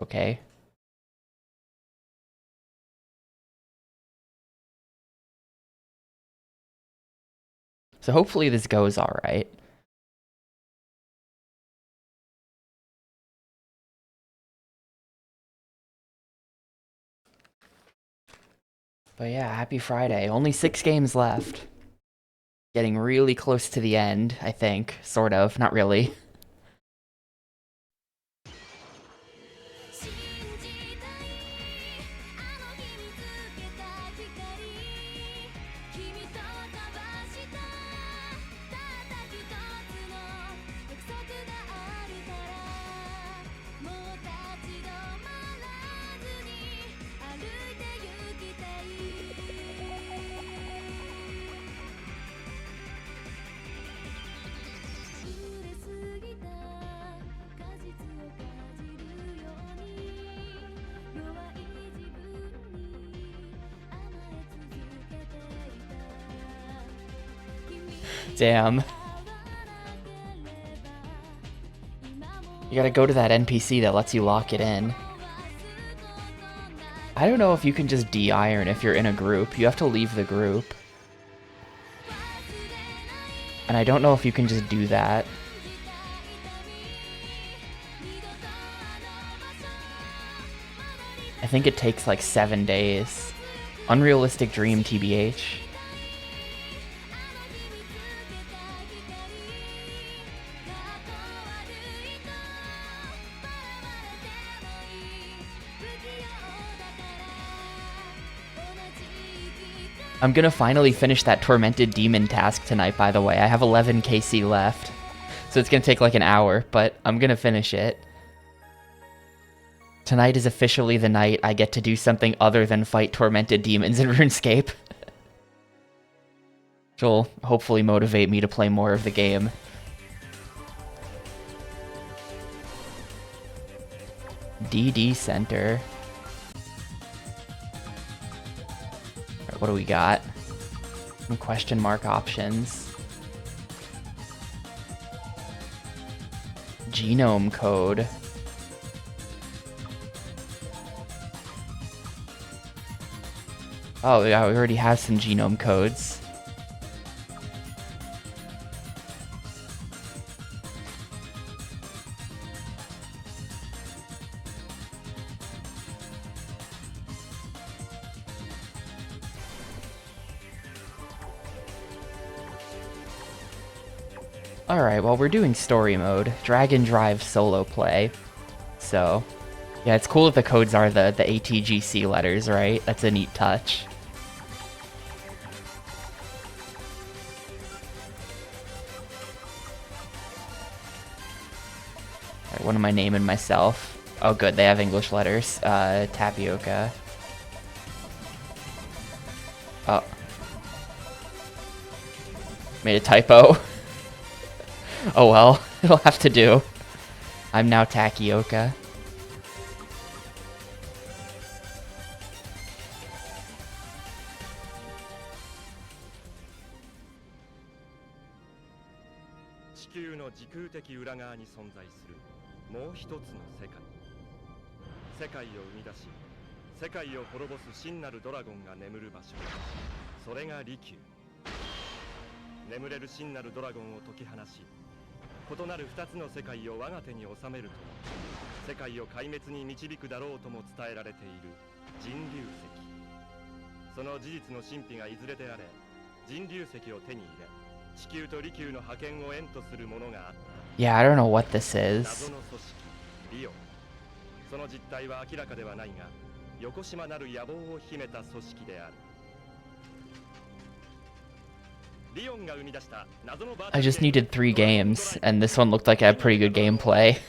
Okay. So hopefully this goes alright. But yeah, happy Friday. Only 6 games left. Getting really close to the end, I think. Sort of. Not really. Damn. You gotta go to that NPC that lets you lock it in. I don't know if you can just de-iron if you're in a group. You have to leave the group. And I don't know if you can just do that. I think it takes like 7 days. Unrealistic dream, TBH. I'm gonna finally finish that Tormented Demon task tonight, by the way. I have 11 KC left. So it's gonna take like an hour, but I'm gonna finish it. Tonight is officially the night I get to do something other than fight Tormented Demons in RuneScape. Which will hopefully motivate me to play more of the game. DD Center. What do we got? Some question mark options. Genome code. Oh yeah, we already have some genome codes. Alright, well we're doing story mode. Drag and drive solo play. So, yeah, it's cool if the codes are the ATGC letters, right? That's a neat touch. Alright, what am I naming myself? Oh good, they have English letters. Tapioca. Oh. Made a typo. Oh well, it'll have to do. I'm now Takioka. Yeah, I don't know what this is. I just needed 3 games, and this one looked like it had pretty good gameplay.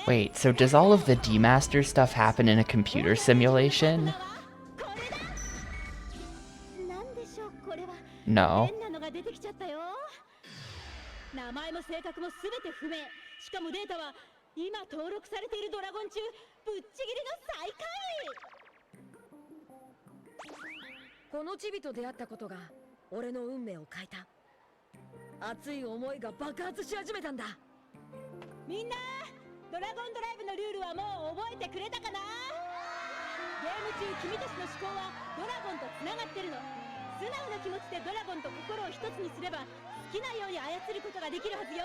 Wait, so does all of the D-Master stuff happen in a computer simulation? No. 名前も性格も全て不明。しかもデータは今登録されているドラゴン中ぶっちぎりの最下位。このチビと出会ったことが俺の運命を変えた。熱い思いが爆発し始めたんだ。みんな、ドラゴンドライブのルールはもう覚えてくれたかな？ゲーム中君たちの思考はドラゴンとつながってるの。素直な気持ちでドラゴンと心を一つにすれば好きなように操ることができるはずよ。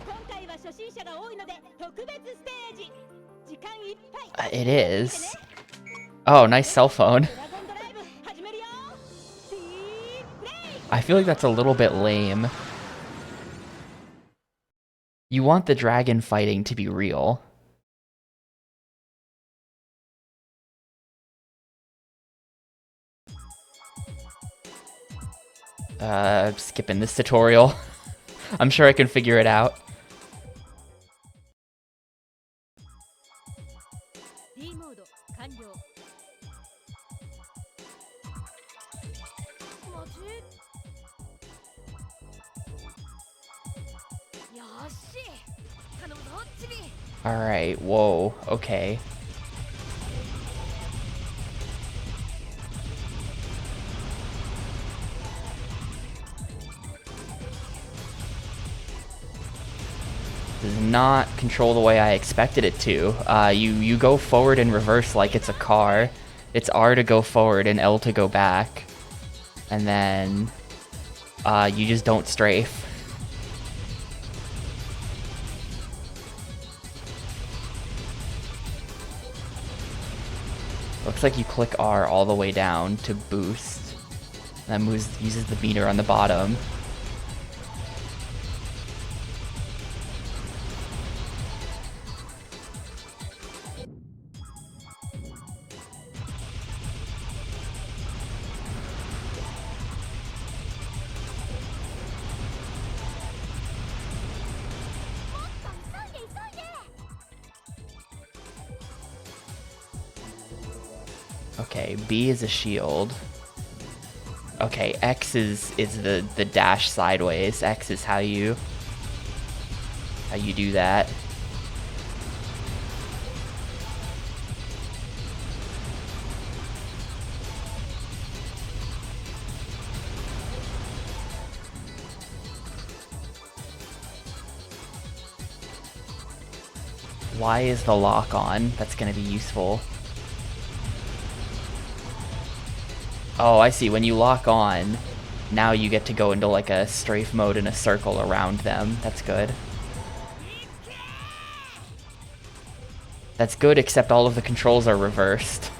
今回は初心者が多いので特別ステージ。時間いっぱい。It is. Oh, nice cell phone. I feel like that's a little bit lame. You want the dragon fighting to be real. Skipping this tutorial. I'm sure I can figure it out. Alright, whoa, okay. Does not control the way I expected it to. You go forward and reverse like it's a car. It's R to go forward and L to go back. And then you just don't strafe. Looks like you click R all the way down to boost. That uses the meter on the bottom. Okay, B is a shield. Okay, X is the dash sideways. X is how you do that. Why is the lock on? That's gonna be useful. Oh, I see. When you lock on, now you get to go into like a strafe mode in a circle around them. That's good. That's good, except all of the controls are reversed.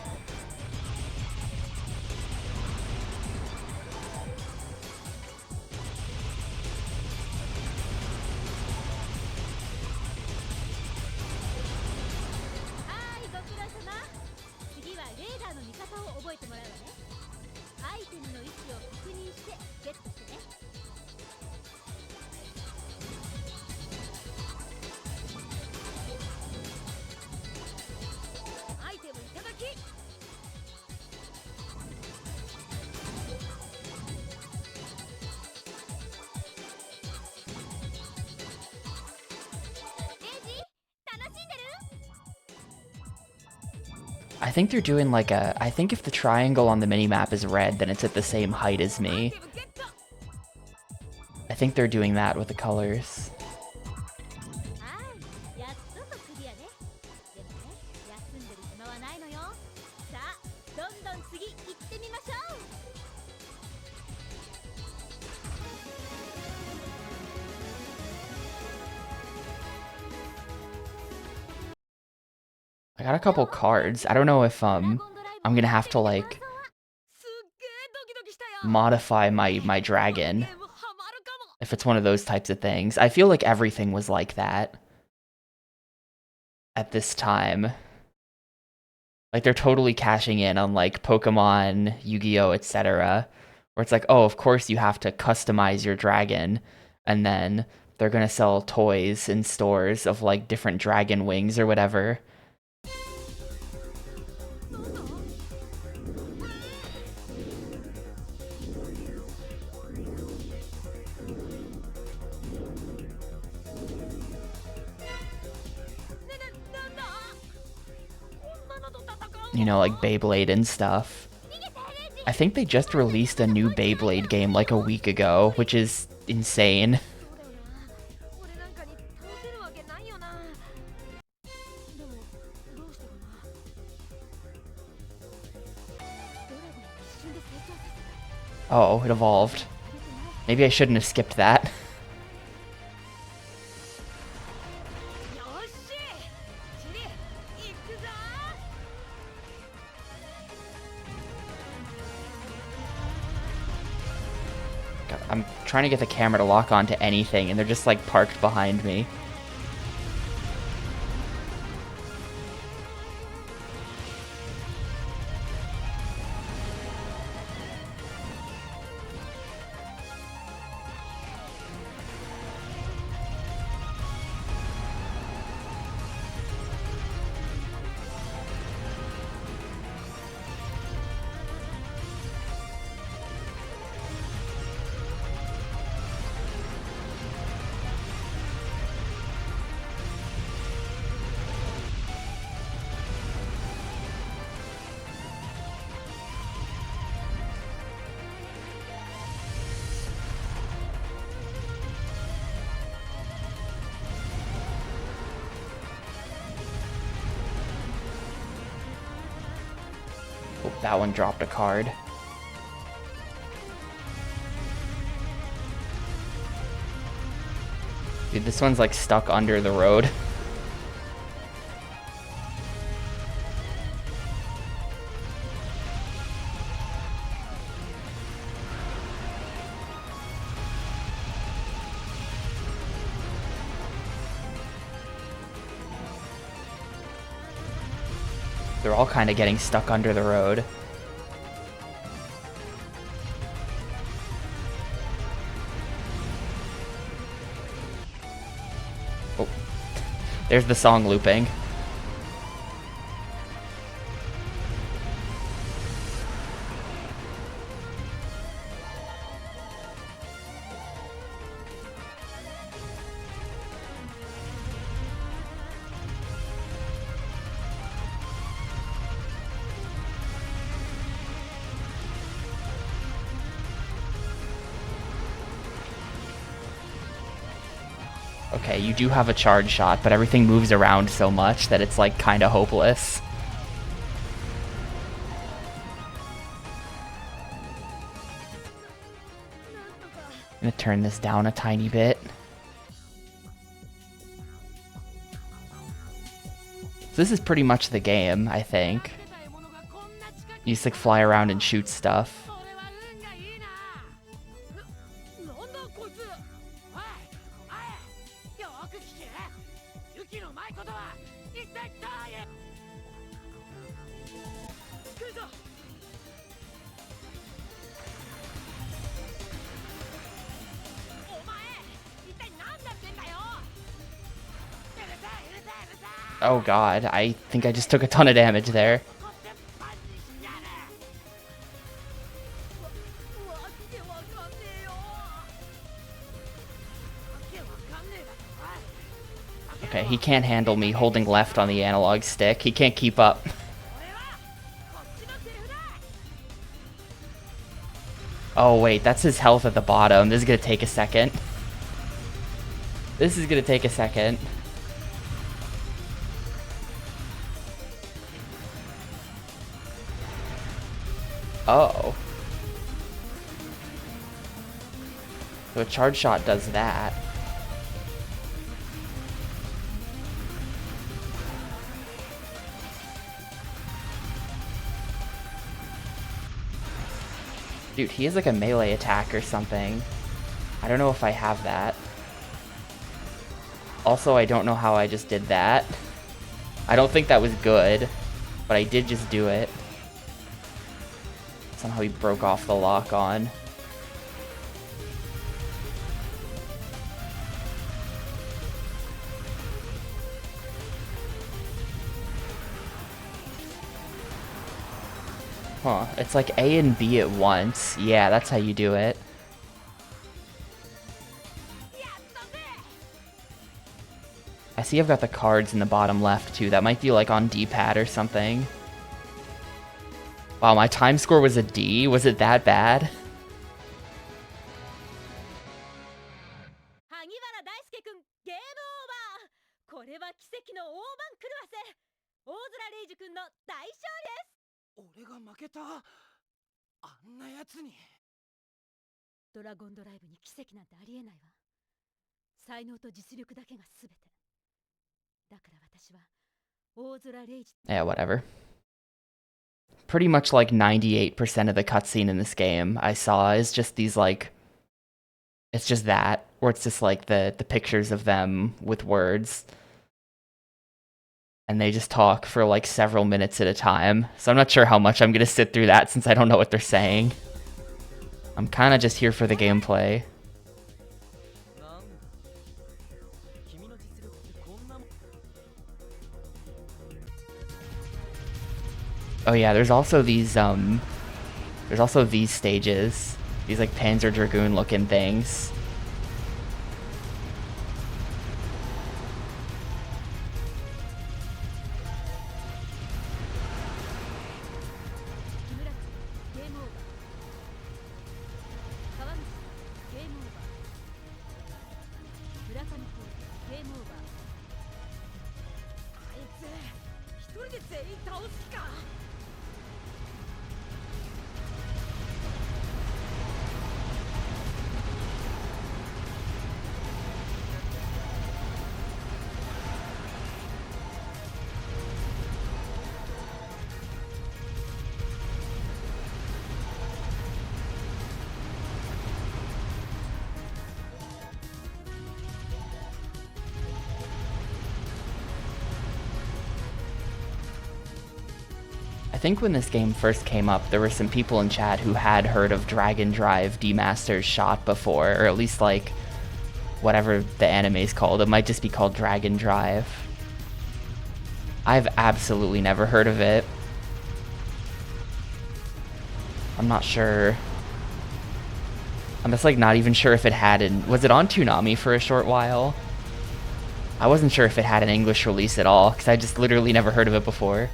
I think they're doing like I think if the triangle on the minimap is red, then it's at the same height as me. I think they're doing that with the colors. I got a couple cards. I don't know if I'm gonna have to like modify my dragon. If it's one of those types of things. I feel like everything was like that at this time. Like they're totally cashing in on like Pokemon, Yu-Gi-Oh, etc. Where it's like, oh, of course you have to customize your dragon, and then they're gonna sell toys in stores of like different dragon wings or whatever. You know, like Beyblade and stuff. I think they just released a new Beyblade game like a week ago, which is insane. Oh, it evolved. Maybe I shouldn't have skipped that. God, I'm trying to get the camera to lock onto anything, and they're just like parked behind me. Oh, that one dropped a card. Dude, this one's like stuck under the road. They're all kind of getting stuck under the road. Oh, there's the song looping. Okay, you do have a charge shot, but everything moves around so much that it's like kind of hopeless. I'm gonna turn this down a tiny bit. So this is pretty much the game, I think. You just like fly around and shoot stuff. Oh god, I think I just took a ton of damage there. Okay, he can't handle me holding left on the analog stick. He can't keep up. Oh wait, that's his health at the bottom. This is gonna take a second. This is gonna take a second. Oh. So a charge shot does that. Dude, he has like a melee attack or something. I don't know if I have that. Also, I don't know how I just did that. I don't think that was good, but I did just do it. Somehow he broke off the lock on. Huh. It's like A and B at once. Yeah, that's how you do it. I see I've got the cards in the bottom left too. That might be like on D-pad or something. Wow, my time score was a D? Was it that bad? Yeah, whatever. Pretty much like 98% of the cutscene in this game I saw is just these like, it's just that, or it's just like the pictures of them with words. And they just talk for like several minutes at a time. So I'm not sure how much I'm gonna sit through that since I don't know what they're saying. I'm kind of just here for the gameplay. Oh yeah, there's also these stages. These like Panzer Dragoon looking things. I think when this game first came up, there were some people in chat who had heard of Dragon Drive Demaster's Shot before, or at least like whatever the anime is called. It might just be called Dragon Drive. I've absolutely never heard of it. I'm not sure. I'm just like not even sure if it had was it on Toonami for a short while? I wasn't sure if it had an English release at all, because I just literally never heard of it before.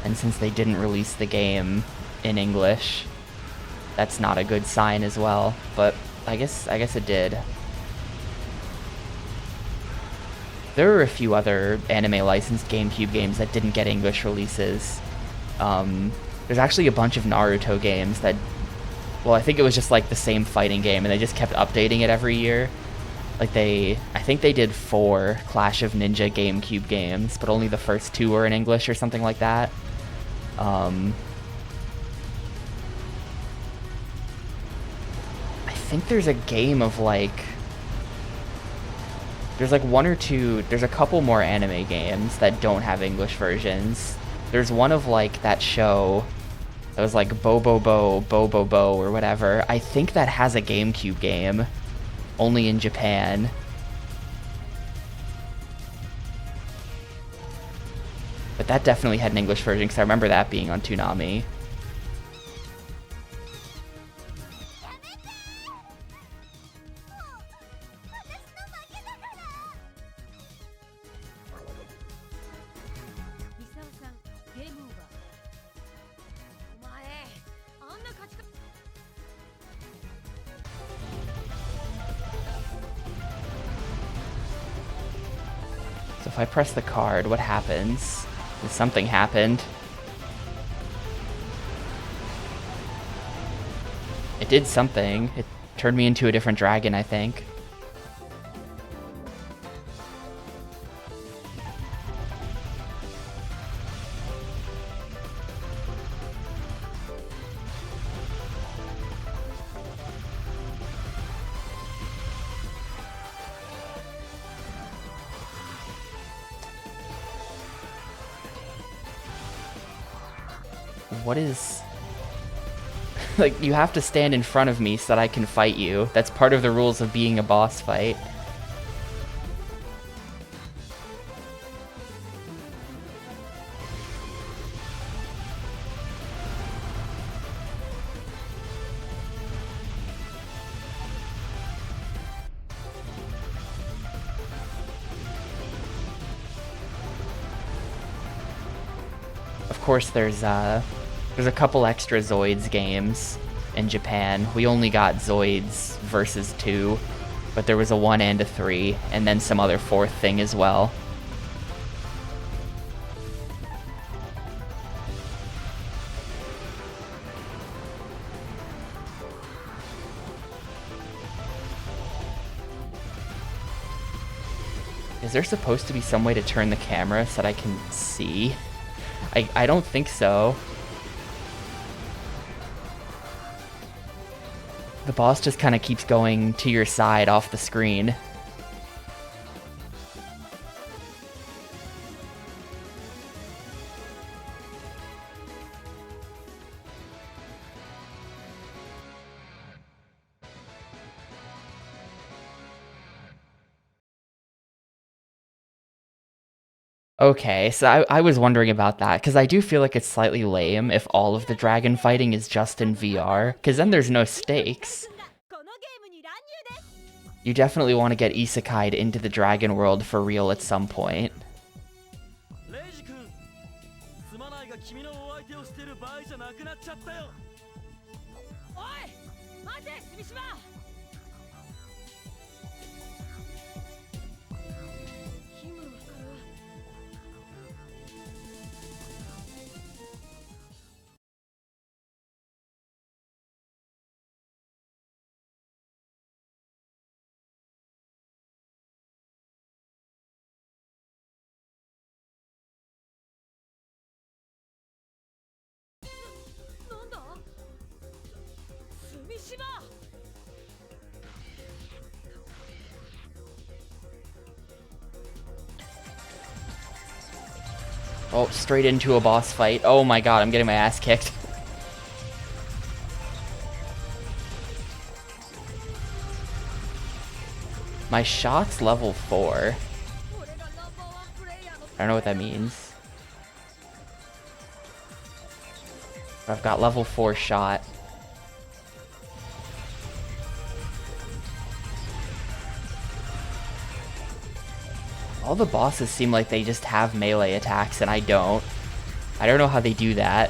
And since they didn't release the game in English, that's not a good sign as well. But I guess it did. There were a few other anime licensed GameCube games that didn't get English releases. There's actually a bunch of Naruto games that, well, I think it was just like the same fighting game, and they just kept updating it every year. Like I think they did 4 Clash of Ninja GameCube games, but only the first 2 were in English or something like that. I think there's a game of like, there's like 1 or 2, there's a couple more anime games that don't have English versions. There's one of like that show that was like Bo or whatever. I think that has a GameCube game, only in Japan. But that definitely had an English version, because I remember that being on Toonami. So if I press the card, what happens? Something happened. It did something. It turned me into a different dragon, I think. What is... like, you have to stand in front of me so that I can fight you. That's part of the rules of being a boss fight. course, there's a couple extra Zoids games in Japan. We only got Zoids versus 2, but there was a 1 and a 3, and then some other 4th thing as well. Is there supposed to be some way to turn the camera so that I can see? I don't think so. The boss just kind of keeps going to your side off the screen. Okay, so I was wondering about that, because I do feel like it's slightly lame if all of the dragon fighting is just in VR, because then there's no stakes. You definitely want to get isekai'd into the dragon world for real at some point. Oh, straight into a boss fight. Oh my god, I'm getting my ass kicked. My shot's level 4. I don't know what that means. But I've got level 4 shot. All the bosses seem like they just have melee attacks, and I don't. I don't know how they do that.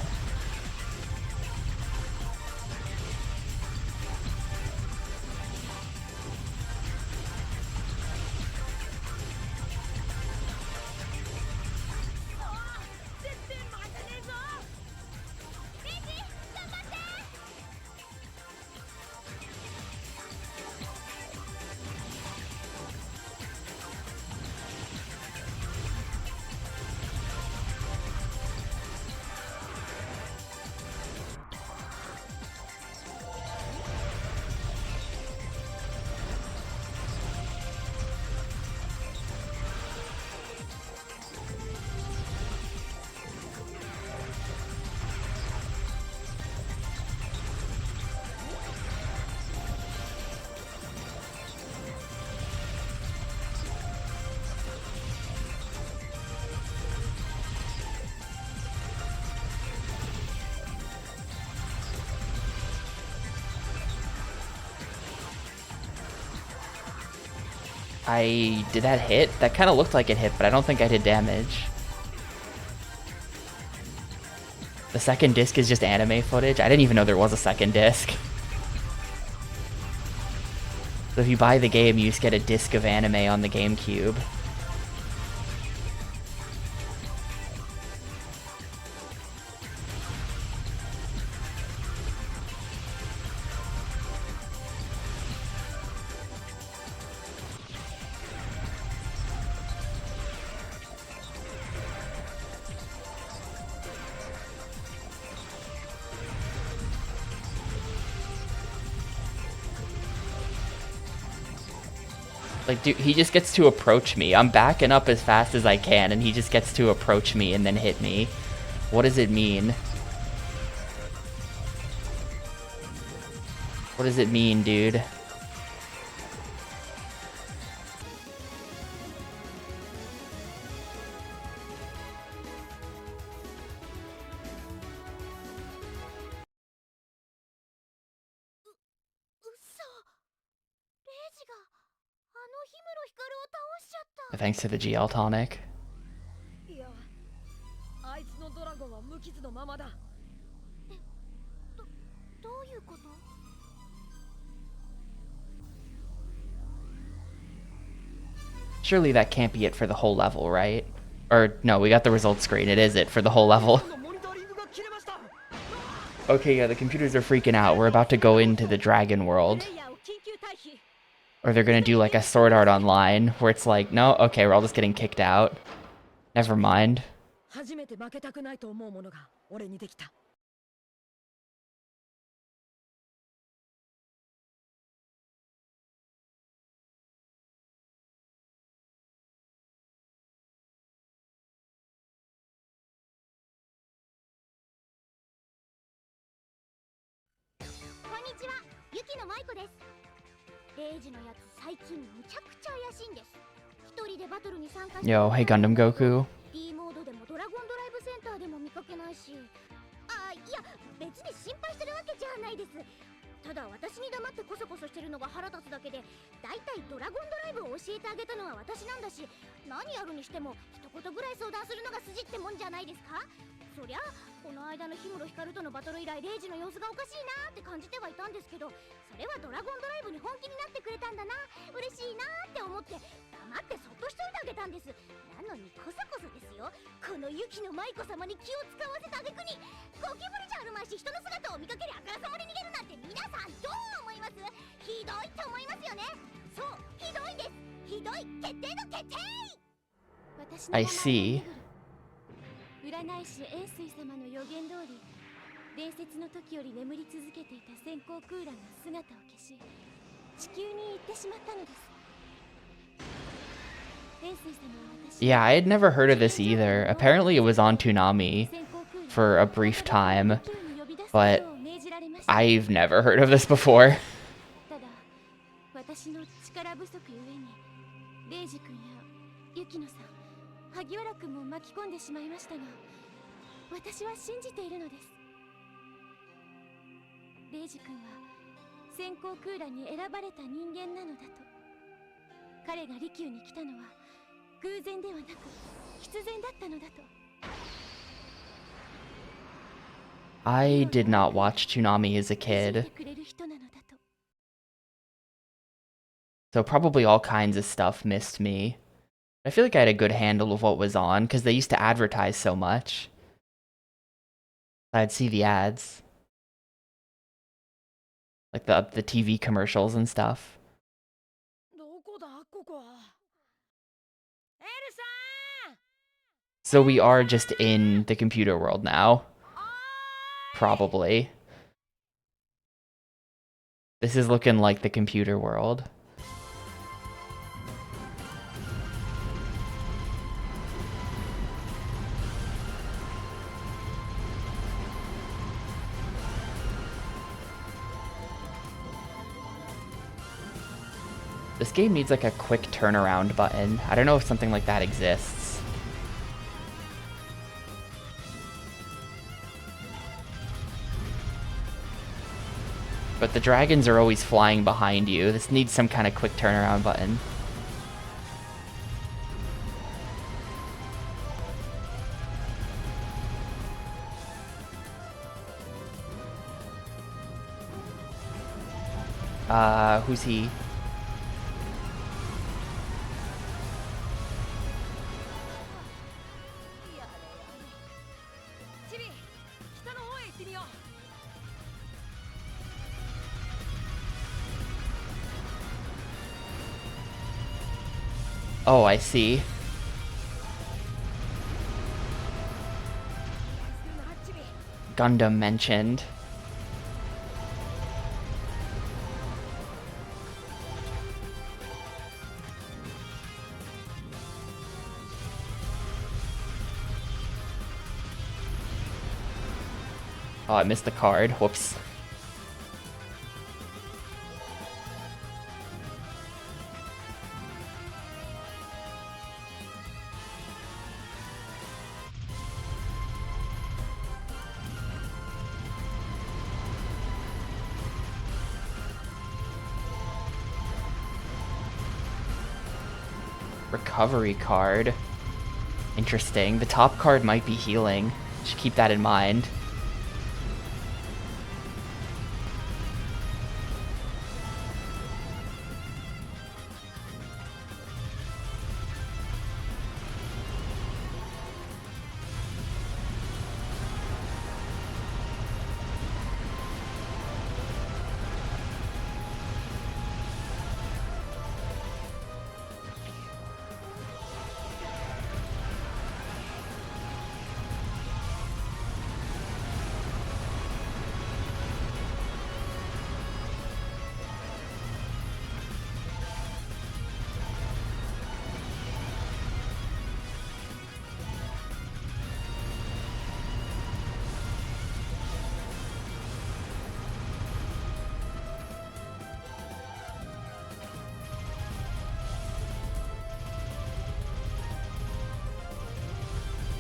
Did that hit? That kind of looked like it hit, but I don't think I did damage. The second disc is just anime footage? I didn't even know there was a second disc. So if you buy the game, you just get a disc of anime on the Gamecube. Like, dude, he just gets to approach me. I'm backing up as fast as I can, and he just gets to approach me and then hit me. What does it mean? What does it mean, dude? Thanks to the GL tonic. ワゴンは無傷のままだ。どういうこと？ Surely that can't be it for the whole level, right? Or no, we got the result screen. It is it for the whole level. Okay, yeah, the computers are freaking out. We're about to go into the dragon world. Or they're gonna do like a Sword Art Online, where it's like, no, okay, we're all just getting kicked out. Never mind. Yo, hey Gundam Goku. D モードでもドラゴンドライブセンターでも見かけないし、あ、いや別に心配してるわけじゃないです。ただ私に黙ってコソコソしてるのが腹立つだけで、だいたいドラゴンドライブを教えてあげたのは私なんだし、何やるにしても一言ぐらい相談するのが筋ってもんじゃないですか。そりゃこの間の氷室光とのバトル以来、レイジの様子がおかしいなって感じてはいたんですけど、それはドラゴンドライブに本気になってくれたんだな、嬉しいなって思って黙ってそっとしといてあげたんです。なのにこそこそですよ、この雪の舞子様に気を使わせた挙句にゴキブリじゃあるまいし、人の姿を見かけりゃあからさまに逃げるなんて、皆さんどう思います？ひどいって思いますよね。そう、ひどいです。ひどい、決定の決定。 I see. 占い師英水様の予言通り、伝説の時より眠り続けていた先行空欄が姿を消し、地球に行ってしまったのです。英水様は私 Yeah, I had never heard of this either. Apparently it was on Toonami for a brief time, but I've never heard of this before. ただ私の力不足ゆえにレイジ君やユキノさん、萩原君も巻き込んでしまいましたが、私は信じているのです。レイジ君は先行空欄に選ばれた人間なのだと。彼が利休に来たのは偶然ではなく必然だったのだと。 I did not watch Toonami as a kid, so probably all kinds of stuff missed me. I feel like I had a good handle of what was on, because they used to advertise so much. I'd see the ads. Like the TV commercials and stuff. So we are just in the computer world now. Probably. This is looking like the computer world. This game needs like a quick turnaround button. I don't know if something like that exists. But the dragons are always flying behind you. This needs some kind of quick turnaround button. Who's he? Oh, I see. Gundam mentioned. Oh, I missed the card. Whoops. Recovery card. Interesting. The top card might be healing. Should keep that in mind.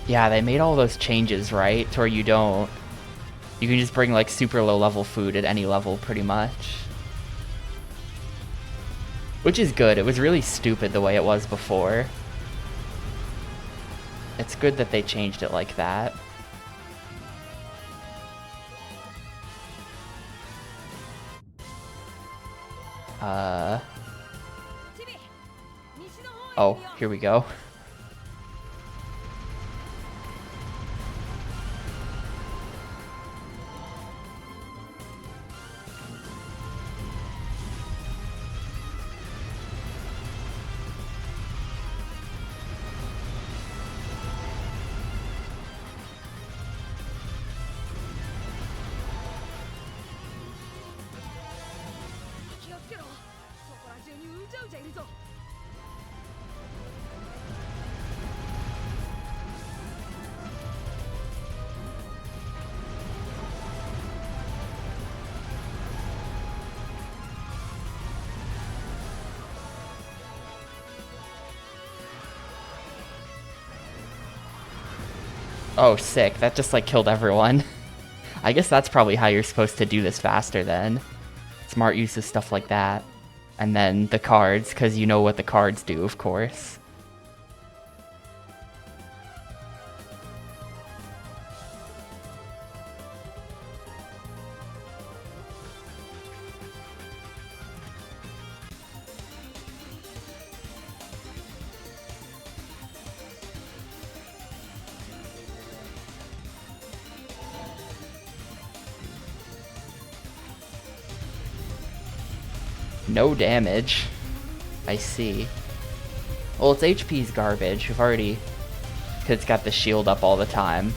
Yeah, they made all those changes, right? To where you can just bring like super low level food at any level pretty much. Which is good. It was really stupid the way it was before. It's good that they changed it like that. Oh, here we go. Oh, sick. That just, like, killed everyone. I guess that's probably how you're supposed to do this faster, then. Smart use of stuff like that. And then the cards, because you know what the cards do, of course. No damage. I see. Well, its HP's garbage. We've already... Because it's got the shield up all the time.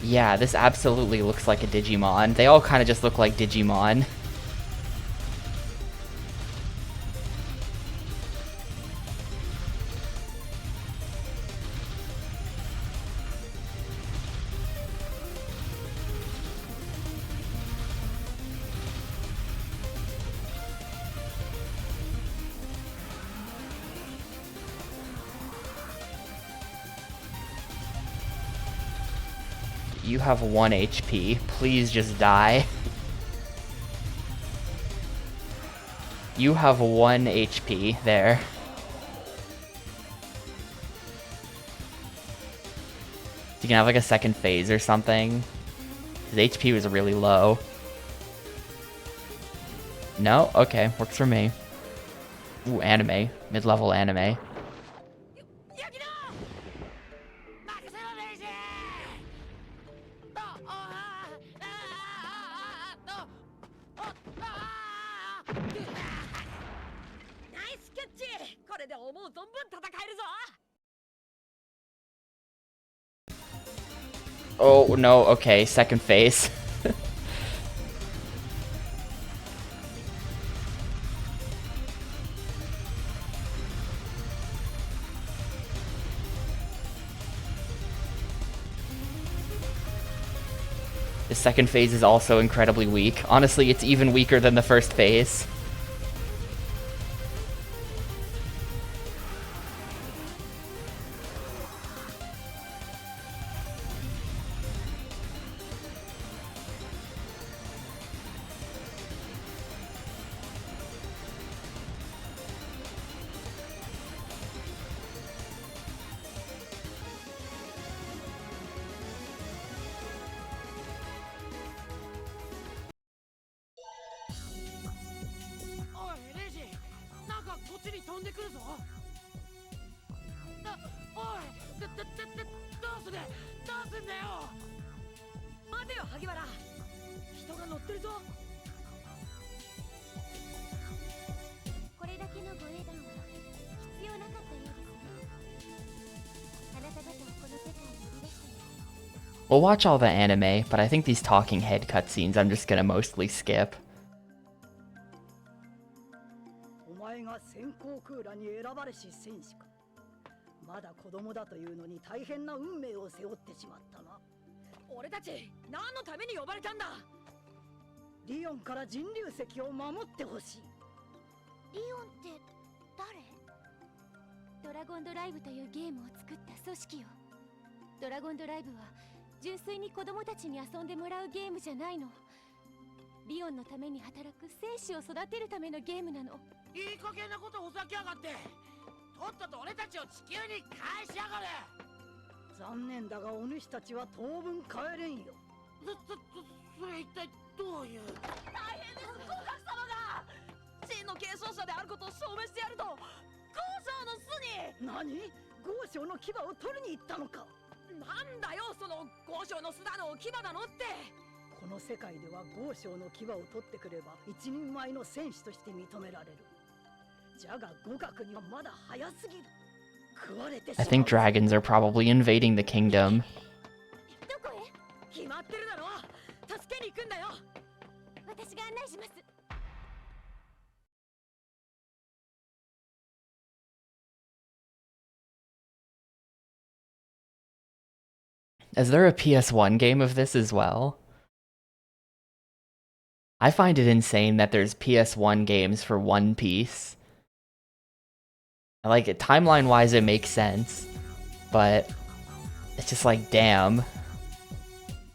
Yeah, this absolutely looks like a Digimon. They all kind of just look like Digimon. You have 1 HP. Please just die. You have 1 HP there. You can have like a second phase or something. His HP was really low. No? Okay, works for me. Ooh, anime. Mid-level anime. Oh, no, okay, second phase. The second phase is also incredibly weak. Honestly, it's even weaker than the first phase. ちに飛んでくるぞ。おい、どうすんだよ。待てよ萩原、人が乗ってるぞ。これだけの護衛団は必要なかったようですね。あなた方をこの世界に呼び出したの。 We'll watch all the anime, but I think these talking head cutscenes I'm just gonna mostly skip. お前が先行空欄に選ばれし戦士か。まだ子供だというのに大変な運命を背負ってしまったな。俺たち何のために呼ばれたんだ。リオンから人流石を守ってほしい。リオンって誰？ドラゴンドライブというゲームを作った組織よ。ドラゴンドライブは純粋に子供たちに遊んでもらうゲームじゃないの。リオンのために働く戦士を育てるためのゲームなの。いい加減なことをふざけやがって。とっとと俺たちを地球に返しやがれ。残念だがお主たちは当分帰れんよ。それ一体どういう。大変です、合格様が真の継承者であることを証明してやると豪商の巣に。何？豪商の牙を取りに行ったのか。なんだよその豪商の巣だの牙だのって。この世界では豪商の牙を取ってくれば一人前の戦士として認められる。じゃが互角にはまだ早すぎる。食われてしま I う。 think dragons are probably invading the kingdom. どこへ？決まってるだろ。助けに行くんだよ。私が案内します。 Is there a PS1 game of this as well? I find it insane that there's PS1 games for One Piece. Like, timeline-wise it makes sense, but it's just like, damn.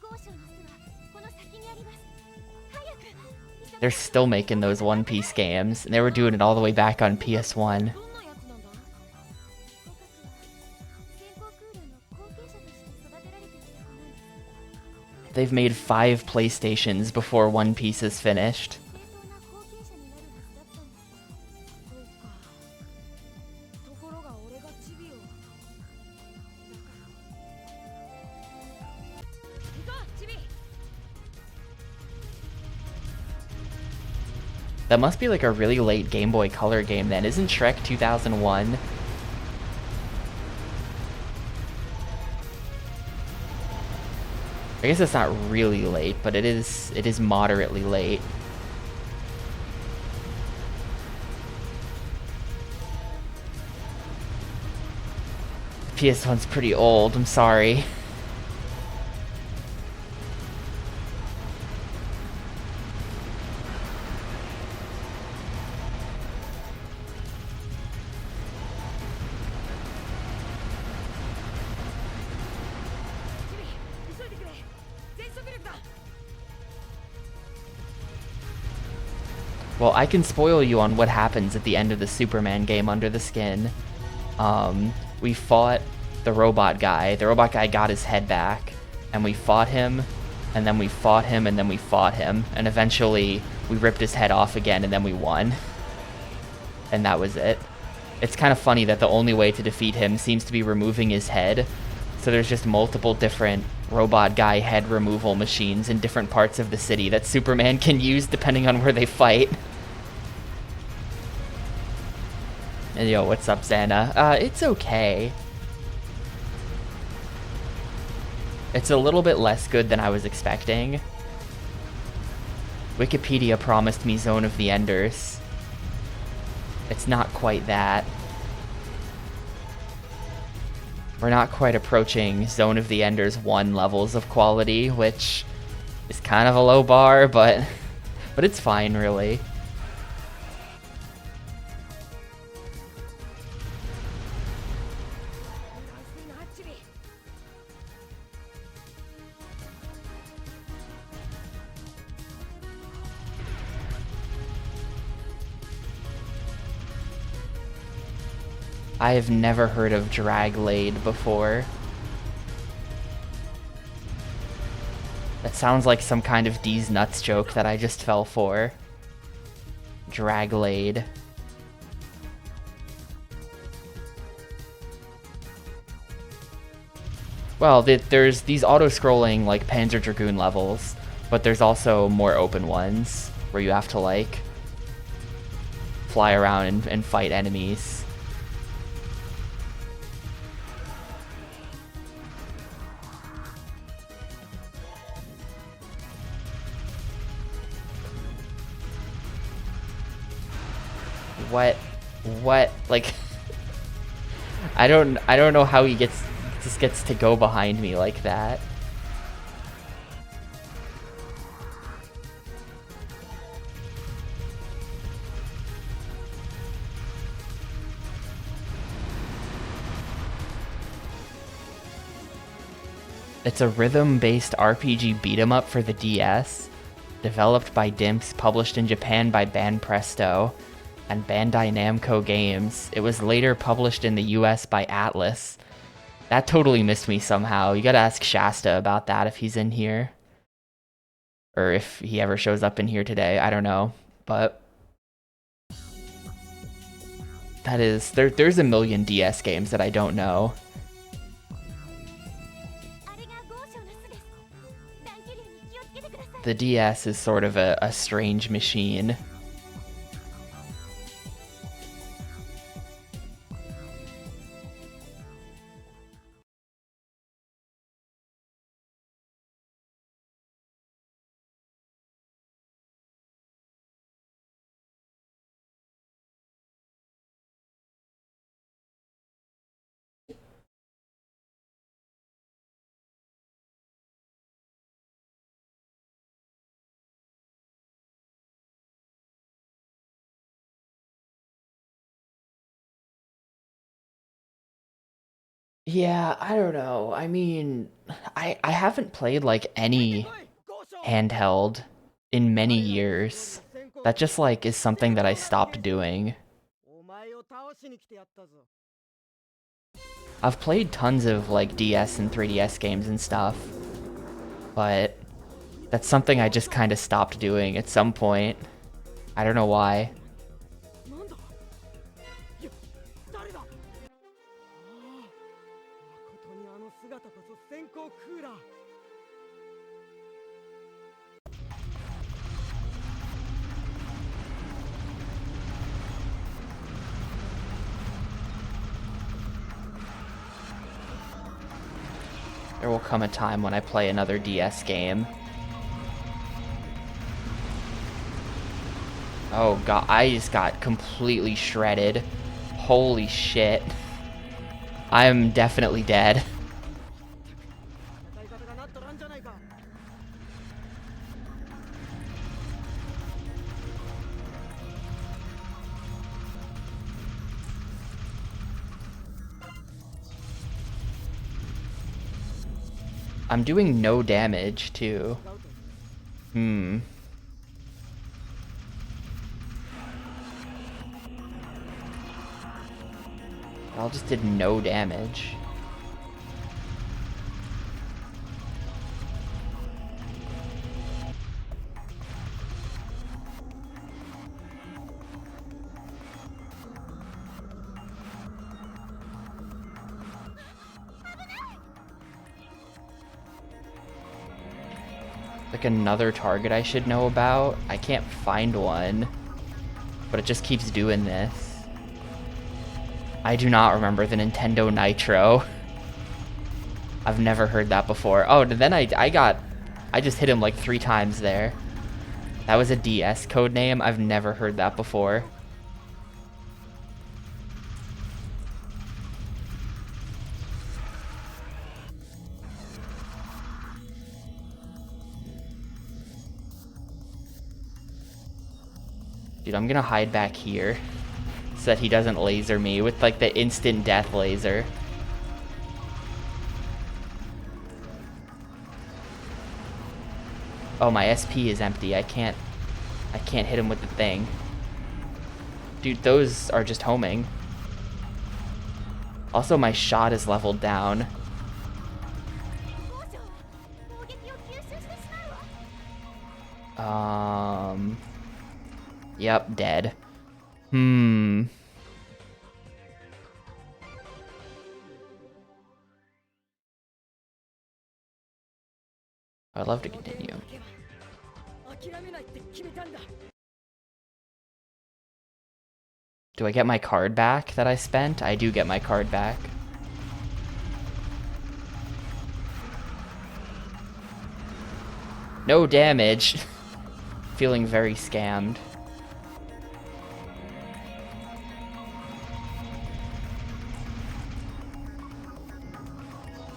豪商の巣はこの先にあります。早く。 They're still making those One Piece games, and they were doing it all the way back on PS1. どんなやつなんだ。互角は先行空欄の後継者として育てられてきた子なんです。 They've made 5 PlayStations before One Piece is finished. 正当な後継者になるはずだったんです。そうか。ところが俺がチビを。だから。行こうチビ。 That must be like a really late Game Boy Color game then. Isn't Shrek 2001? I guess it's not really late, but it is moderately late. PS1's pretty old, I'm sorry. Well, I can spoil you on what happens at the end of the Superman game Under the Skin. We fought the robot guy. The robot guy got his head back, and we fought him, and then we fought him, and then we fought him, and eventually we ripped his head off again, and then we won. And that was it. It's kind of funny that the only way to defeat him seems to be removing his head. So there's just multiple different robot guy head removal machines in different parts of the city that Superman can use depending on where they fight. And yo, what's up, Xana? It's okay. It's a little bit less good than I was expecting. Wikipedia promised me Zone of the Enders. It's not quite that. We're not quite approaching Zone of the Enders 1 levels of quality, which is kind of a low bar, but it's fine, really. I have never heard of Draglade before. That sounds like some kind of D's Nuts joke that I just fell for. Draglade. Well, there's these auto-scrolling like Panzer Dragoon levels, but there's also more open ones where you have to like fly around and fight enemies. What? Like, I don't know how he just gets to go behind me like that. It's a rhythm-based RPG beat-em-up for the DS, developed by Dimps, published in Japan by Banpresto and Bandai Namco Games. It was later published in the US by Atlas. That totally missed me somehow. You gotta ask Shasta about that if he's in here. Or if he ever shows up in here today, I don't know. But that is, there's a million DS games that I don't know. The DS is sort of a strange machine. Yeah, I don't know. I mean, I haven't played like any handheld in many years. That just like is something that I stopped doing. I've played tons of like DS and 3DS games and stuff, but that's something I just kind of stopped doing at some point. I don't know why. There will come a time when I play another DS game. Oh god, I just got completely shredded. Holy shit. I'm definitely dead. I'm doing no damage, too. I just did no damage. Like another target I should know about. I can't find one, but it just keeps doing this. I do not remember the Nintendo Nitro. I've never heard that before. Oh, then I just hit him like 3 times there. That was a DS code name. I've never heard that before. Dude, I'm gonna hide back here so that he doesn't laser me with like the instant death laser. Oh, my SP is empty. I can't hit him with the thing. Dude, those are just homing. Also, my shot is leveled down. Yep, dead. I'd love to continue. Do I get my card back that I spent? I do get my card back. No damage. Feeling very scammed.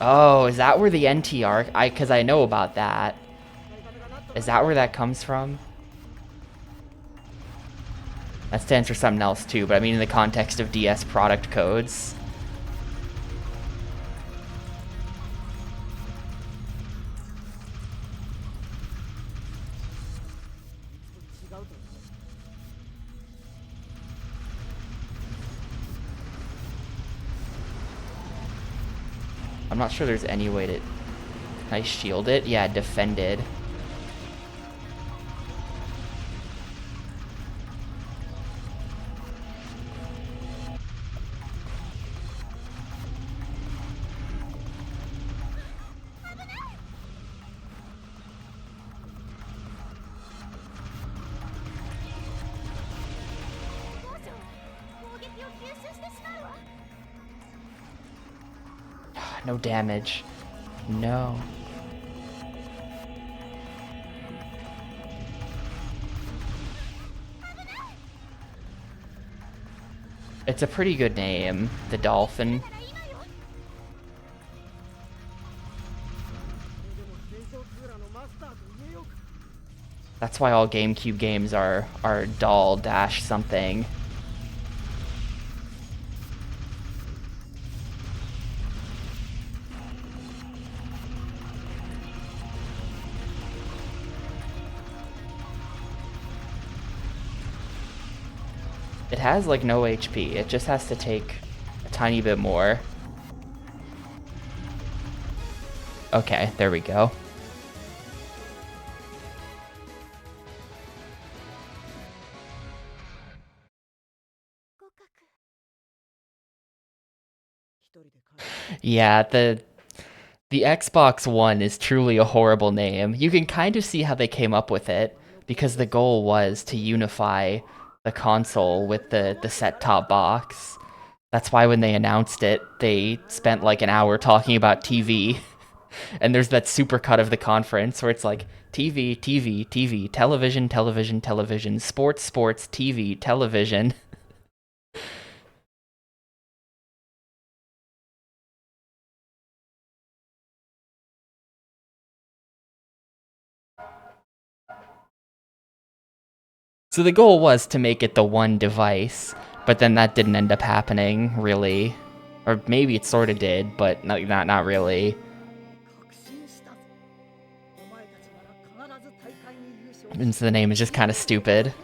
Oh, is that where the NTR? Because I know about that. Is that where that comes from? That stands for something else too, but I mean in the context of DS product codes. I'm not sure there's any way to... Can I shield it? Yeah, defended. No damage. No. It's a pretty good name, the Dolphin. That's why all GameCube games are doll dash something. It has like no HP, it just has to take a tiny bit more. Okay, there we go. Yeah, the Xbox One is truly a horrible name. You can kind of see how they came up with it, because the goal was to unify the console with the set-top box. That's why when they announced it, they spent like an hour talking about TV. And there's that super cut of the conference where it's like TV, TV, TV, television, television, television, sports, sports, TV, television. So the goal was to make it the one device, but then that didn't end up happening, really. Or maybe it sort of did, but not really. And so the name is just kind of stupid.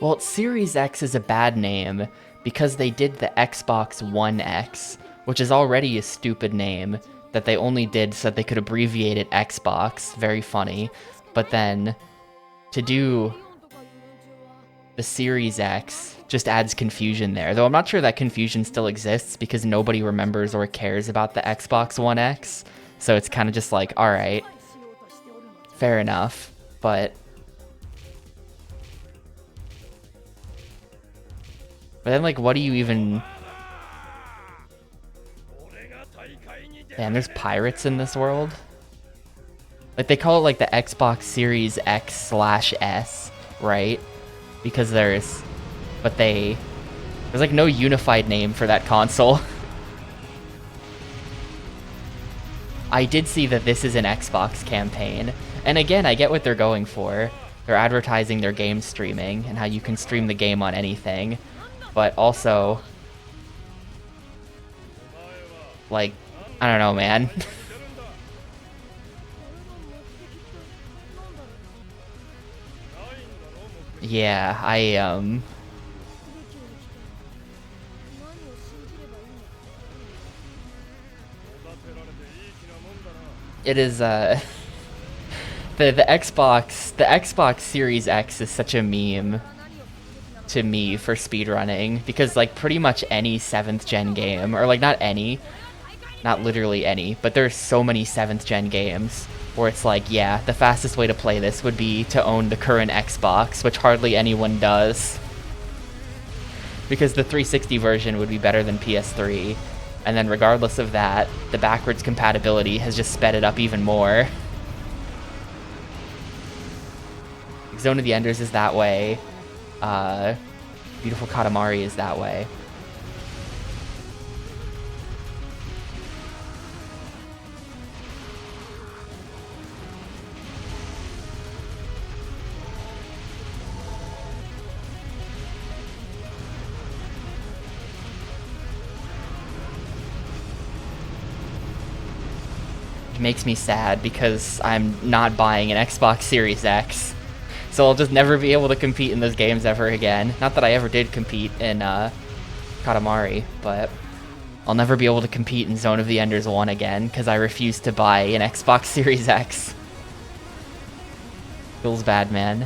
Well, Series X is a bad name because they did the Xbox One X, which is already a stupid name that they only did so that they could abbreviate it Xbox. Very funny. But then to do the Series X just adds confusion there. Though I'm not sure that confusion still exists because nobody remembers or cares about the Xbox One X. So it's kind of just like, alright, fair enough. But then, like, what do you even... Man, there's pirates in this world? Like, they call it, like, the Xbox Series X/S, right? Because there's... But there's, like, no unified name for that console. I did see that this is an Xbox campaign. And again, I get what they're going for. They're advertising their game streaming and how you can stream the game on anything. But also, like, I don't know, man. Yeah, It is the Xbox Series X is such a meme to me for speedrunning, because like pretty much any 7th gen game, or like not literally any, but there's so many 7th gen games where it's like, yeah, the fastest way to play this would be to own the current Xbox, which hardly anyone does, because the 360 version would be better than PS3, and then regardless of that, the backwards compatibility has just sped it up even more. Zone of the Enders is that way. Beautiful Katamari is that way. It makes me sad because I'm not buying an Xbox Series X. So I'll just never be able to compete in those games ever again. Not that I ever did compete in Katamari, but I'll never be able to compete in Zone of the Enders 1 again because I refuse to buy an Xbox Series X. Feels bad, man.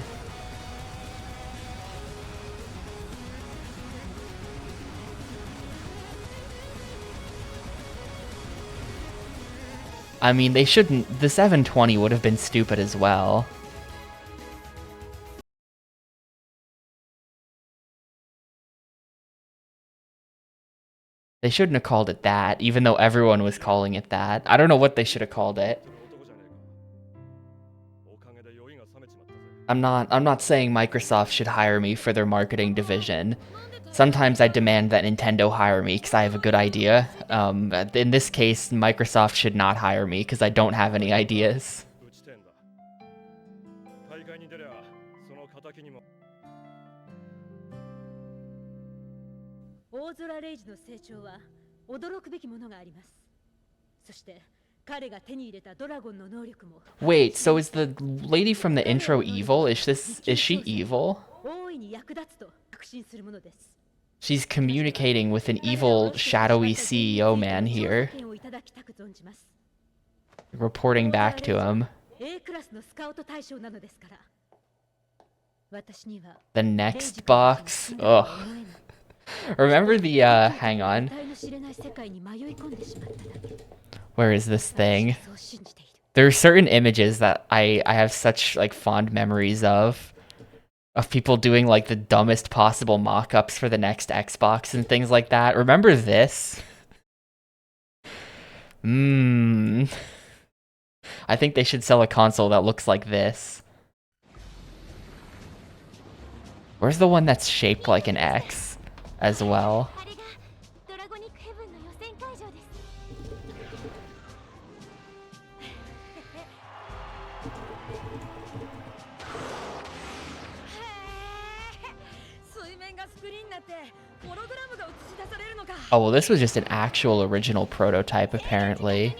I mean, they shouldn't. The 720 would have been stupid as well. They shouldn't have called it that, even though everyone was calling it that. I don't know what they should have called it. I'm not saying Microsoft should hire me for their marketing division. Sometimes I demand that Nintendo hire me because I have a good idea. In this case, Microsoft should not hire me because I don't have any ideas. Wait, so is the lady from the intro evil? Is she evil? She's communicating with an evil, shadowy CEO man here. Reporting back to him. The next box? Ugh. Remember the, hang on. Where is this thing? There are certain images that I have such, like, fond memories of people doing, like, the dumbest possible mock-ups for the next Xbox and things like that. Remember this? I think they should sell a console that looks like this. Where's the one that's shaped like an X as well? Oh, well, this was just an actual original prototype, apparently.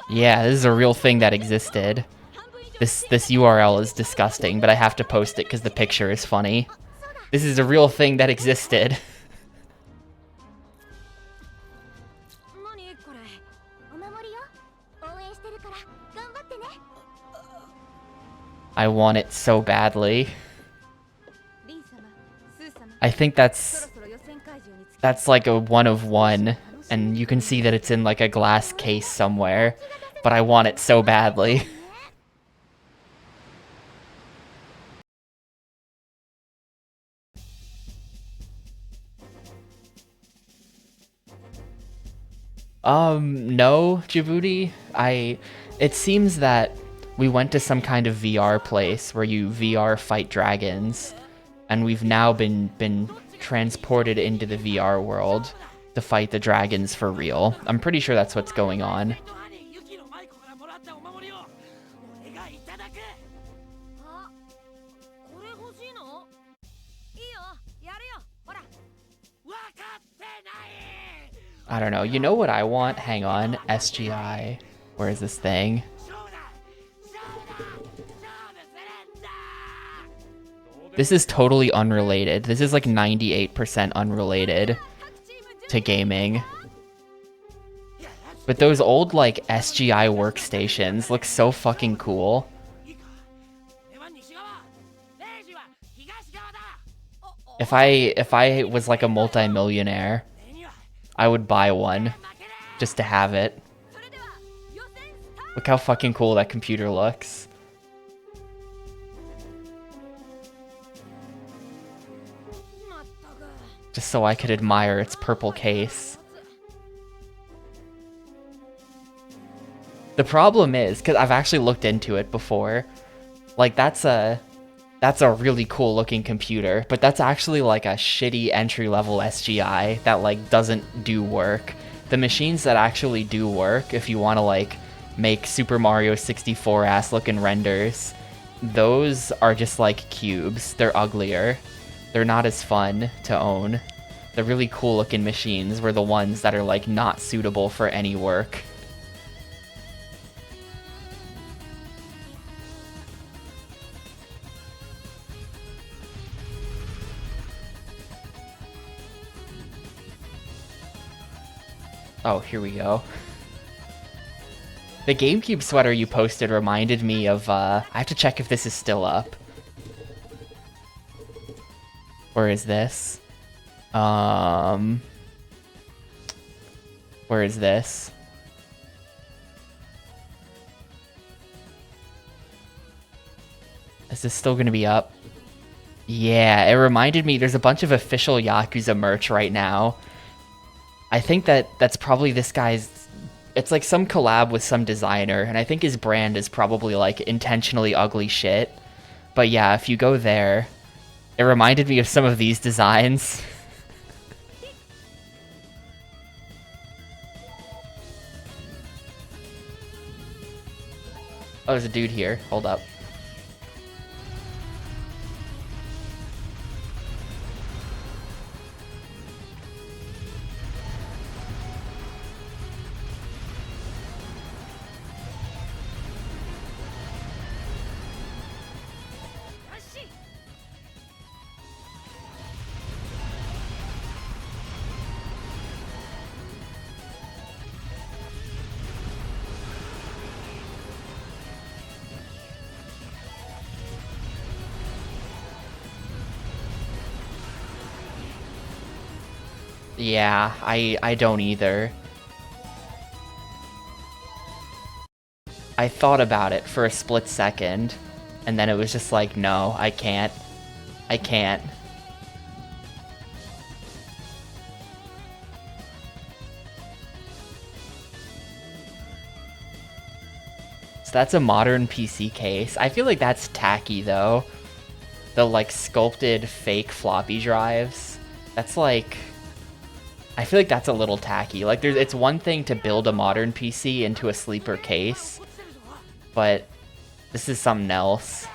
Yeah, this is a real thing that existed. This URL is disgusting, but I have to post it because the picture is funny. This is a real thing that existed. I want it so badly. I think that's like a 1 of 1, and you can see that it's in like a glass case somewhere, but I want it so badly. No, Djibouti. It seems that we went to some kind of VR place where you VR fight dragons, and we've now been transported into the VR world to fight the dragons for real. I'm pretty sure that's what's going on. I don't know. You know what I want? Hang on. SGI. Where is this thing? This is totally unrelated. This is like 98% unrelated. to gaming. But those old, like, SGI workstations look so fucking cool. If I was like a multi-millionaire, I would buy one just to have it. Look how fucking cool that computer looks. Just so I could admire its purple case. The problem is, because I've actually looked into it before, like that's a really cool looking computer, but that's actually like a shitty entry-level SGI that like doesn't do work. The machines that actually do work, if you want to like make Super Mario 64 ass looking renders, those are just like cubes. They're uglier. They're not as fun to own. The really cool looking machines were the ones that are like not suitable for any work. Oh, here we go. The GameCube sweater you posted reminded me of, I have to check if this is still up. Where is this? Where is this? Is this still gonna be up? Yeah, it reminded me, there's a bunch of official Yakuza merch right now. I think that's probably this guy's, it's like some collab with some designer, and I think his brand is probably like intentionally ugly shit. But yeah, if you go there, it reminded me of some of these designs. Oh, there's a dude here. Hold up. Yeah, I don't either. I thought about it for a split second, and then it was just like, no, I can't. I can't. So that's a modern PC case. I feel like that's tacky, though. The, like, sculpted fake floppy drives. That's like... I feel like that's a little tacky. Like, it's one thing to build a modern PC into a sleeper case, but this is something else.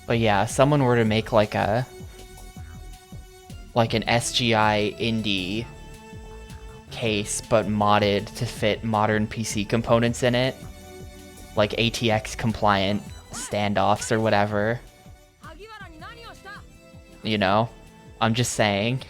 But yeah, if someone were to make like an SGI indie case, but modded to fit modern PC components in it, like ATX compliant standoffs or whatever, you know, I'm just saying.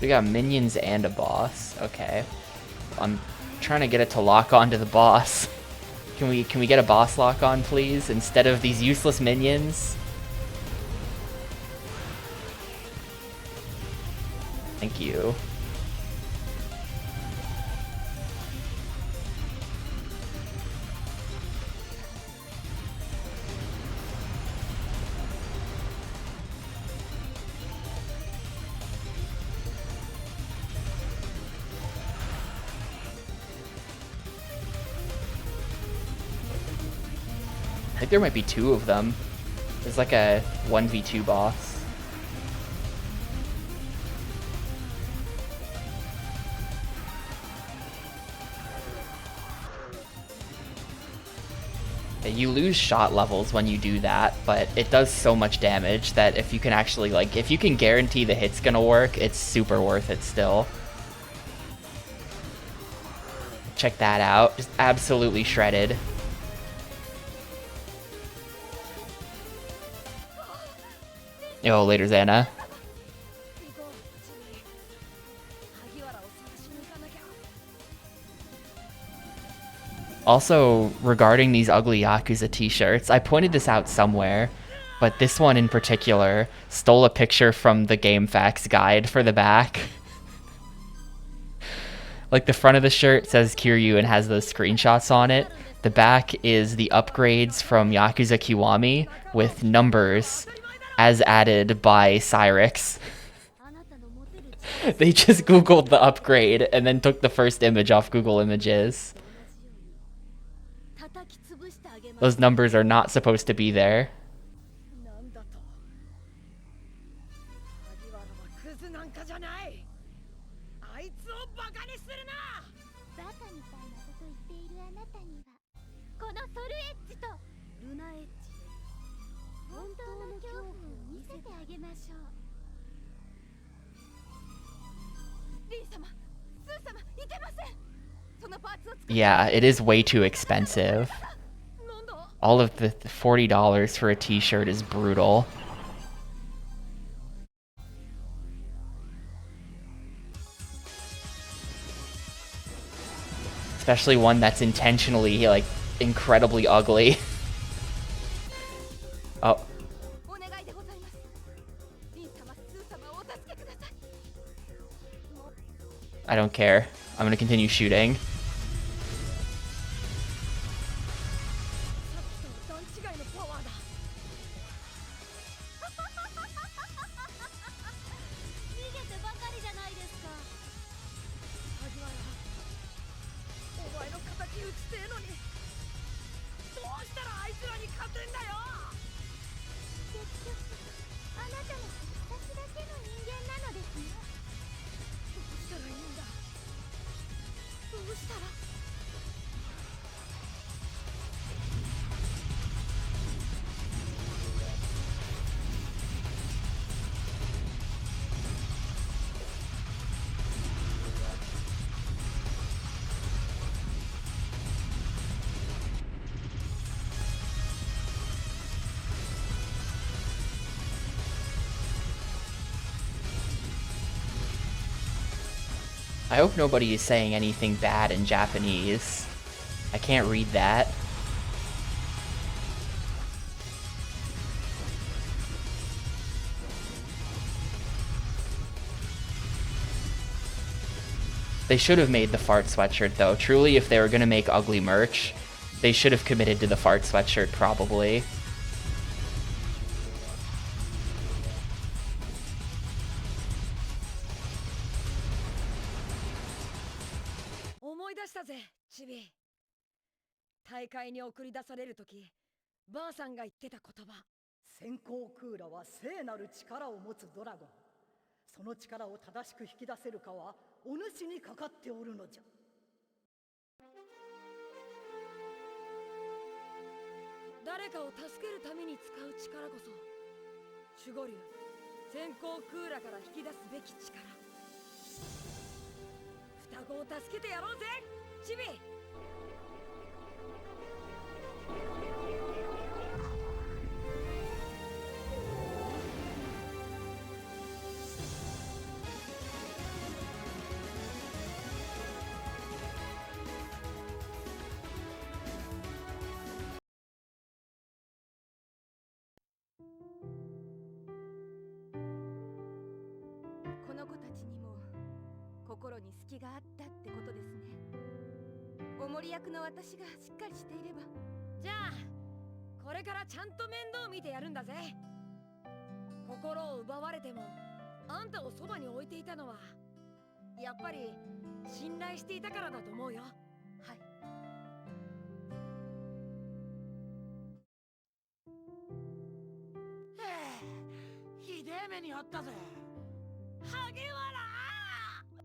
We got minions and a boss. Okay. I'm trying to get it to lock onto the boss. Can we get a boss lock on, please, instead of these useless minions? Thank you. think there might be 2 of them. There's like a 1v2 boss. You lose shot levels when you do that, but it does so much damage that if you can actually, like, if you can guarantee the hit's gonna work, it's super worth it still. Check that out. Just absolutely shredded. Yo, later, Xana. Also, regarding these ugly Yakuza t-shirts, I pointed this out somewhere, but this one in particular stole a picture from the GameFAQs guide for the back. Like, the front of the shirt says Kiryu and has those screenshots on it. The back is the upgrades from Yakuza Kiwami with numbers as added by Cyrix. They just googled the upgrade and then took the first image off Google Images. Those numbers are not supposed to be there. Yeah, it is way too expensive. All of the $40 for a t-shirt is brutal. Especially one that's intentionally, like, incredibly ugly. Oh. I don't care. I'm gonna continue shooting. I hope nobody is saying anything bad in Japanese. I can't read that. They should have made the fart sweatshirt though. Truly, if they were gonna make ugly merch, they should have committed to the fart sweatshirt probably.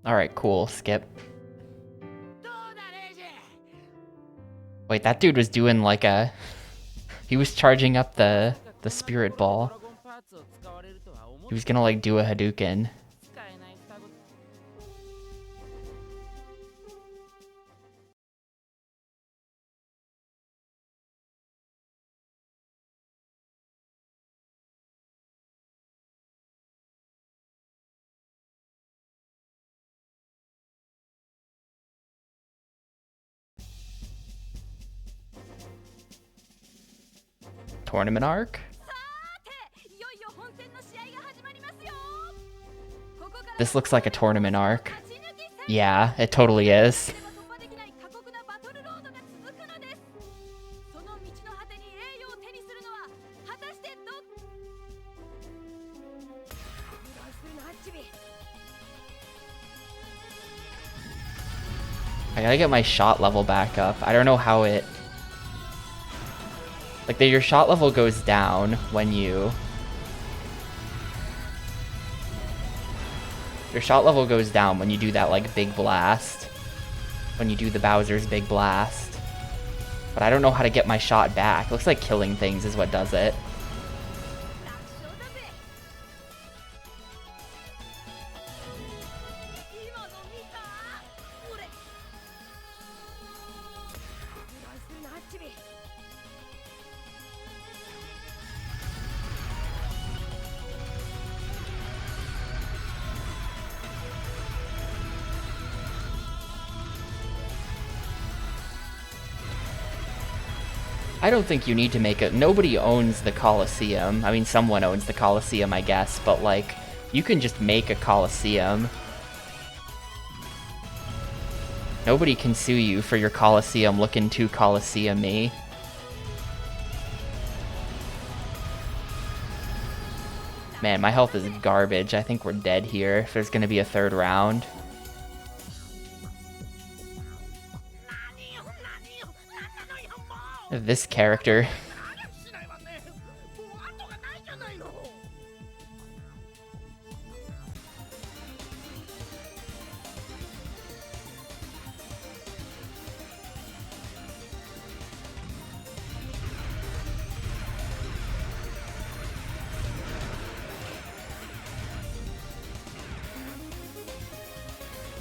Alright, cool. Skip. Wait, that dude was doing like a... He was charging up the spirit ball. He was gonna like do a Hadouken. Tournament arc? This looks like a tournament arc. Yeah, it totally is. I gotta get my shot level back up. I don't know how it... Like, your shot level goes down when you... Your shot level goes down when you do that, like, big blast. When you do the Bowser's big blast. But I don't know how to get my shot back. Looks like killing things is what does it. I don't think you need to make it. Nobody owns the Colosseum. I mean, someone owns the Colosseum, I guess, but like, you can just make a Colosseum. Nobody can sue you for your Colosseum looking too Colosseum-y. Man, my health is garbage. I think we're dead here if there's gonna be a third round. This character.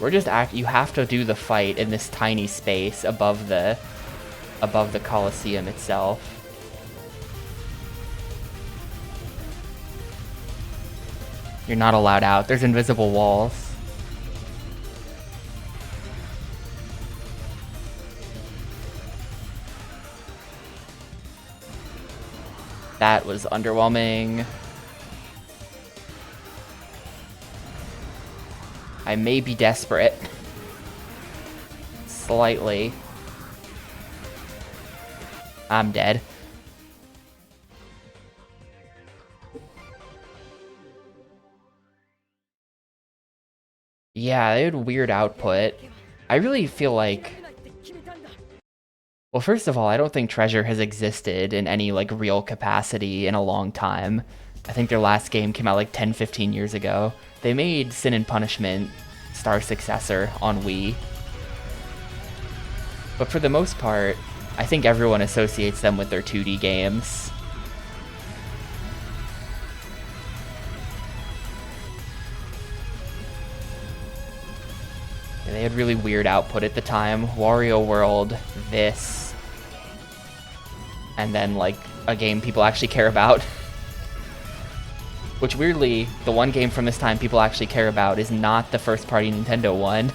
We're just you have to do the fight in this tiny space above the Colosseum itself. You're not allowed out. There's invisible walls. That was underwhelming. I may be desperate. Slightly. I'm dead. Yeah, they had weird output. I really feel like... Well, first of all, I don't think Treasure has existed in any, like, real capacity in a long time. I think their last game came out, like, 10-15 years ago. They made Sin and Punishment Star Successor on Wii. But for the most part, I think everyone associates them with their 2D games. Yeah, they had really weird output at the time. Wario World, this, and then like a game people actually care about. Which weirdly, the one game from this time people actually care about is not the first party Nintendo one.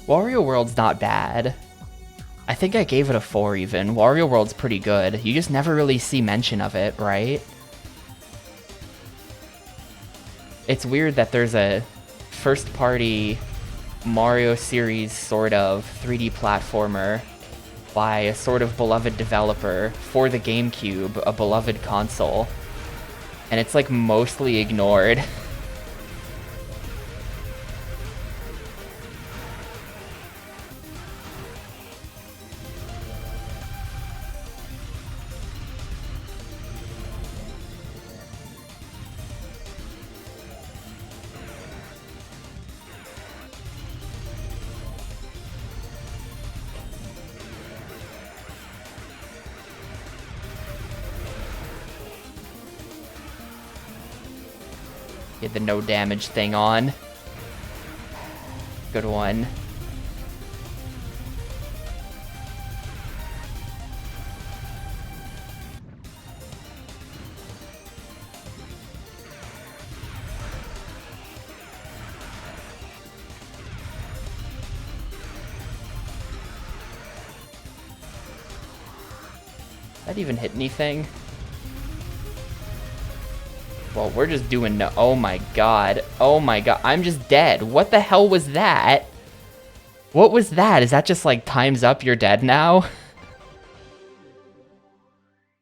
Wario World's not bad. I think I gave it a 4 even. Wario World's pretty good. You just never really see mention of it, right? It's weird that there's a first-party Mario series sort of 3D platformer by a sort of beloved developer for the Gamecube, a beloved console, and it's like mostly ignored. Get the no damage thing on. Good one. That even hit anything? Well, we're just doing no— oh my god. Oh my god. I'm just dead. What the hell was that? What was that? Is that just like time's up, you're dead now?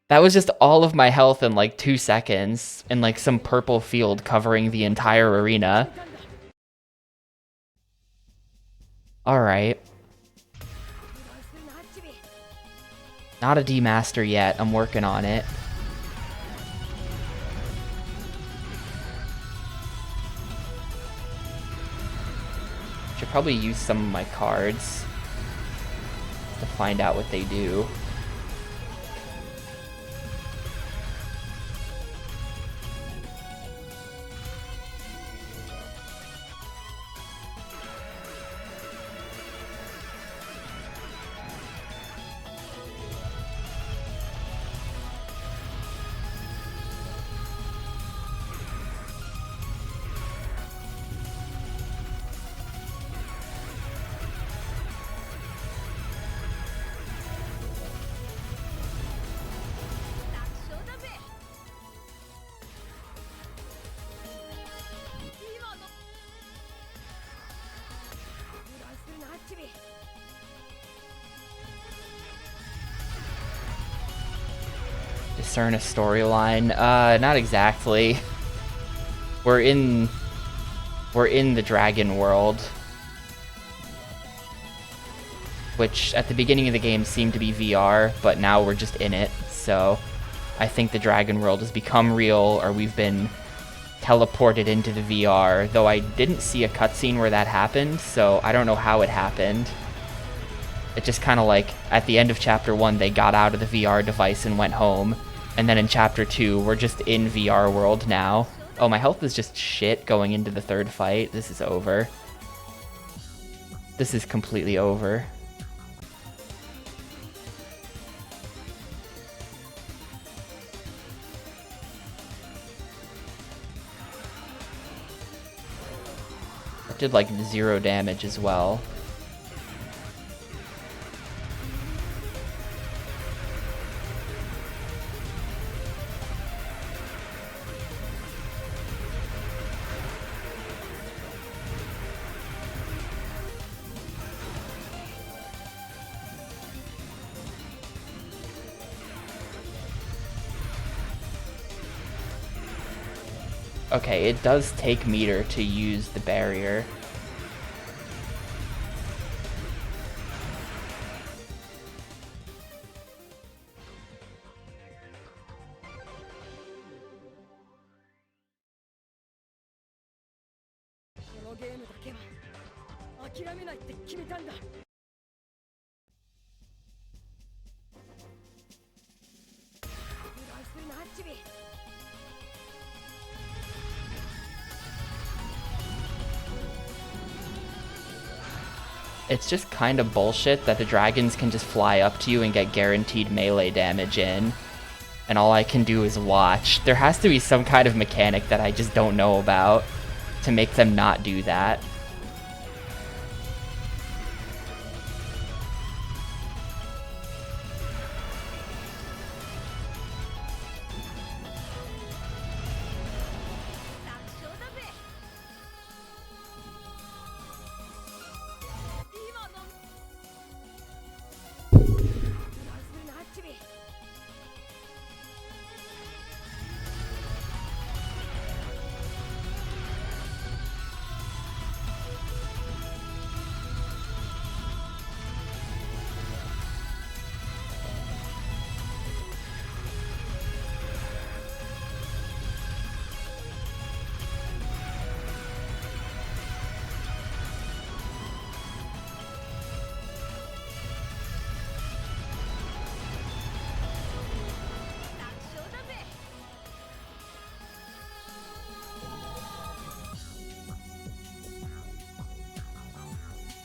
That was just all of my health in like 2 seconds in like some purple field covering the entire arena. Alright. Not a D-Master yet. I'm working on it. Should probably use some of my cards to find out what they do. Discern a storyline? Not exactly. We're in the dragon world, which at the beginning of the game seemed to be VR, but now we're just in it. So I think the dragon world has become real, or we've been teleported into the VR, though I didn't see a cutscene where that happened, so I don't know how it happened. It just kind of like, at the end of Chapter 1, they got out of the VR device and went home. And then in Chapter 2, we're just in VR world now. Oh, my health is just shit going into the third fight. This is over. This is completely over. That did like 0 damage as well. Okay, it does take meter to use the barrier. It's just kind of bullshit that the dragons can just fly up to you and get guaranteed melee damage in, and all I can do is watch. There has to be some kind of mechanic that I just don't know about to make them not do that.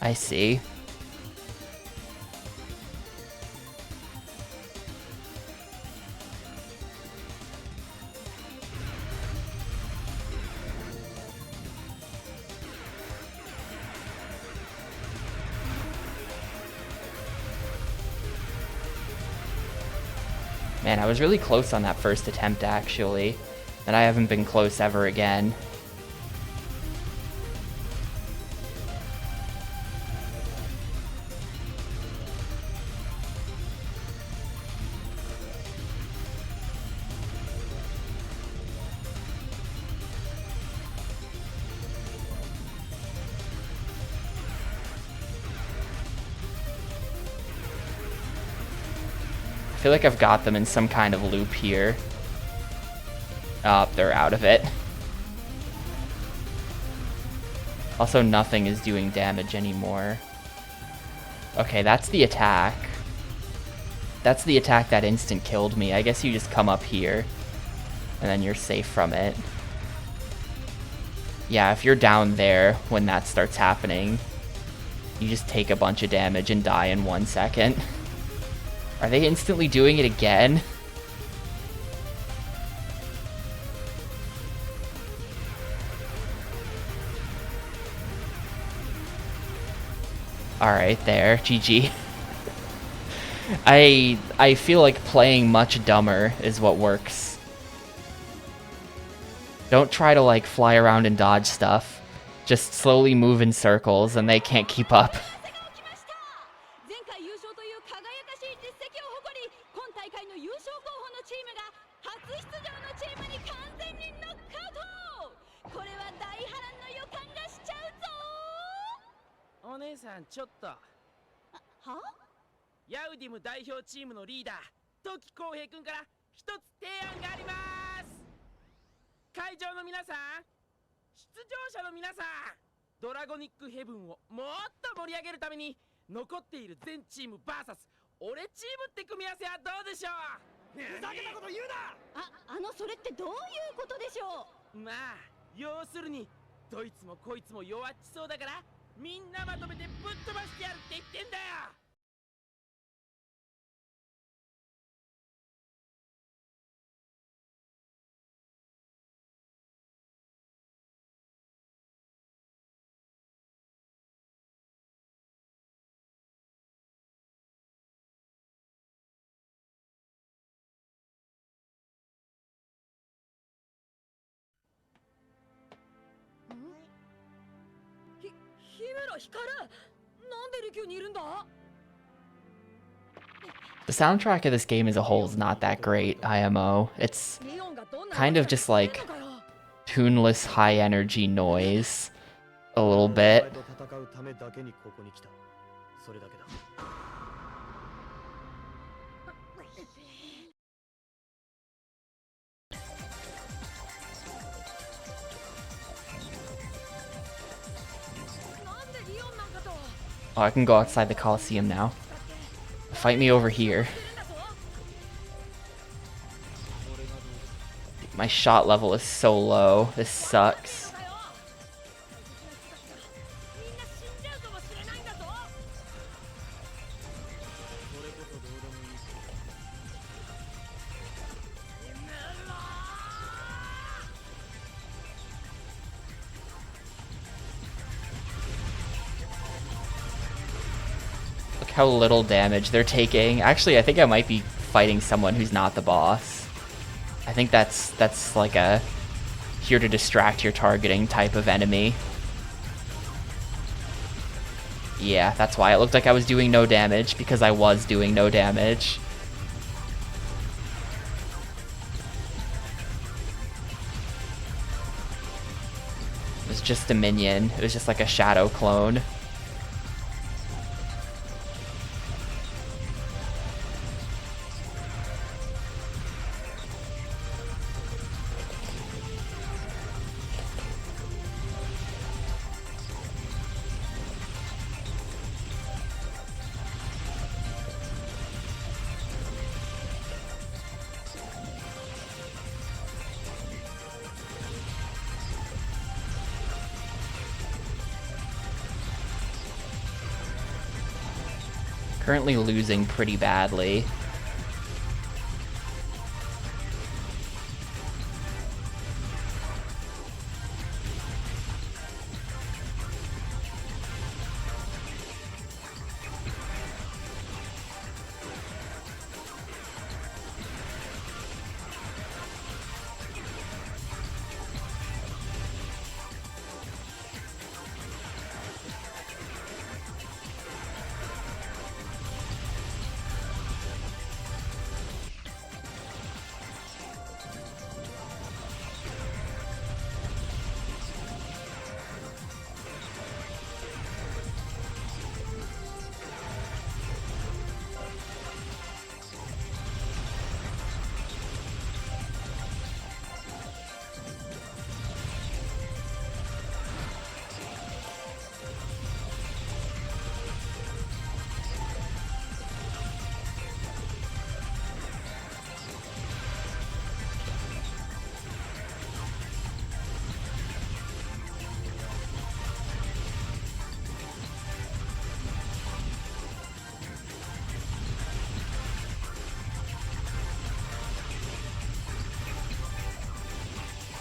I see. Man, I was really close on that first attempt, actually. And I haven't been close ever again. I feel like I've got them in some kind of loop here. Oh, they're out of it. Also, nothing is doing damage anymore. Okay, that's the attack. That's the attack that instant killed me. I guess you just come up here, and then you're safe from it. Yeah, if you're down there when that starts happening, you just take a bunch of damage and die in 1 second. Are they instantly doing it again? Alright, there. GG. I feel like playing much dumber is what works. Don't try to like fly around and dodge stuff. Just slowly move in circles and they can't keep up. 前回優勝という輝かしい実績を誇り、今大会の優勝候補のチームが初出場のチームに完全にノックアウト。これは大波乱の予感がしちゃうぞ。お姉さんちょっと。は？ヤウディム代表チームのリーダー時浩平君から一つ提案があります。会場の皆さん、出場者の皆さん、ドラゴニックヘブンをもっと盛り上げるために残っている全チーム VS 俺チームって組み合わせはどうでしょう。ふざけたこと言うな。それってどういうことでしょう。まあ要するにどいつもこいつも弱っちそうだからみんなまとめてぶっ飛ばしてやるって言ってんだよ。姫野光、なんでリキューにいるんだ？ The soundtrack of this game as a whole is not that great, IMO. It's kind of just like tuneless high energy noise a little bit. Oh, I can go outside the Coliseum now. Fight me over here. My shot level is so low. This sucks. Look how little damage they're taking. Actually, I think I might be fighting someone who's not the boss. I think that's like a here to distract your targeting type of enemy. Yeah, that's why it looked like I was doing no damage, because I was doing no damage. It was just a minion. It was just like a shadow clone. Currently losing pretty badly.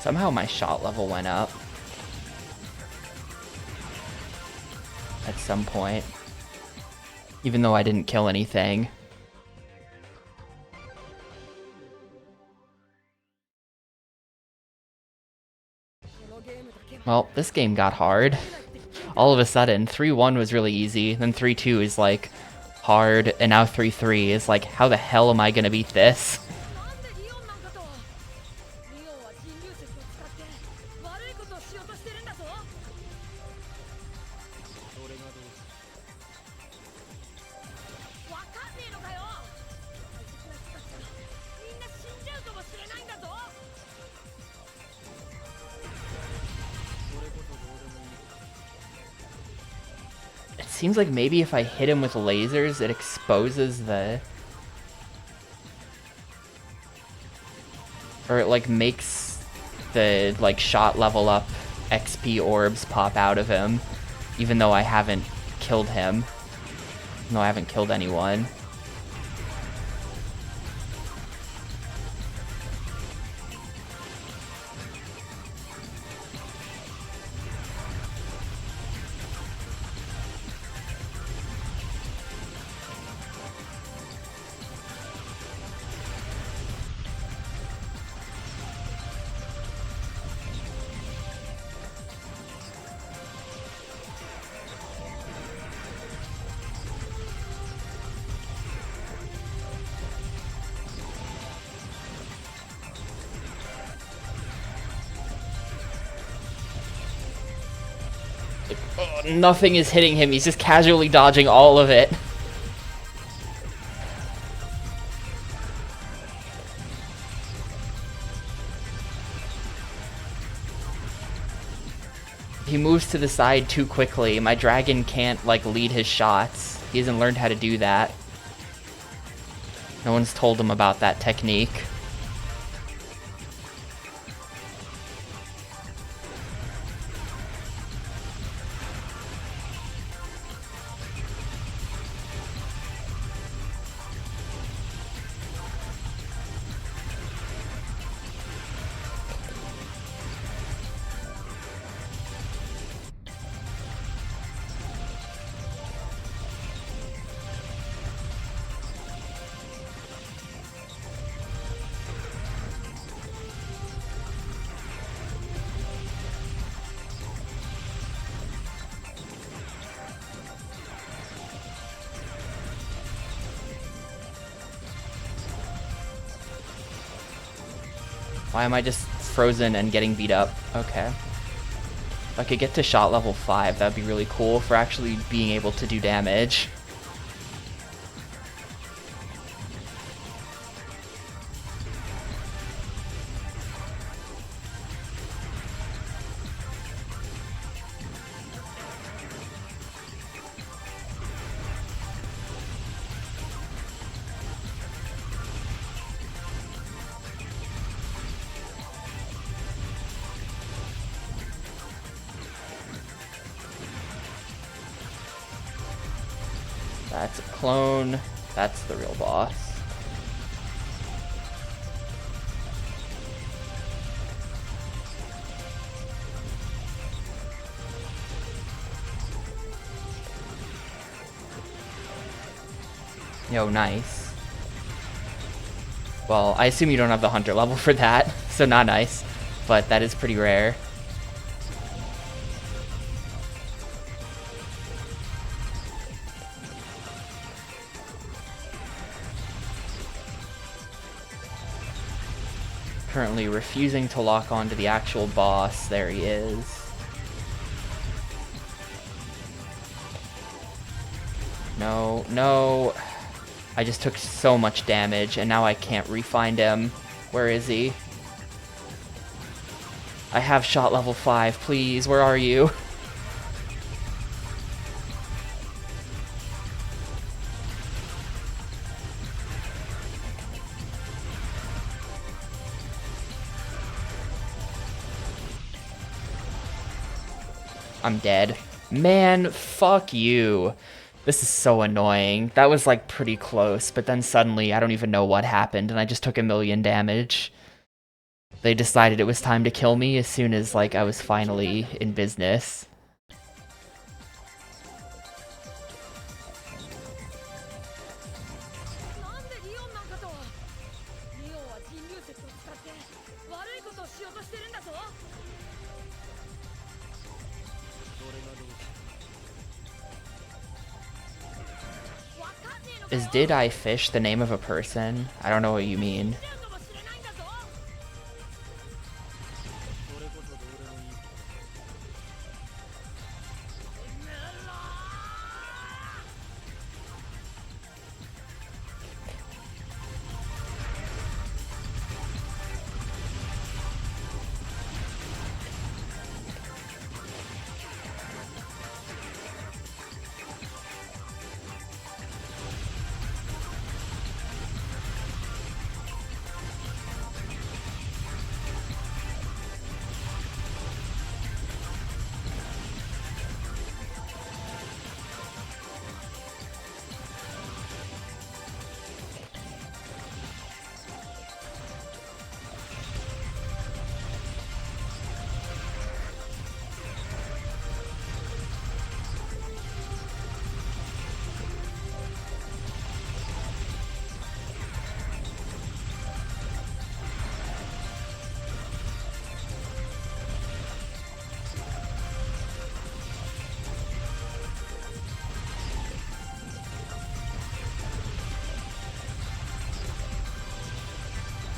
Somehow my shot level went up at some point, even though I didn't kill anything. Well, this game got hard. All of a sudden, 3-1 was really easy, then 3-2 is like hard, and now 3-3 is like, how the hell am I gonna beat this? なんでリオンなんかと。リオンは人流説を使って悪いことをしようとしてるんだぞ。それがどうした。わかんねえのかよ。大切な人たちがみんな死んじゃうかもしれないんだぞ。それこそどうでもいい。 It seems like maybe if I hit him with lasers, it exposes the... Or it like makes the like shot level up XP orbs pop out of him, even though I haven't killed him. No, I haven't killed anyone. Oh, nothing is hitting him. He's just casually dodging all of it. He moves to the side too quickly. My dragon can't, like, lead his shots. He hasn't learned how to do that. No one's told him about that technique. Why am I just frozen and getting beat up? Okay. If I could get to shot level 5, that'd be really cool for actually being able to do damage. That's a clone. That's the real boss. Yo, nice. Well, I assume you don't have the hunter level for that, so not nice. But that is pretty rare. Currently refusing to lock onto the actual boss. There he is. No, no. I just took so much damage and now I can't re-find him. Where is he? I have shot level 5, please. Where are you? I'm dead. Man, fuck you. This is so annoying. That was like pretty close, but then suddenly I don't even know what happened and I just took 1,000,000 damage. They decided it was time to kill me as soon as like I was finally in business. Is Did I Fish the name of a person? I don't know what you mean.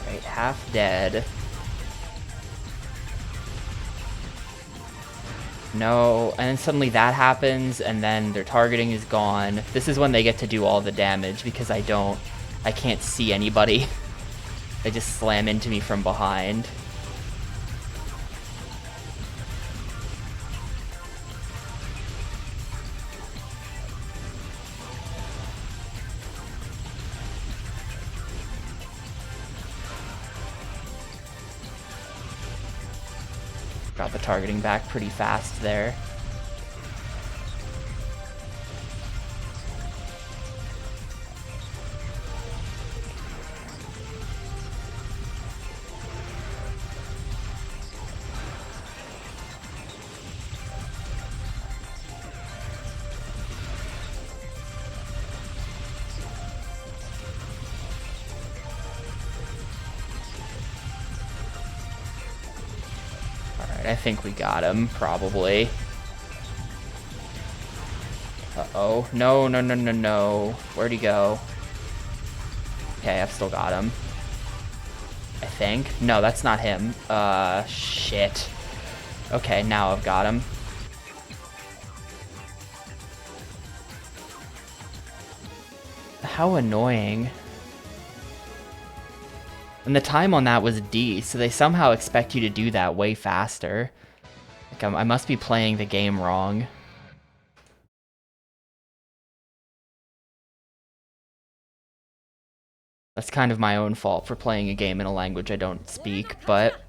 Right, half dead. No, and then suddenly that happens, and then their targeting is gone. This is when they get to do all the damage, because I can't see anybody. They just slam into me from behind. Got the targeting back pretty fast there. I think we got him, probably. Uh-oh. No, no, no, no, no. Where'd he go? Okay, I've still got him. I think. No, that's not him. Shit. Okay, now I've got him. How annoying. And the time on that was D, so they somehow expect you to do that way faster. Like, I must be playing the game wrong. That's kind of my own fault for playing a game in a language I don't speak, but...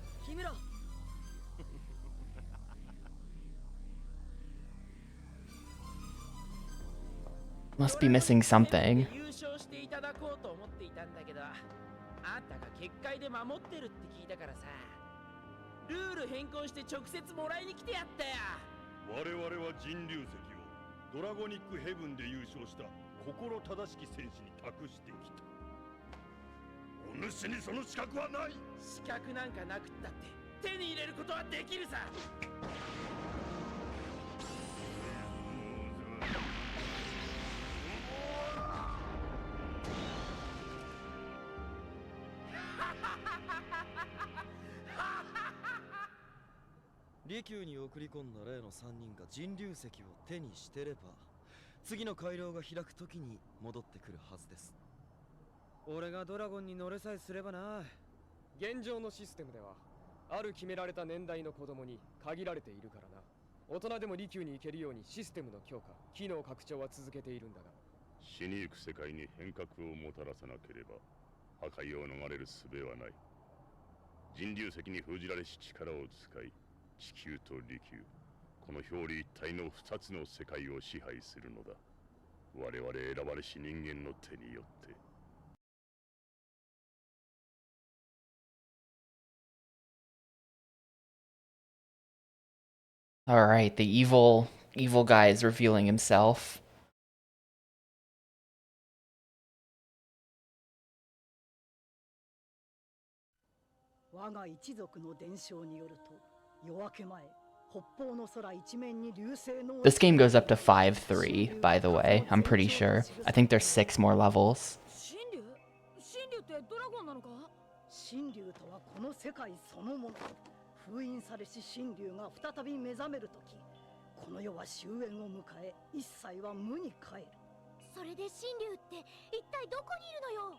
Must be missing something. 優勝していただこうと思っていたんだけど、あんたが結界で守ってるって聞いたからさ、ルール変更して直接もらいに来てやったよ。我々は人竜石をドラゴニックヘブンで優勝した心正しき戦士に託してきた。お主にその資格はない。資格なんかなくったって手に入れることはできるさ。利休に送り込んだ例の3人が人竜石を手にしてれば、次の改良が開く時に戻ってくるはずです。俺がドラゴンに乗れさえすればな。現状のシステムではある決められた年代の子供に限られているからな。大人でも利休に行けるようにシステムの強化、機能拡張は続けているんだが、死にゆく世界に変革をもたらさなければ破壊を逃れる術はない。人竜石に封じられし力を使い、地球と利休、この表裏一体の2つの世界を支配するのだ。我々選ばれし人間の手によって。Alright, the evil guy is revealing himself. 我が一族の伝承によると、夜明け前、北方の空一面に流星の This game goes up to 5-3, by the way. I'm pretty sure. I think there's 6 more levels. 神竜ってドラゴンなのか？神竜とはこの世界そのもの。封印されし神竜が再び目覚めるとき、この世は終焉を迎え、一切は無に帰る。それで神竜って一体どこにいるのよ。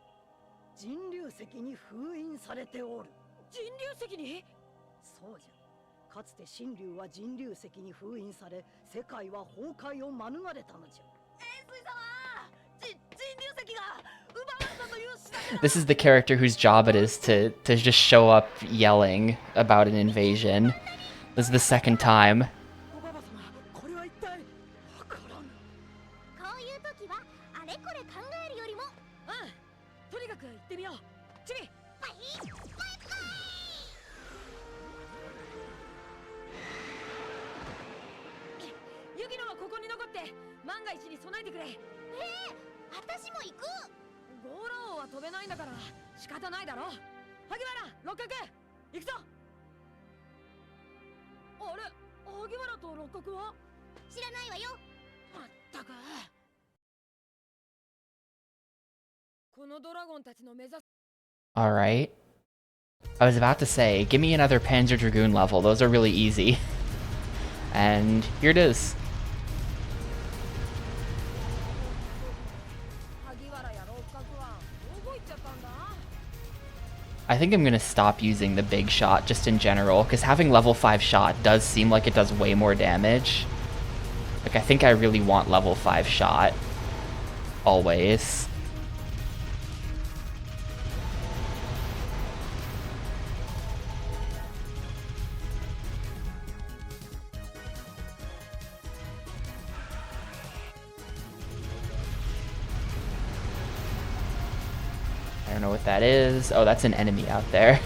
人竜石に封印されておる。人竜石に？そうじゃ。かつて神竜は人竜石に封印され、世界は崩壊を免れたのじゃ。水様！人竜石が奪われたという知らせだ。 This is the character whose job it is to just show up yelling about an invasion. This is the second time. おばば様、これは一体。わからん。こういう時はあれこれ考えるよりも、とにかく行ってみよう。チビ！パイユギノはここに残って万が一に備えてくれ。私も行く。ゴーラ王は飛べないんだから仕方ないだろ。萩原、六角、行くぞ。あれ、萩原と六角は？知らないわよ。まったく。このドラゴンたちの目指す。 Alright. I was about to say, give me another Panzer Dragoon level. Those are really easy. And here it is. 萩原や六角はどこ行っちゃったんだ？ I think I'm gonna stop using the big shot just in general, because having level 5 shot does seem like it does way more damage. Like, I think I really want level 5 shot. Always. I don't know what that is. Oh, that's an enemy out there.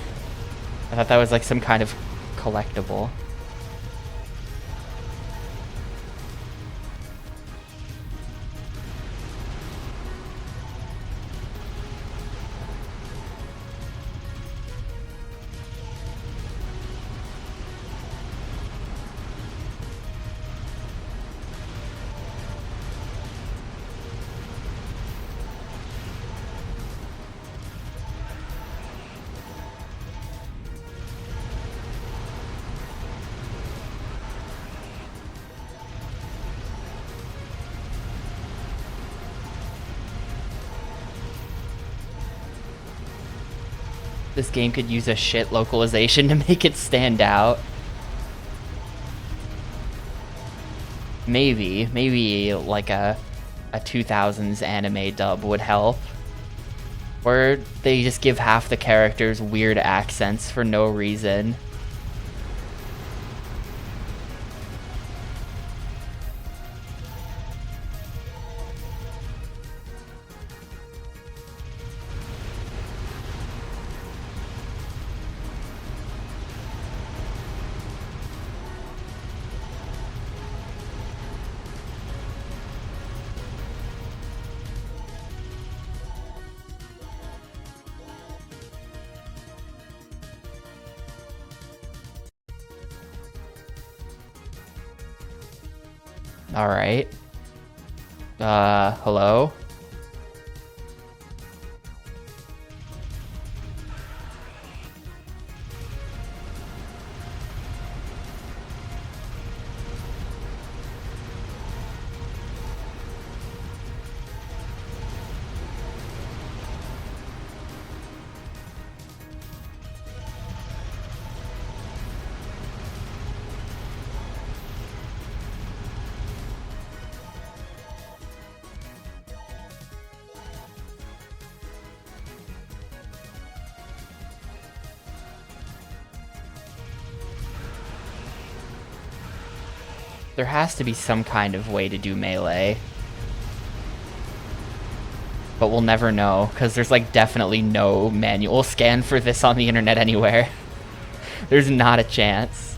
I thought that was like some kind of collectible. This game could use a shit localization to make it stand out. Maybe like a 2000s anime dub would help. Where they just give half the characters weird accents for no reason. Alright. Hello? There has to be some kind of way to do melee. But we'll never know, because there's like definitely no manual scan for this on the internet anywhere. There's not a chance.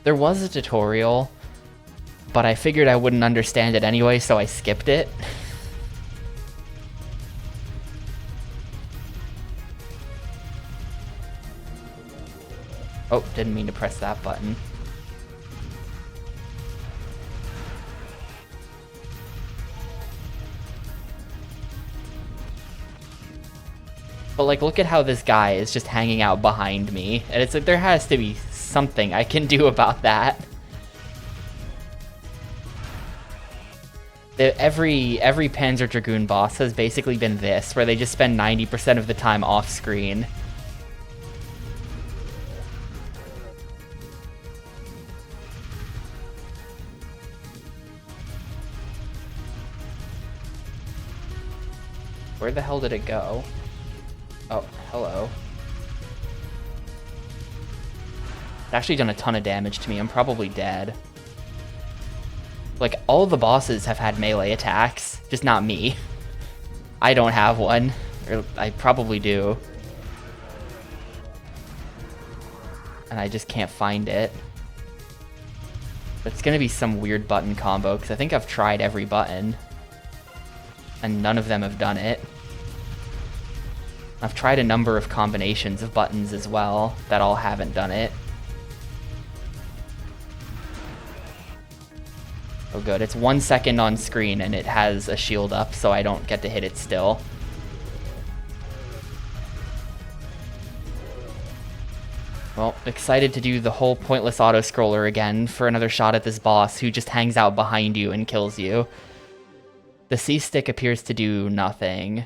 There was a tutorial, but I figured I wouldn't understand it anyway, so I skipped it. Oh, didn't mean to press that button. But like, look at how this guy is just hanging out behind me. And it's like, there has to be something I can do about that. Every Panzer Dragoon boss has basically been this, where they just spend 90% of the time off screen. Where the hell did it go? Oh, hello. It's actually done a ton of damage to me. I'm probably dead. Like, all the bosses have had melee attacks, just not me. I don't have one. Or I probably do. And I just can't find it. But it's gonna be some weird button combo, because I think I've tried every button. And none of them have done it. I've tried a number of combinations of buttons as well that all haven't done it. Oh good, it's 1 second on screen and it has a shield up, so I don't get to hit it still. Well, excited to do the whole pointless auto-scroller again for another shot at this boss who just hangs out behind you and kills you. The C-stick appears to do nothing.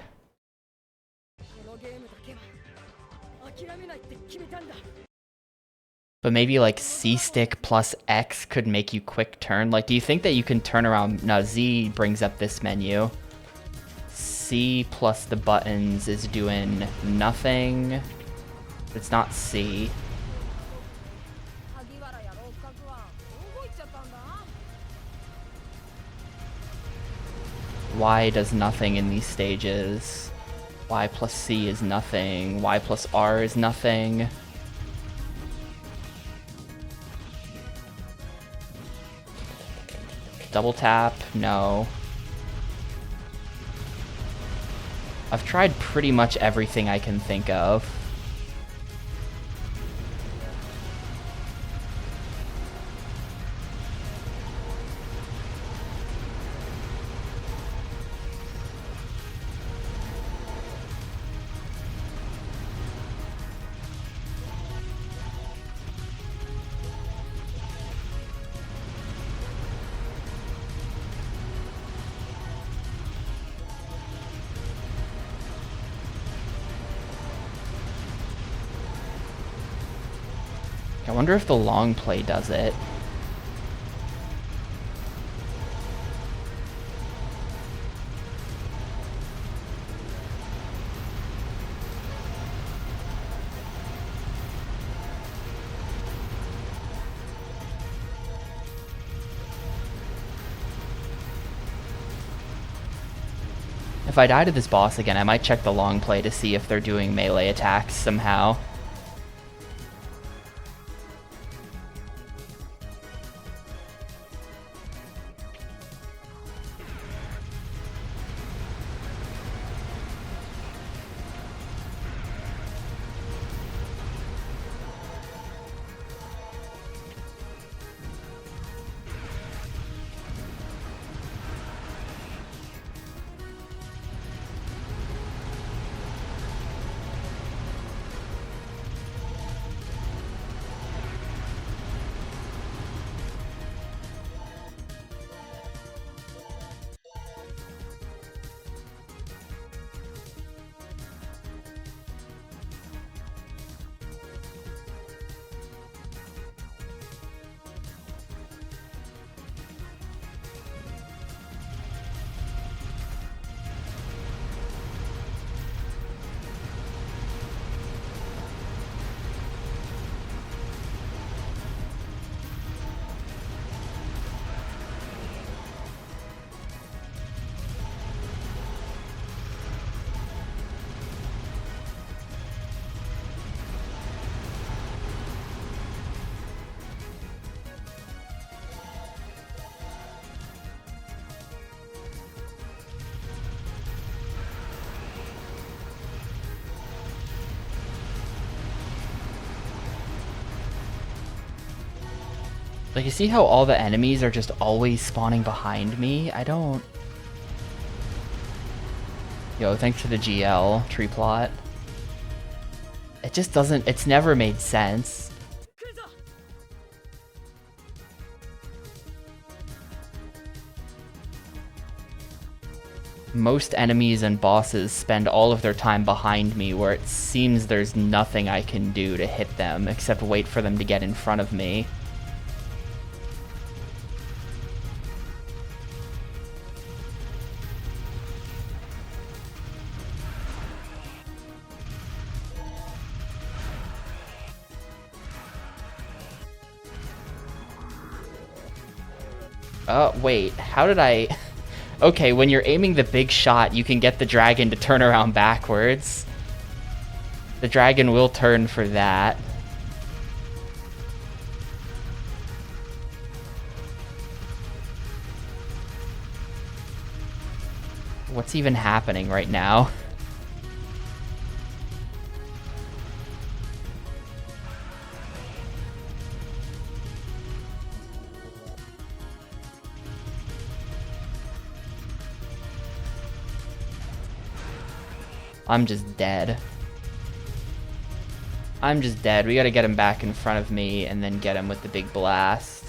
But maybe like C-stick plus X could make you quick turn. Like, do you think that you can turn around? No, Z brings up this menu. C plus the buttons is doing nothing. It's not C. Y does nothing in these stages. Y plus C is nothing. Y plus R is nothing. Double tap? No. I've tried pretty much everything I can think of. I wonder if the long play does it. If I die to this boss again, I might check the long play to see if they're doing melee attacks somehow. Like, you see how all the enemies are just always spawning behind me? I don't... Yo, thanks for the GL tree plot. It just doesn't... It's never made sense. Most enemies and bosses spend all of their time behind me, where it seems there's nothing I can do to hit them except wait for them to get in front of me. Wait, how did I... Okay, when you're aiming the big shot, you can get the dragon to turn around backwards. The dragon will turn for that. What's even happening right now? I'm just dead. I'm just dead. We gotta get him back in front of me and then get him with the big blast.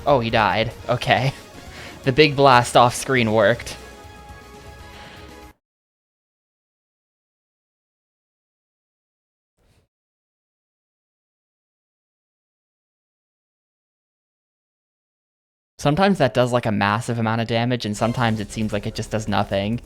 Oh, he died. Okay. The big blast off screen worked. Sometimes that does like a massive amount of damage, and sometimes it seems like it just does nothing.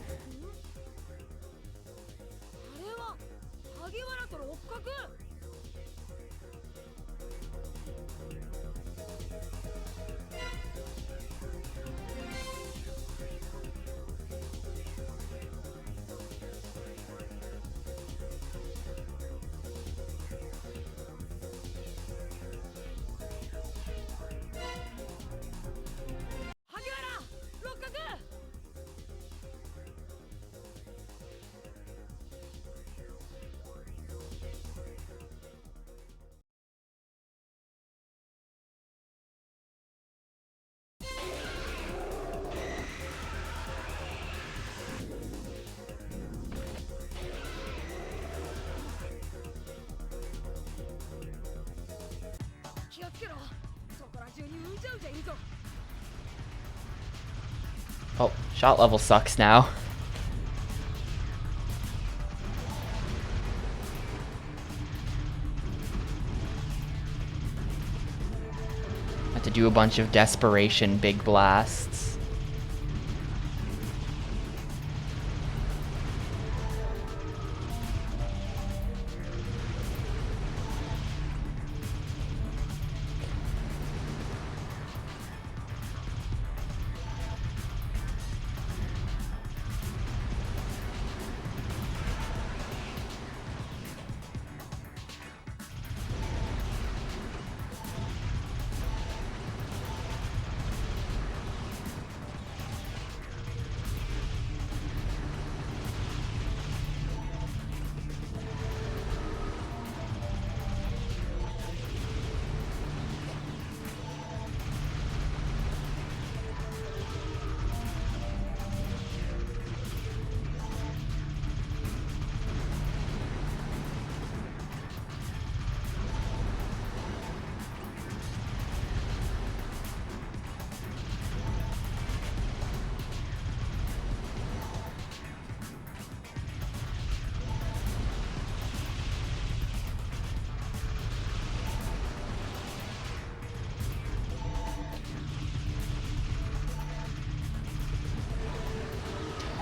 Oh, shot level sucks now. Have to do a bunch of desperation big blasts.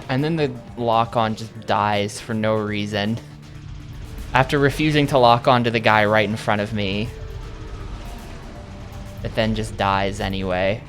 And then the lock-on just dies for no reason. After refusing to lock on to the guy right in front of me, it then just dies anyway.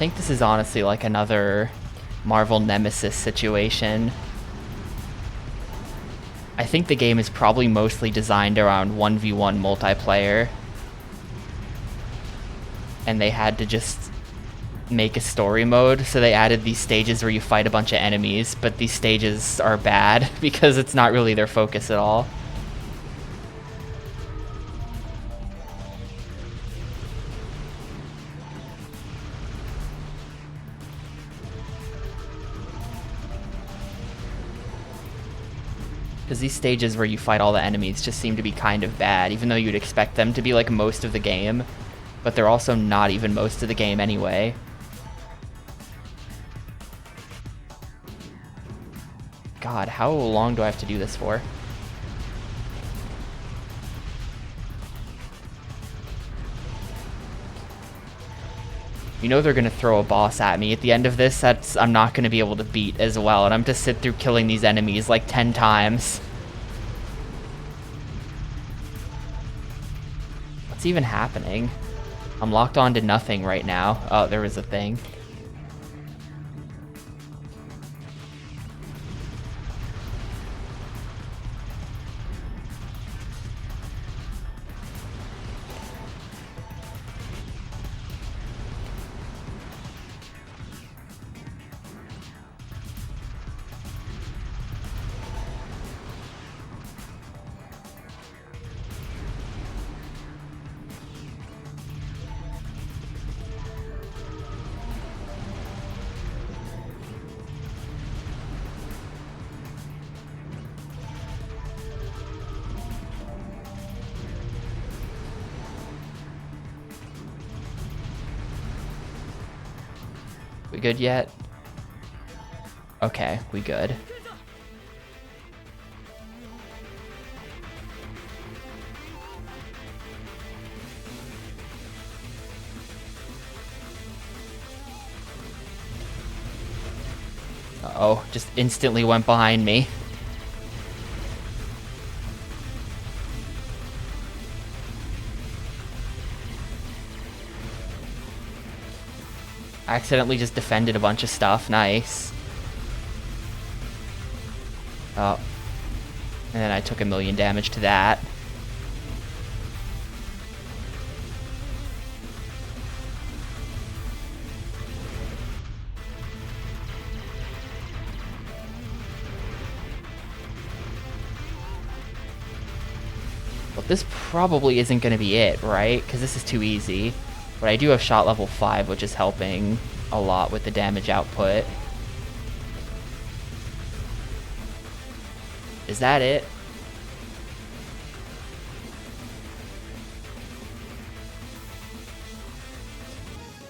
think this is honestly like another Marvel Nemesis situation. I think the game is probably mostly designed around 1v1 multiplayer. And they had to just make a story mode, so they added these stages where you fight a bunch of enemies, but these stages are bad because it's not really their focus at all. Because these stages where you fight all the enemies just seem to be kind of bad, even though you'd expect them to be like most of the game. But they're also not even most of the game anyway. God, how long do I have to do this for? You know they're gonna throw a boss at me. At the end of this, I'm not gonna be able to beat as well, and I'm to sit through killing these enemies like 10 times. What's even happening? I'm locked on to nothing right now. Oh, there was a thing. We good yet? Okay, we good. Uh-oh, just instantly went behind me. I accidentally just defended a bunch of stuff. Nice. Oh. And then I took 1,000,000 damage to that. But this probably isn't going to be it, right? Because this is too easy. But I do have shot level 5, which is helping a lot with the damage output. Is that it?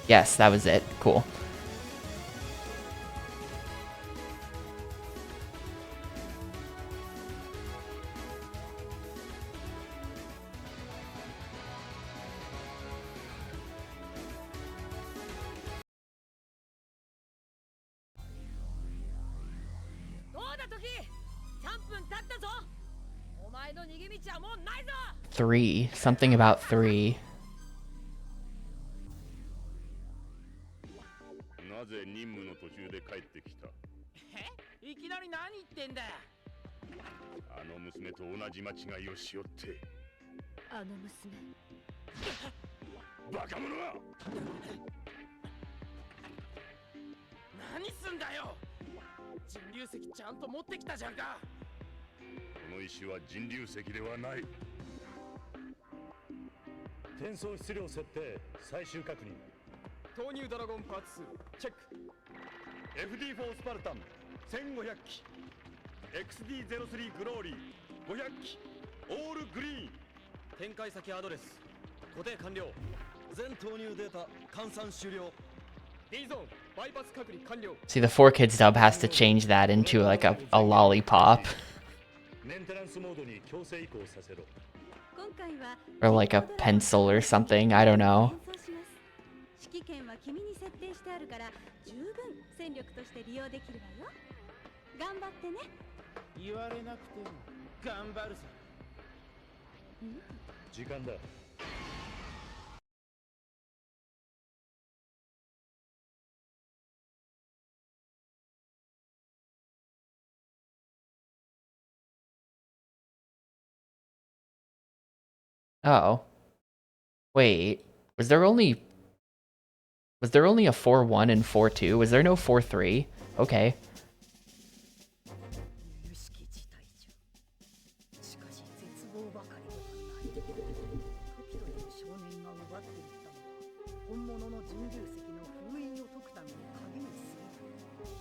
Yes, that was it. Cool. Three. Something about 3. なぜ任務の途中で帰ってきた？いきなり何言ってんだよ。あの娘と同じ間違いをしよって。あの娘。バカ者は！何すんだよ。人流石ちゃんと持ってきたじゃんか。この石は人流石ではない。転送質量設定最終確認。投入ドラゴンパーツ2チェック。 FD4 スパルタン1500機 XD03 グローリー500機オールグリーン。展開先アドレス固定完了。全投入データ換算終了。 D ゾーンバイパス隔離完了。 See, the 4Kids dub has to change that into like a lollipop. メンテナンスモードに強制移行させろ。 Or like a pencil or something. I don't know. 指揮権は君に設定してあるから十分戦力として利用できるわよ。頑張ってね。言われなくても頑張るさ。時間だ。Oh. Wait. Was there only a 4-1 and 4-2? Was there no 4-3? Okay. 有識自体じゃ。しかし絶望ばかりではない。時という少年が奪っていったのは本物の人竜石の封印を解くための鍵に過ぎない。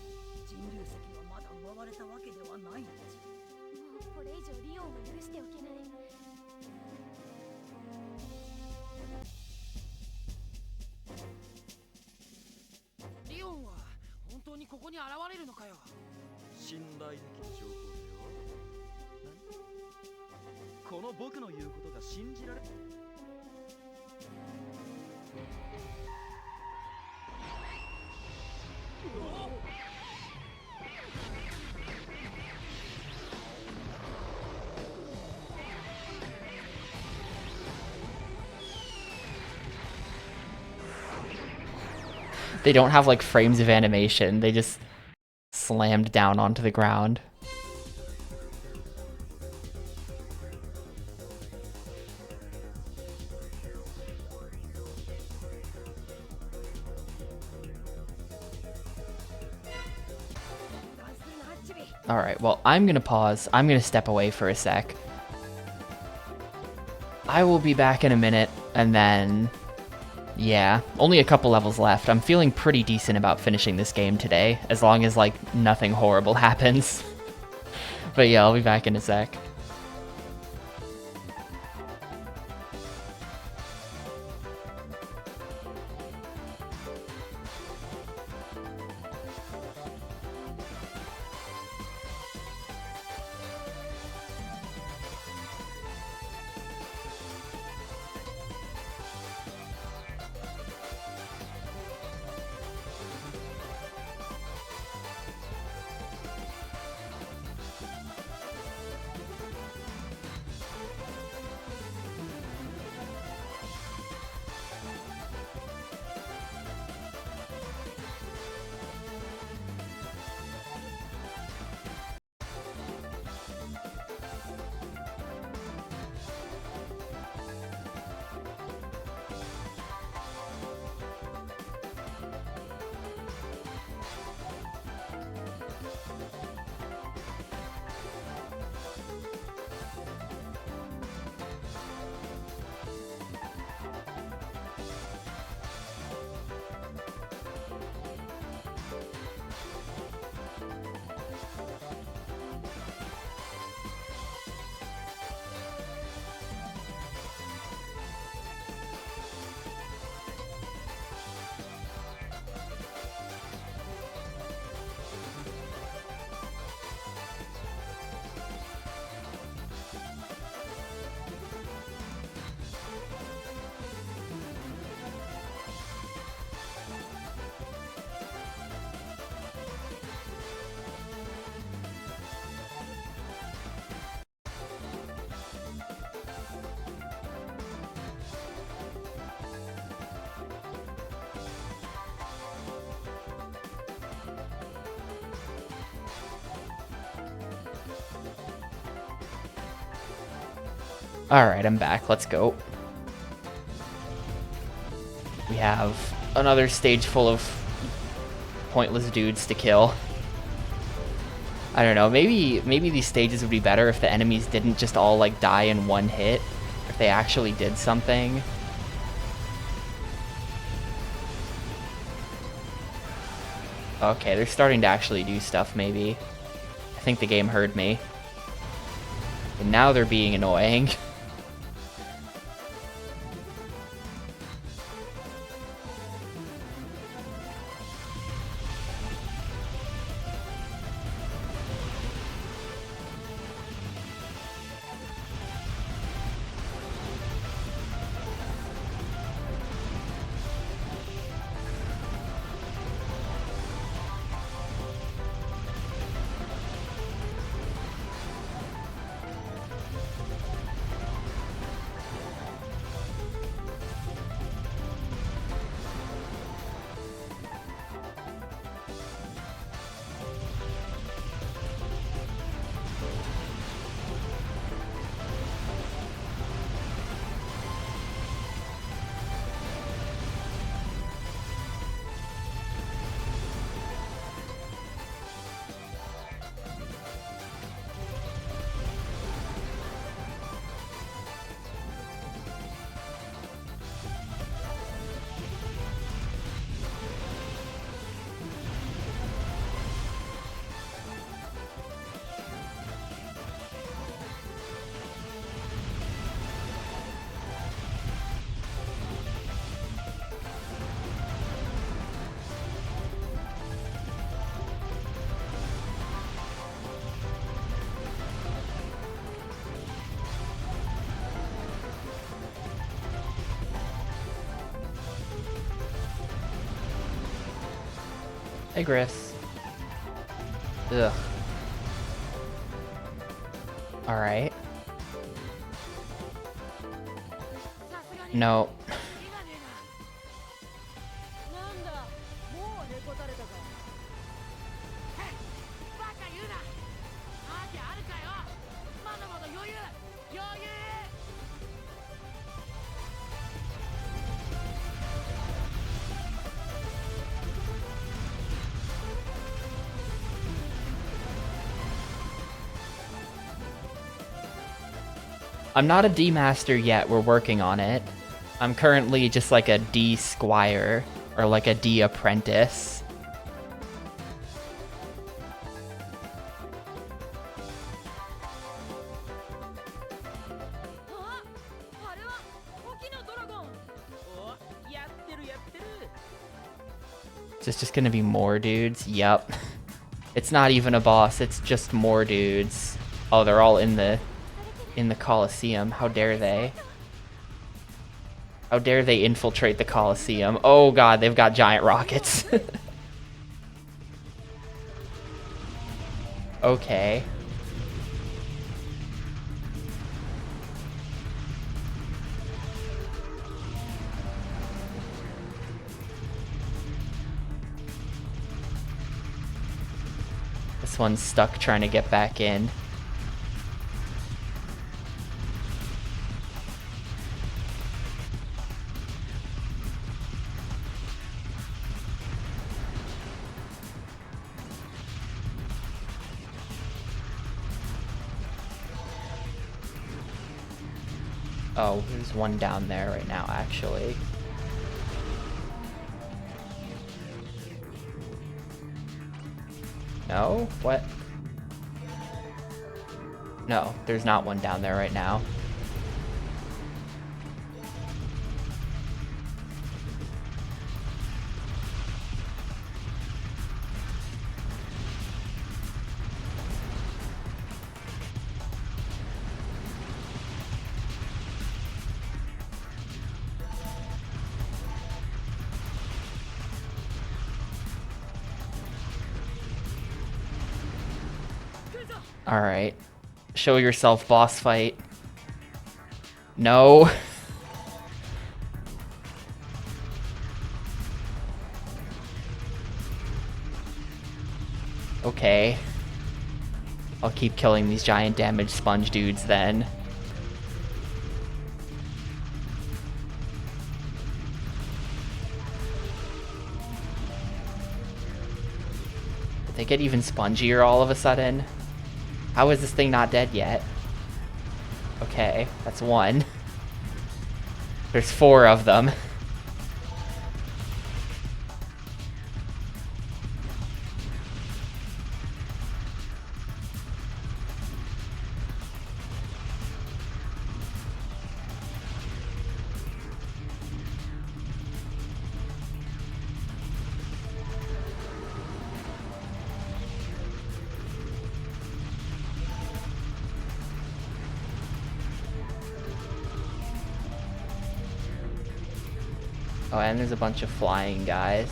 人竜石はまだ奪われたわけではないのじゃ。もうこれ以上リオンを許しておけない。リオンは本当にここに現れるのかよ。信頼できる情報だよ。何？この僕の言うことが信じられThey don't have like frames of animation. They just slammed down onto the ground. Alright, well, I'm gonna pause. I'm gonna step away for a sec. I will be back in a minute, and then... yeah, only a couple levels left. I'm feeling pretty decent about finishing this game today, as long as, like, nothing horrible happens. But yeah, I'll be back in a sec. Alright, I'm back. Let's go. We have another stage full of pointless dudes to kill. I don't know, maybe these stages would be better if the enemies didn't just all like die in one hit. If they actually did something. Okay, they're starting to actually do stuff, maybe. I think the game heard me. And now they're being annoying. Hey, Gris. Ugh. Alright. No. なんだもうへこたれたかバカ言うなハーゲあるかよまだまだ余裕余裕 I'm not a D master yet, we're working on it. I'm currently just like a D squire, or like a D apprentice. Is this just gonna be more dudes? Yep. It's not even a boss, it's just more dudes. Oh, they're all in the Colosseum. How dare they? How dare they infiltrate the Colosseum? Oh god, they've got giant rockets. Okay. This one's stuck trying to get back in. Oh, there's one down there right now, actually. No? What? No, there's not one down there right now. Alright. Show yourself, boss fight. No. Okay. I'll keep killing these giant damage sponge dudes then. Did they get even spongier all of a sudden? How is this thing not dead yet? Okay, that's one. There's 4 of them. Oh, and there's a bunch of flying guys.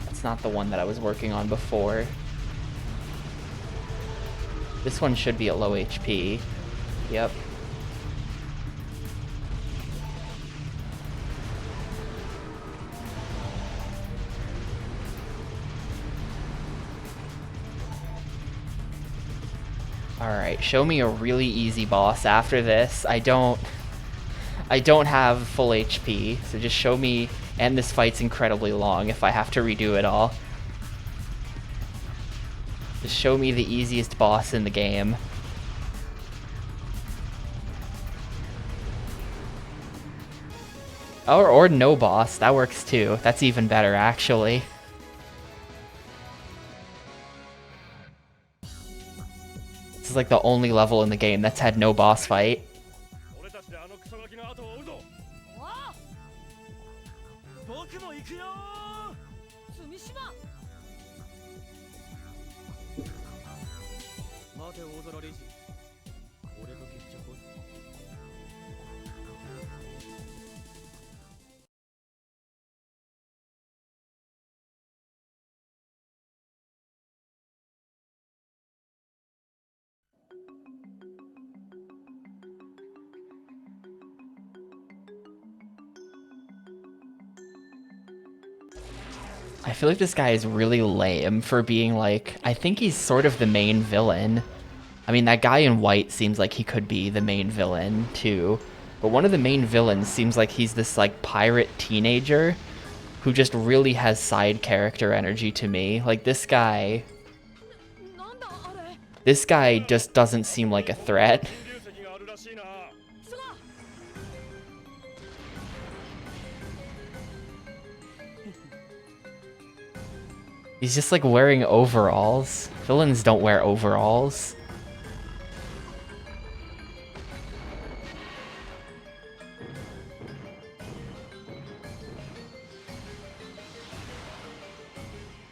That's not the one that I was working on before. This one should be at low HP. Yep. Alright, show me a really easy boss after this. I don't have full HP, so just show me, and this fight's incredibly long if I have to redo it all. Just show me the easiest boss in the game. Or no boss, that works too. That's even better, actually. This is like the only level in the game that's had no boss fight. 俺たちであのクソガキの後を追うぞくよ積島。待て大空レイジ、俺と決着を。I feel like this guy is really lame for being like, I think he's sort of the main villain. I mean, that guy in white seems like he could be the main villain too. But one of the main villains seems like he's this like pirate teenager who just really has side character energy to me. Like this guy just doesn't seem like a threat. 人流石があるらしいな。 He's just like wearing overalls. Villains don't wear overalls.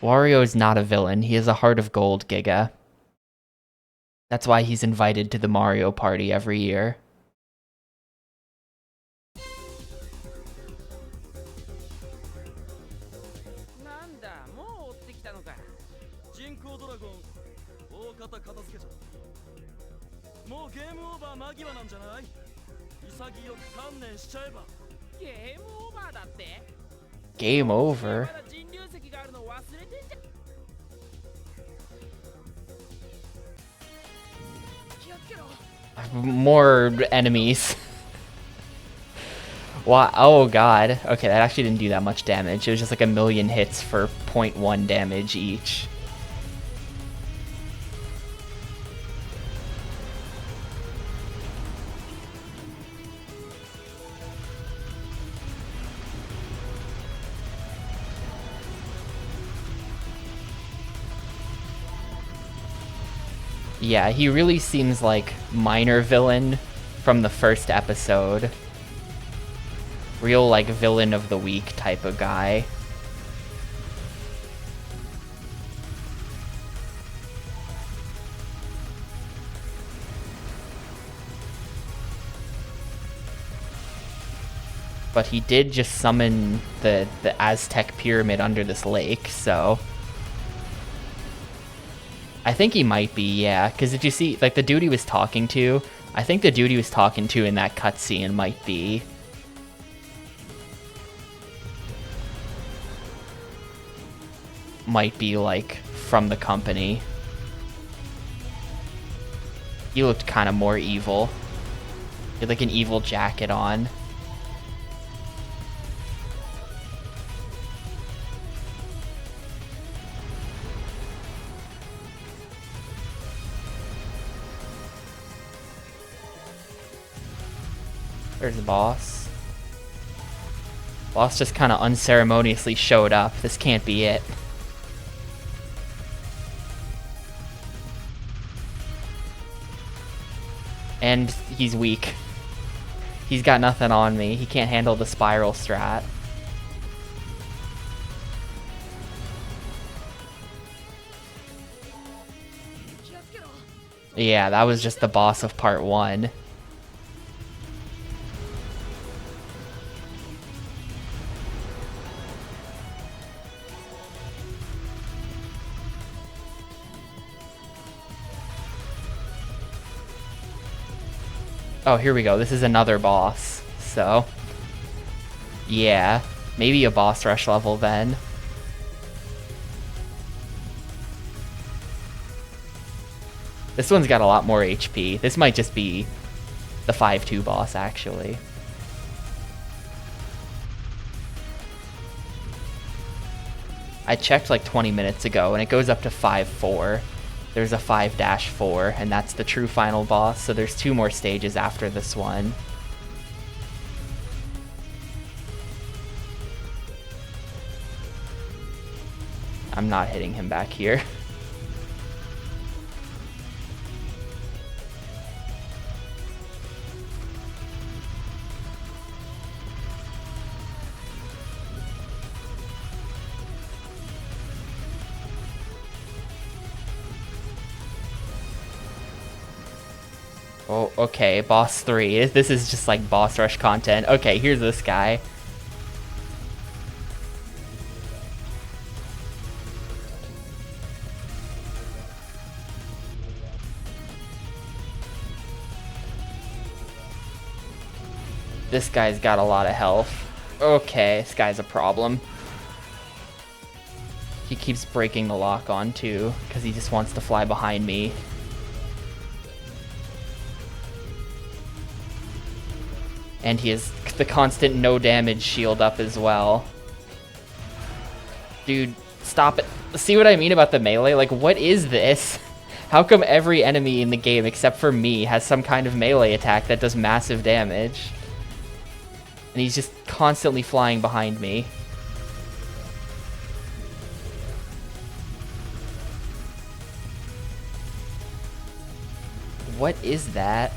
Wario is not a villain. He has a heart of gold, Giga. That's why he's invited to the Mario Party every year. なんだ、もう追ってきたのか。人工ドラゴン大方片付けちゃった。もうゲームオーバー間際なんじゃない？潔く観念しちゃえば。ゲームオーバーだって。 Game over. まだ人流石があるの忘れてんじゃん。気をつけろ。 More enemies. Wow. Oh god. Okay, that actually didn't do that much damage. It was just like a million hits for 0.1 damage each. Yeah, he really seems like minor villain from the first episode. Real like villain of the week type of guy. But he did just summon the Aztec pyramid under this lake, so I think he might be, yeah. Because did you see, like, the dude he was talking to? I think the dude he was talking to in that cutscene might be like from the company. He looked kind of more evil. He had like an evil jacket on. There's the boss. Boss just kind of unceremoniously showed up. This can't be it. And he's weak. He's got nothing on me. He can't handle the spiral strat. Yeah, that was just the boss of part 1. Oh, here we go. This is another boss. So, yeah, maybe a boss rush level then. This one's got a lot more HP. This might just be the 5-2 boss, actually. I checked like 20 minutes ago, and it goes up to 5-4. There's a 5-4, and that's the true final boss, so there's 2 more stages after this one. I'm not hitting him back here. Oh, okay, boss 3. This is just like boss rush content. Okay, here's this guy. This guy's got a lot of health. Okay, this guy's a problem. He keeps breaking the lock on too, because he just wants to fly behind me. And he has the constant no damage shield up as well. Dude, stop it. See what I mean about the melee? Like, what is this? How come every enemy in the game, except for me, has some kind of melee attack that does massive damage? And he's just constantly flying behind me. What is that?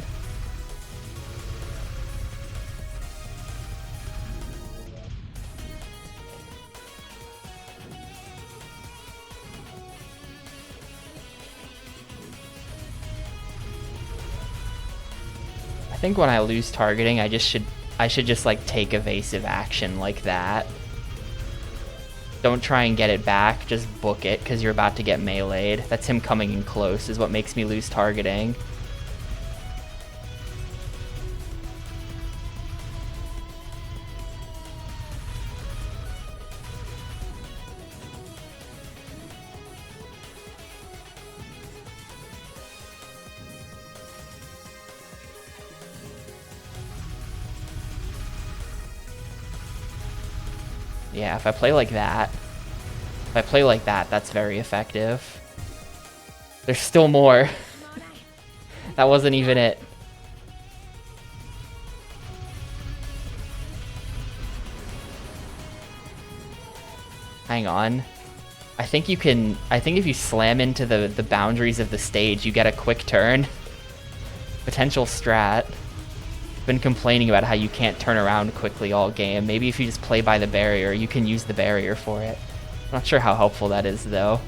I think when I lose targeting, I should just like take evasive action like that. Don't try and get it back, just book it because you're about to get meleeed. That's him coming in close is what makes me lose targeting. Yeah, if I play like that, that's very effective. There's still more. That wasn't even it. Hang on. I think if you slam into the boundaries of the stage, you get a quick turn. Potential strat. Been complaining about how you can't turn around quickly all game. Maybe if you just play by the barrier, you can use the barrier for it. I'm not sure how helpful that is though.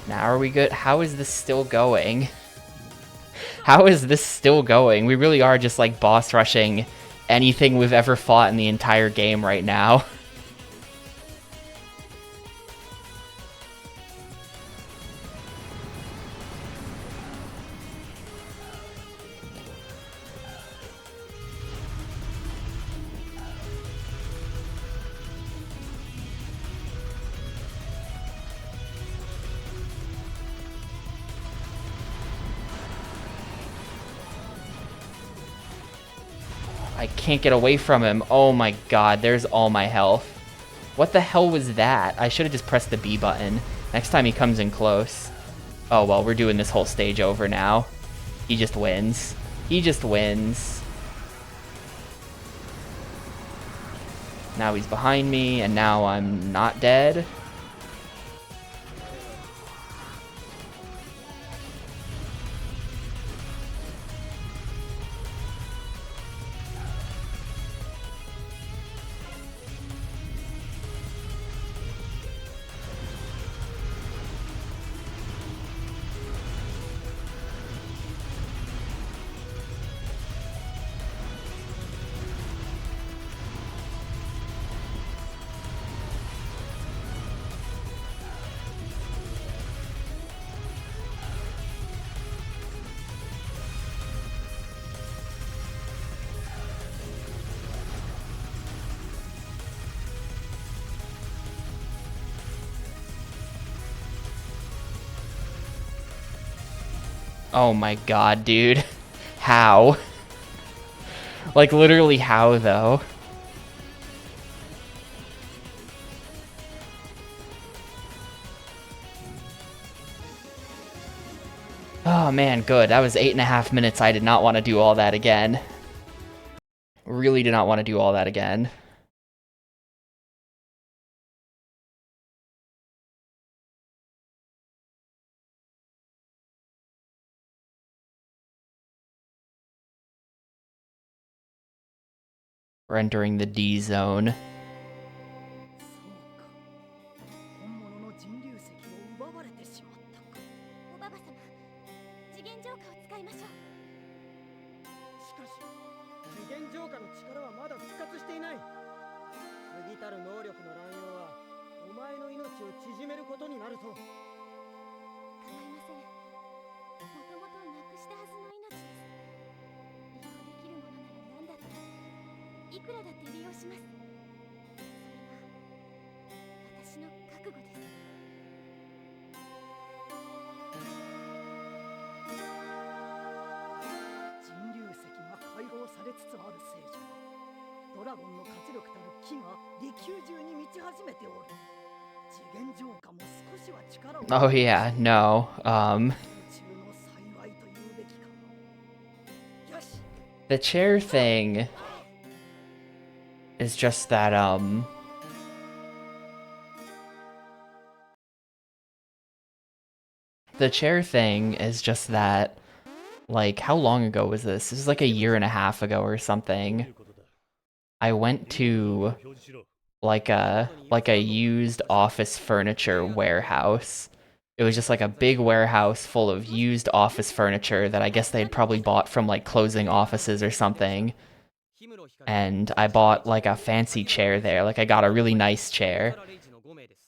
Now are we good? How is this still going? How is this still going? We really are just like boss rushing anything we've ever fought in the entire game right now. I can't get away from him. Oh my god, there's all my health. What the hell was that? I should have just pressed the B button. Next time he comes in close. Oh well, we're doing this whole stage over now. He just wins. He just wins. Now he's behind me, and now I'm not dead. Oh my god, dude. How? Like, literally how, though? Oh man, good. That was 8.5 minutes. I did not want to do all that again. Really did not want to do all that again. We're entering the D zone. 本物の人竜石を奪われてしまったか。おばば様、次元浄化を使いましょう。しかし次元浄化の力はまだ復活していない。過ぎたる能力の乱用はお前の命を縮めることになるぞ。構いません。もともとなくしたはずの命です。利用できるものなら何だっていくらだって利用します。それが私の覚悟です。人竜石が解放されつつあるせいじゃ。ドラゴンの活力たる木が利休中に満ち始めておる。次元浄化も少しは力を。Oh yeah, no. 宇宙の幸いと言うべきかな。よし。 The chair thing is just that, The chair thing is just that, like, how long ago was this? This was like a year and a half ago or something. I went to like a used office furniture warehouse. It was just like a big warehouse full of used office furniture that I guess they'd probably bought from like closing offices or something. And I bought like a fancy chair there. Like I got a really nice chair.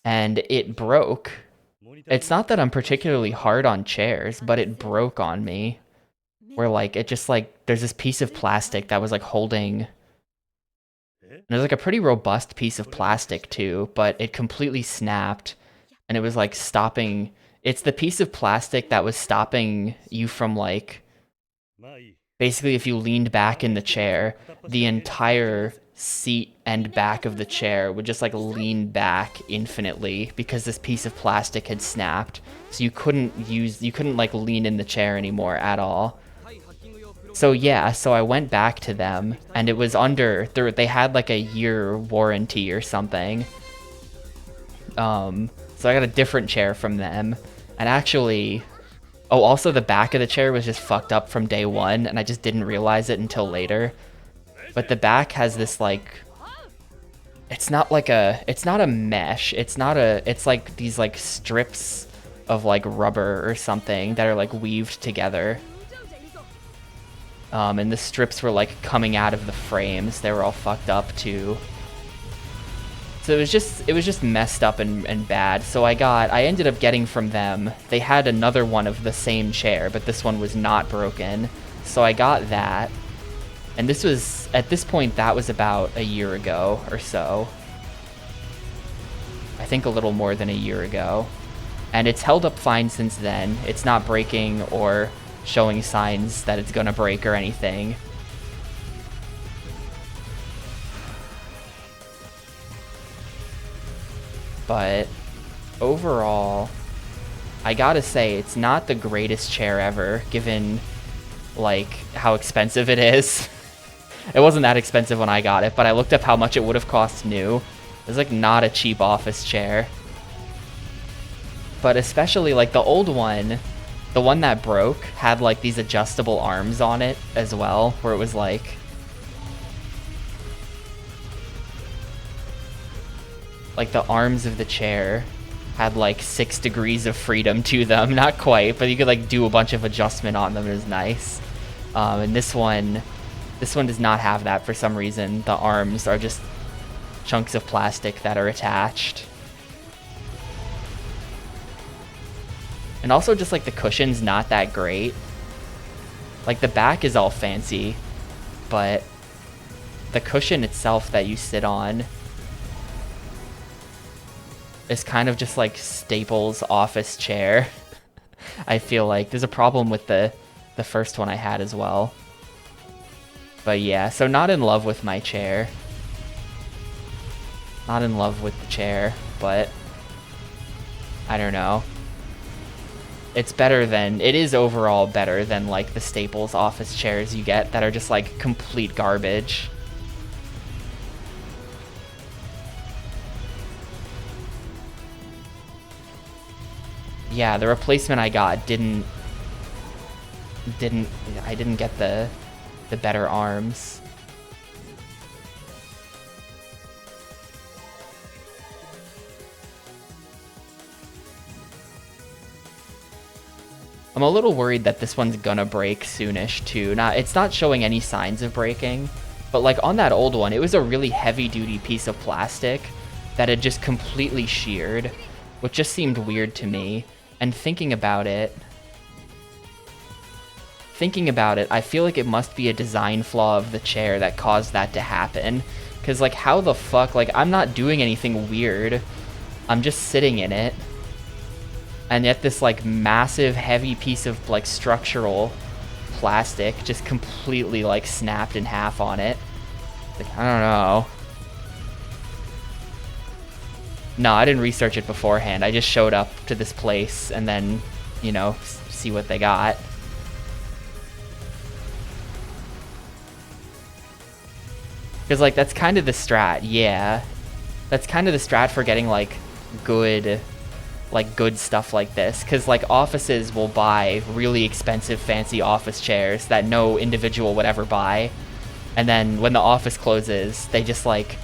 And it broke. It's not that I'm particularly hard on chairs, but it broke on me. Where like it just like there's this piece of plastic that was like holding. And it was like a pretty robust piece of plastic too, but it completely snapped. And it was like stopping. It's the piece of plastic that was stopping you from like. Basically, if you leaned back in the chair, the entire seat and back of the chair would just like lean back infinitely because this piece of plastic had snapped. So you couldn't like lean in the chair anymore at all. So yeah, so I went back to them and it was under, they had like a year warranty or something. So I got a different chair from them. And actually, oh, also the back of the chair was just fucked up from day one and I just didn't realize it until later. But the back has this like, it's not a mesh. It's like these like strips of like rubber or something that are like weaved together. And the strips were like coming out of the frames. They were all fucked up too. So it was just messed up and bad. So I ended up getting from them. They had another one of the same chair, but this one was not broken. So I got that. And this was, at this point, that was about a year ago or so. I think a little more than a year ago. And it's held up fine since then. It's not breaking or showing signs that it's gonna break or anything. But overall, I gotta say, it's not the greatest chair ever, given like how expensive it is. It wasn't that expensive when I got it, but I looked up how much it would have cost new. It's like not a cheap office chair. But especially like the old one, the one that broke, had like these adjustable arms on it as well, where it was like the arms of the chair had like 6 degrees of freedom to them. Not quite, but you could like do a bunch of adjustment on them. It was nice. And this one does not have that for some reason. The arms are just chunks of plastic that are attached. And also just like the cushion's not that great. Like the back is all fancy, but the cushion itself that you sit on is kind of just like Staples office chair. I feel like there's a problem with the first one I had as well. But yeah, so not in love with my chair. Not in love with the chair, but I don't know. It's better than, it is overall better than like the Staples office chairs you get that are just like complete garbage. Yeah, the replacement I got I didn't get the better arms. I'm a little worried that this one's gonna break soonish too. It's not showing any signs of breaking, but like on that old one, it was a really heavy duty piece of plastic that had just completely sheared, which just seemed weird to me. And thinking about it, I feel like it must be a design flaw of the chair that caused that to happen. Cause like how the fuck, like I'm not doing anything weird. I'm just sitting in it. And yet this like massive heavy piece of like structural plastic just completely like snapped in half on it. Like, I don't know. No, I didn't research it beforehand. I just showed up to this place and then, you know, see what they got. Because like that's kind of the strat, yeah. That's kind of the strat for getting like good stuff like this, because like offices will buy really expensive fancy office chairs that no individual would ever buy, and then when the office closes they just like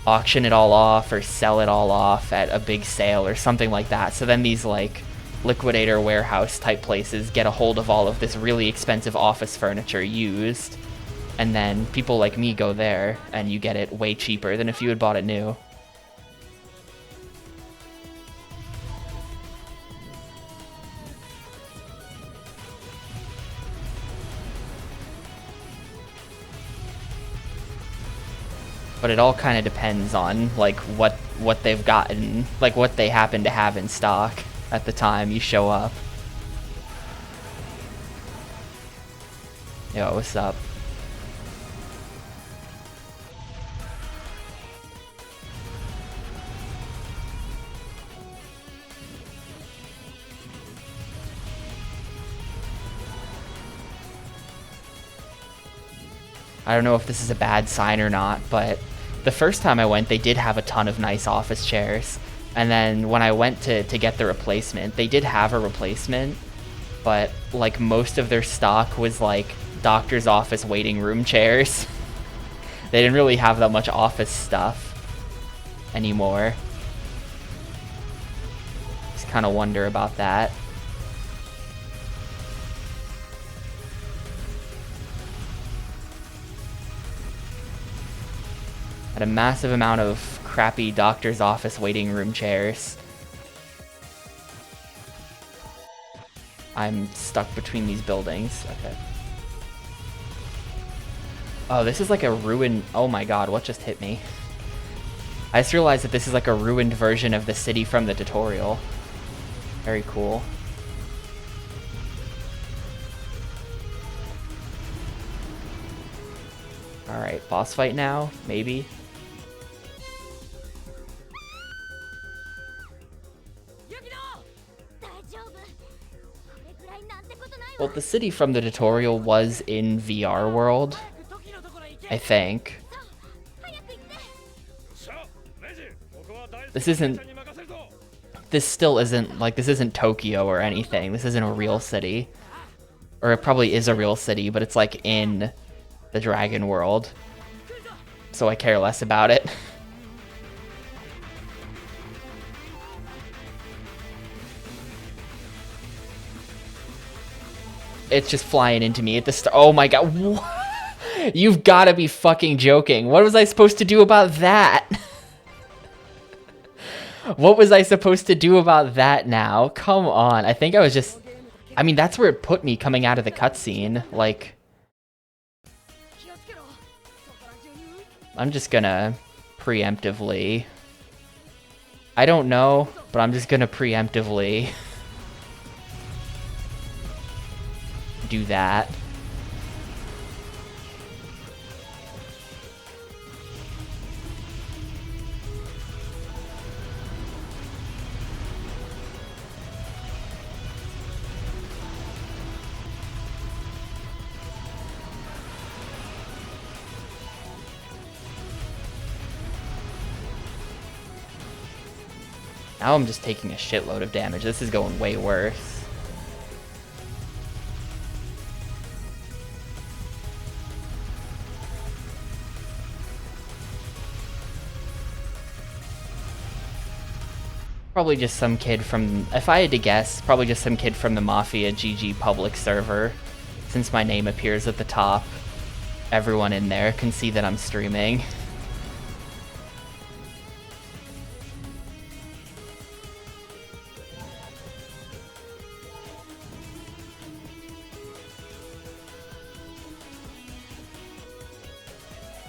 auction it all off or sell it all off at a big sale or something like that. So then these like liquidator warehouse type places get a hold of all of this really expensive office furniture used, and then people like me go there and you get it way cheaper than if you had bought it new. But it all kind of depends on like what they've gotten, like what they happen to have in stock at the time you show up. Yo, what's up? I don't know if this is a bad sign or not, but the first time I went, they did have a ton of nice office chairs. And then when I went to get the replacement, they did have a replacement, but like most of their stock was like doctor's office waiting room chairs. They didn't really have that much office stuff anymore. Just kind of wonder about that. Had a massive amount of crappy doctor's office waiting room chairs. I'm stuck between these buildings. Okay. Oh, this is like a ruined... Oh my god, what just hit me? I just realized that this is like a ruined version of the city from the tutorial. Very cool. Alright, boss fight now? Maybe? Well, the city from the tutorial was in VR world, I think. This still isn't, like, this isn't Tokyo or anything. This isn't a real city. Or it probably is a real city, but it's, like, in the Dragon world. So I care less about it. It's just flying into me at the start. Oh my god. You've got to be fucking joking. What was I supposed to do about that? What was I supposed to do about that now? Come on. I think I was just... I mean, that's where it put me coming out of the cutscene. Like... I'm just gonna preemptively... I don't know, but I'm just gonna preemptively... do that. Now I'm just taking a shitload of damage. This is going way worse. Probably just some kid from, if I had to guess, probably just some kid from the Mafia GG public server. Since my name appears at the top, everyone in there can see that I'm streaming.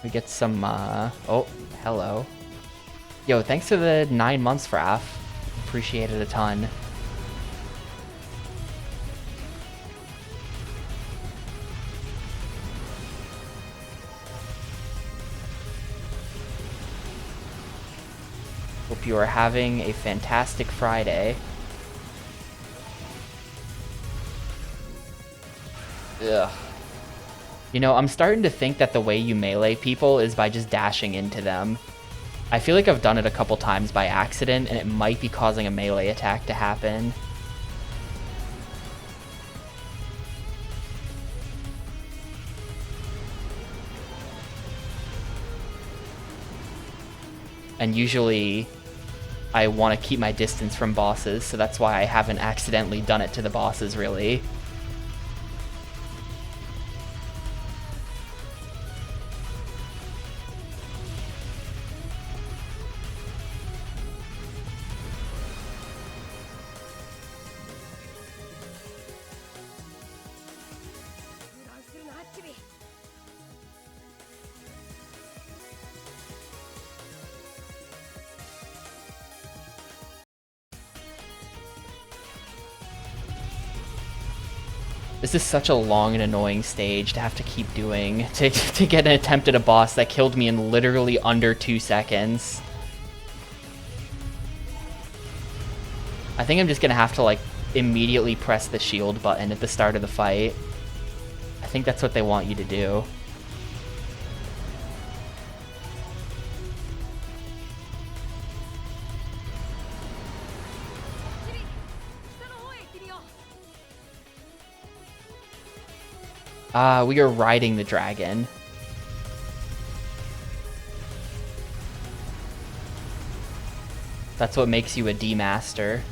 We get some, oh, hello. Yo, thanks for the 9 months, Raph. Appreciate it a ton. Hope you are having a fantastic Friday. Ugh. You know, I'm starting to think that the way you melee people is by just dashing into them. I feel like I've done it a couple times by accident, and it might be causing a melee attack to happen. And usually, I want to keep my distance from bosses, so that's why I haven't accidentally done it to the bosses, really. This is such a long and annoying stage to have to keep doing, to get an attempt at a boss that killed me in literally under 2 seconds. I think I'm just gonna have to, like, immediately press the shield button at the start of the fight. I think that's what they want you to do. We are riding the dragon. That's what makes you a D-Master.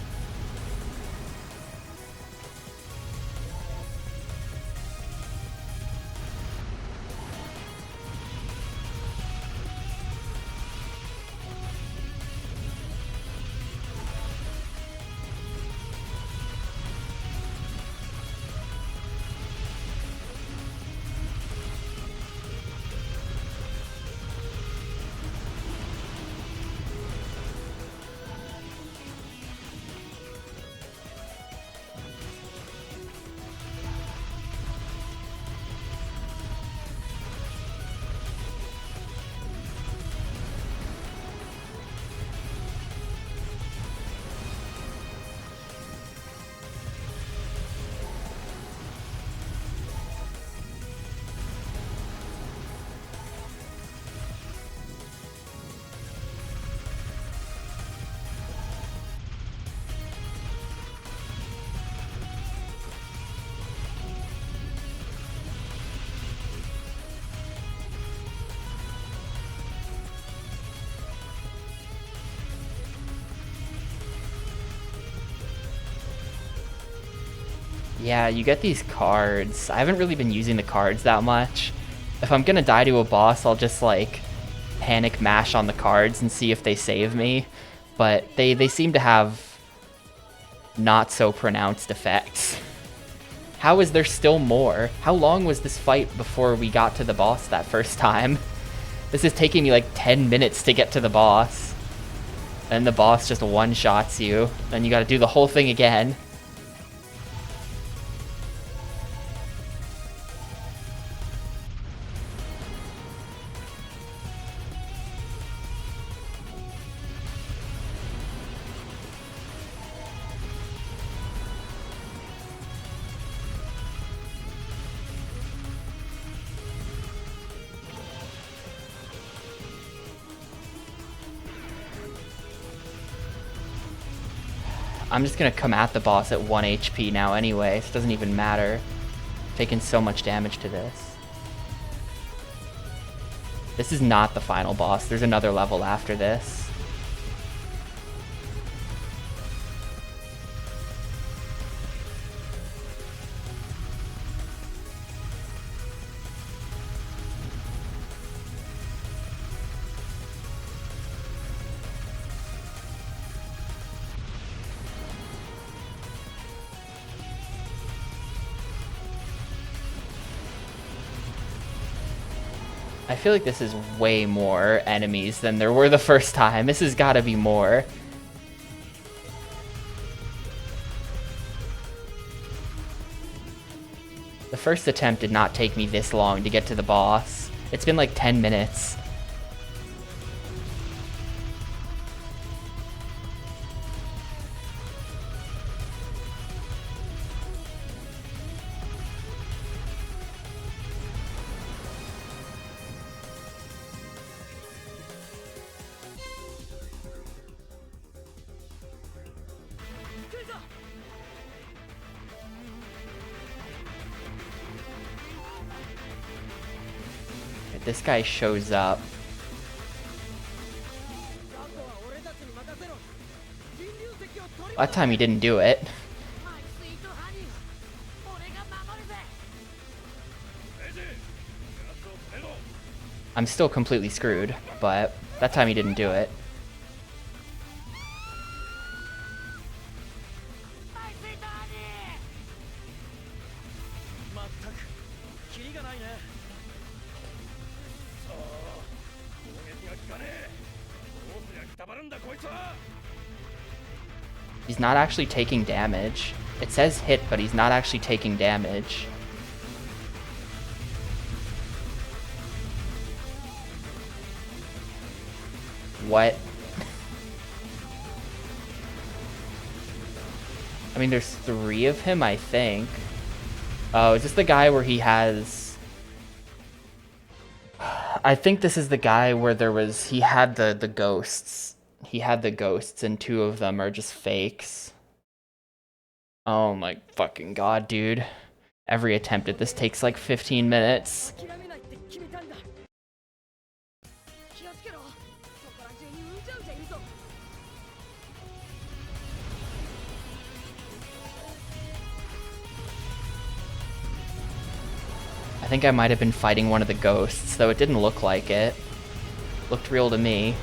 Yeah, you get these cards. I haven't really been using the cards that much. If I'm gonna die to a boss, I'll just, like, panic mash on the cards and see if they save me. But they seem to have not so pronounced effects. How is there still more? How long was this fight before we got to the boss that first time? This is taking me like 10 minutes to get to the boss. And the boss just one-shots you. Then you gotta do the whole thing again. I'm just gonna come at the boss at 1 HP now anyway, so it doesn't even matter. Taking so much damage to this. This is not the final boss. There's another level after this. I feel like this is way more enemies than there were the first time. This has got to be more. The first attempt did not take me this long to get to the boss. It's been like 10 minutes. This guy shows up. That time he didn't do it. I'm still completely screwed, but that time he didn't do it. He's not actually taking damage. It says hit, but he's not actually taking damage. What? I mean, there's 3 of him, I think. Oh, is this the guy where he has... I think this is the guy where he had the ghosts. He had the ghosts and 2 of them are just fakes. Oh my fucking god, dude. Every attempt at this takes like 15 minutes. I think I might have been fighting one of the ghosts, though it didn't look like it. Looked real to me.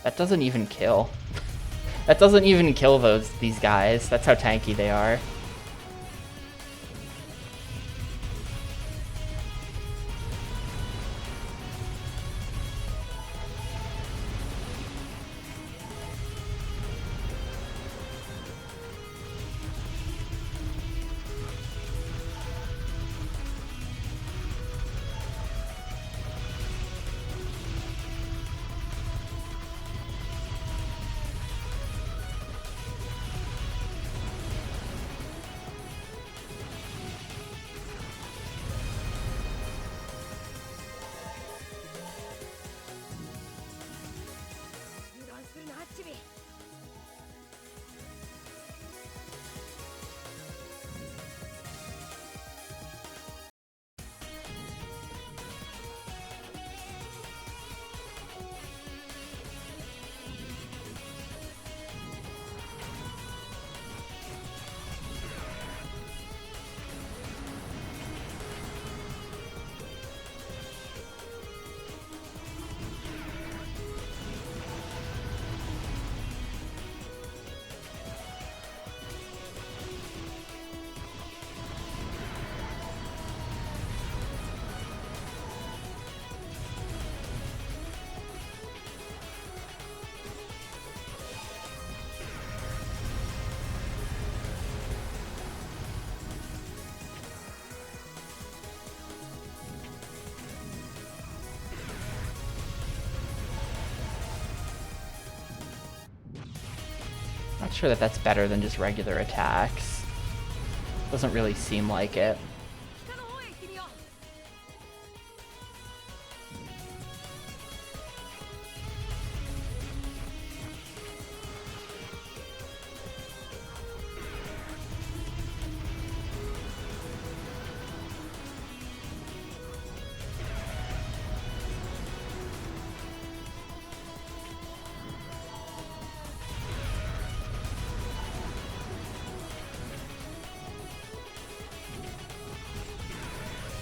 That doesn't even kill. That doesn't even kill these guys. That's how tanky they are. sure that that's better than just regular attacks. Doesn't really seem like it.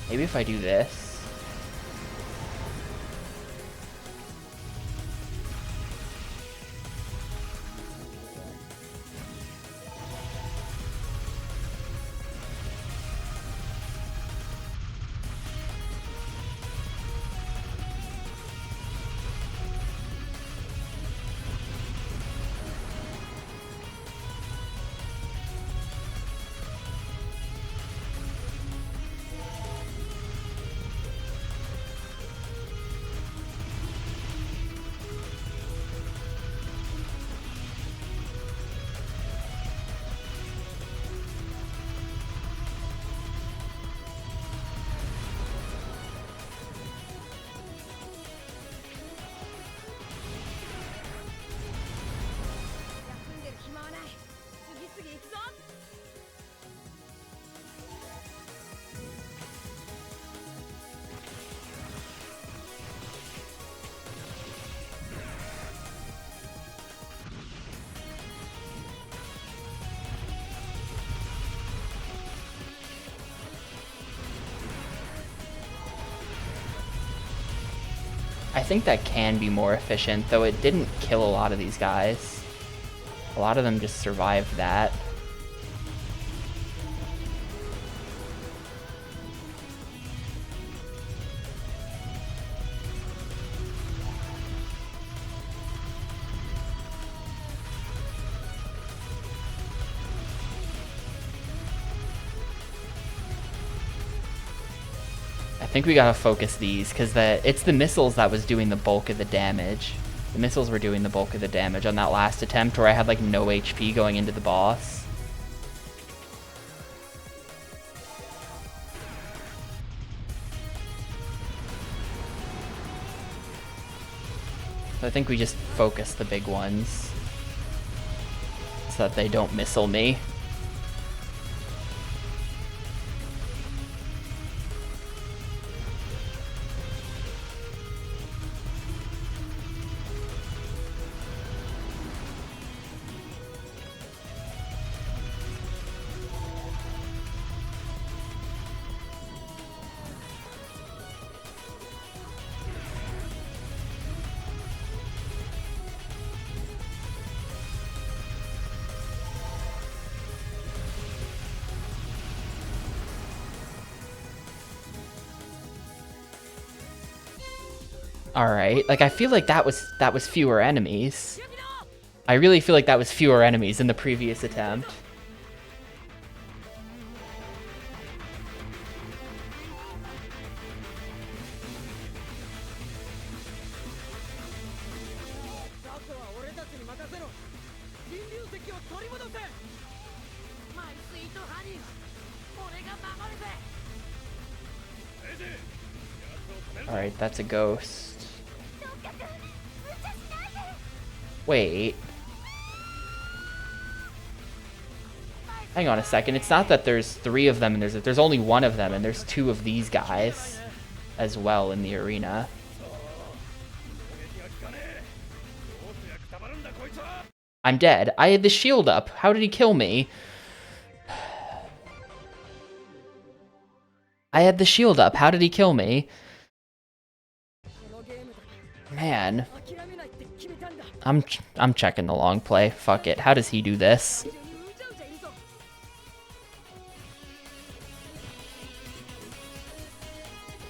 Maybe if I do this. I think that can be more efficient, though it didn't kill a lot of these guys. A lot of them just survived that. I think we gotta focus these, because it's the missiles that was doing the bulk of the damage. The missiles were doing the bulk of the damage on that last attempt where I had like no HP going into the boss. So I think we just focus the big ones so that they don't missile me. Alright, like I feel like that was fewer enemies. I really feel like that was fewer enemies in the previous attempt. Alright, that's a ghost. Wait. Hang on a second. It's not that there's 3 of them and there's only 1 of them and there's 2 of these guys as well in the arena. I'm dead. I had the shield up. How did he kill me? I had the shield up. How did he kill me? Man. I'm checking the long play. Fuck it. How does he do this?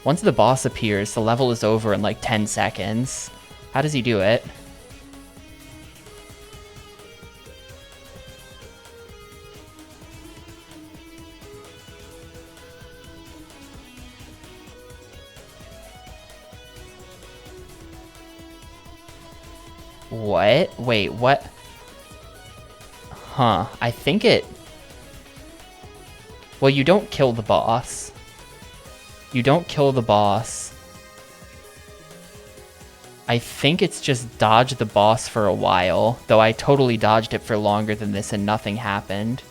Once the boss appears, the level is over in like 10 seconds. How does he do it? What? Wait, what? Huh. I think it... Well, you don't kill the boss. You don't kill the boss. I think it's just dodge the boss for a while, though I totally dodged it for longer than this and nothing happened.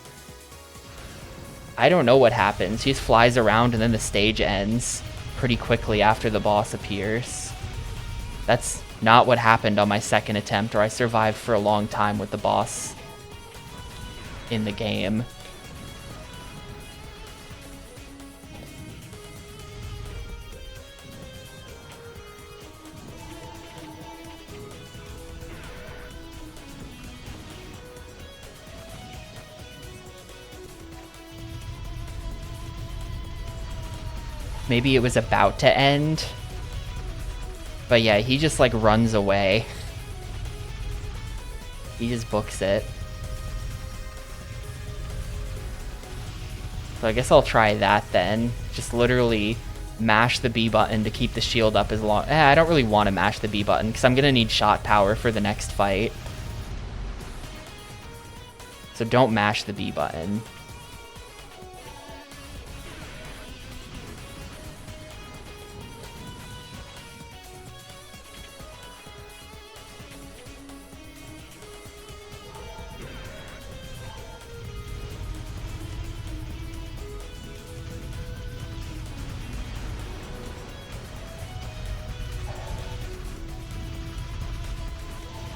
I don't know what happens. He just flies around and then the stage ends pretty quickly after the boss appears. That's not what happened on my second attempt, or I survived for a long time with the boss in the game. Maybe it was about to end. But yeah, he just like runs away. He just books it. So I guess I'll try that then. Just literally mash the B button to keep the shield up as long... I don't really want to mash the B button because I'm going to need shot power for the next fight. So don't mash the B button.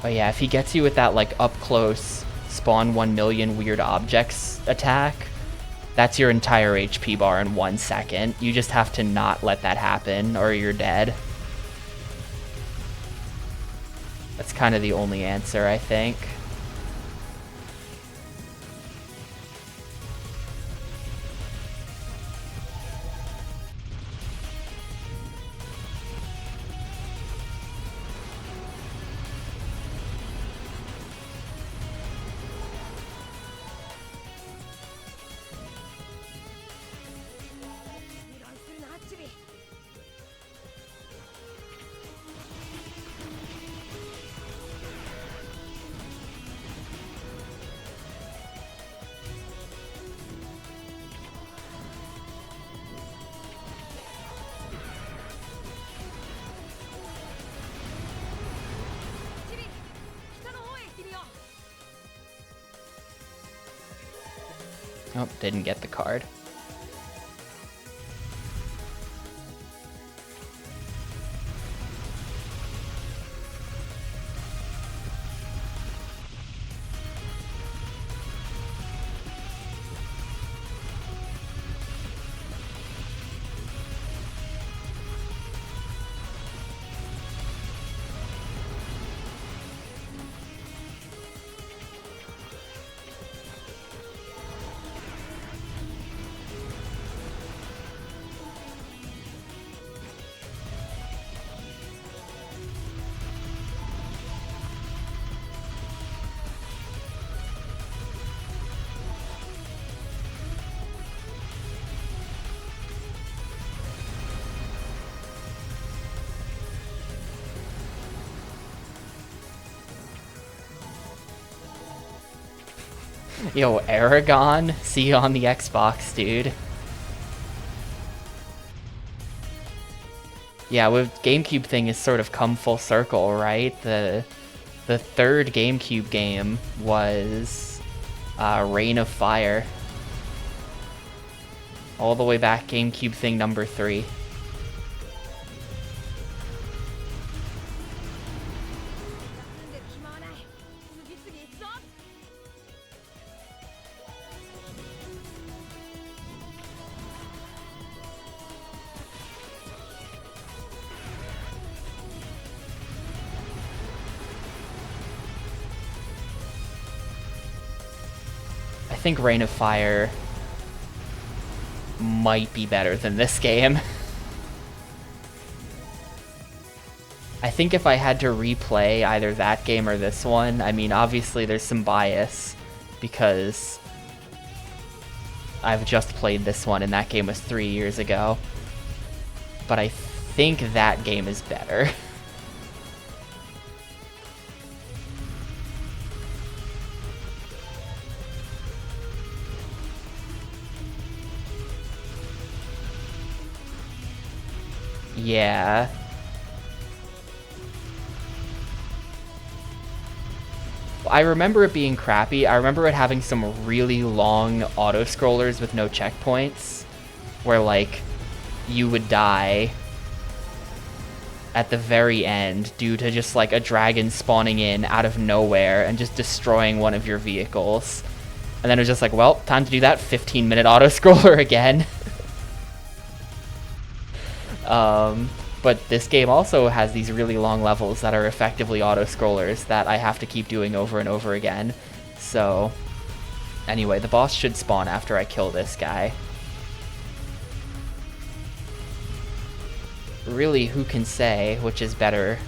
But yeah, if he gets you with that like up close spawn 1 million weird objects attack, that's your entire HP bar in 1 second. You just have to not let that happen or you're dead. That's kind of the only answer, I think. Oh, didn't get the card. Yo, Aragon, see you on the Xbox, dude. Yeah, with Gamecube thing has sort of come full circle, right? The third Gamecube game was Reign of Fire. All the way back, Gamecube thing number 3. I think Reign of Fire might be better than this game. I think if I had to replay either that game or this one, I mean, obviously there's some bias because I've just played this one and that game was 3 years ago. But I think that game is better. Yeah. I remember it being crappy. I remember it having some really long auto-scrollers with no checkpoints, where, like, you would die at the very end due to just, like, a dragon spawning in out of nowhere and just destroying one of your vehicles. And then it was just like, well, time to do that 15-minute auto-scroller again. But this game also has these really long levels that are effectively auto-scrollers that I have to keep doing over and over again. So, anyway, the boss should spawn after I kill this guy. Really, who can say which is better?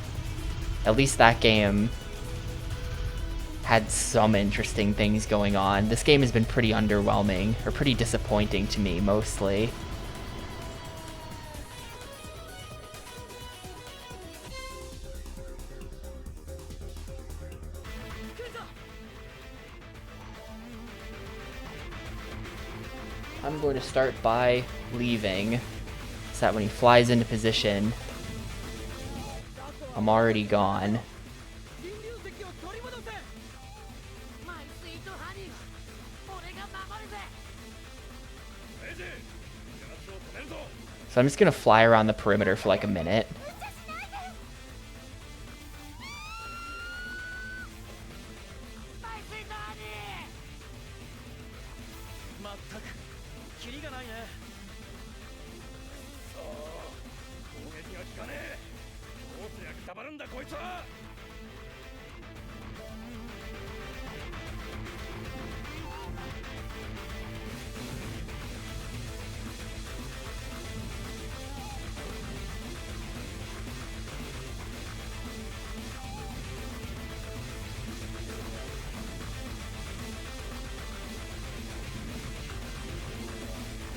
At least that game had some interesting things going on. This game has been pretty underwhelming, or pretty disappointing to me, mostly. I'm going to start by leaving, so that when he flies into position, I'm already gone. So I'm just gonna fly around the perimeter for like a minute.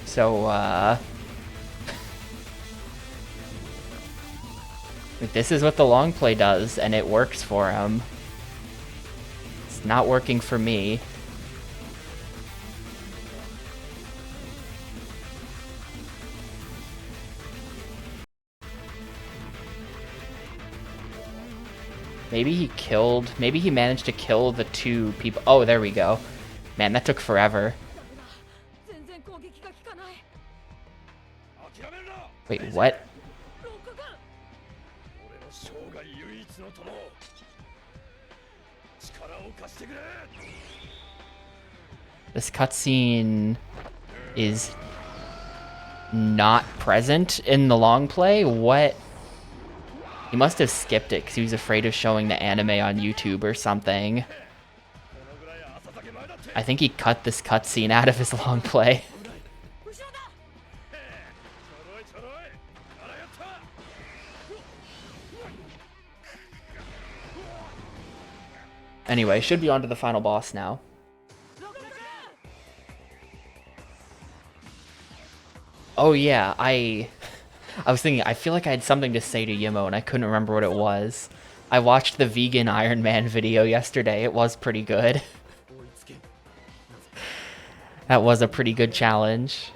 So, this is what the long play does, and it works for him. It's not working for me. Maybe he managed to kill the two people. Oh, there we go. Man, that took forever. Wait, what? This cutscene is not present in the long play? What? He must have skipped it because he was afraid of showing the anime on YouTube or something. I think he cut this cutscene out of his long play. Anyway, should be on to the final boss now. Oh yeah, I was thinking, I feel like I had something to say to Yimo and I couldn't remember what it was. I watched the vegan Iron Man video yesterday. It was pretty good. That was a pretty good challenge.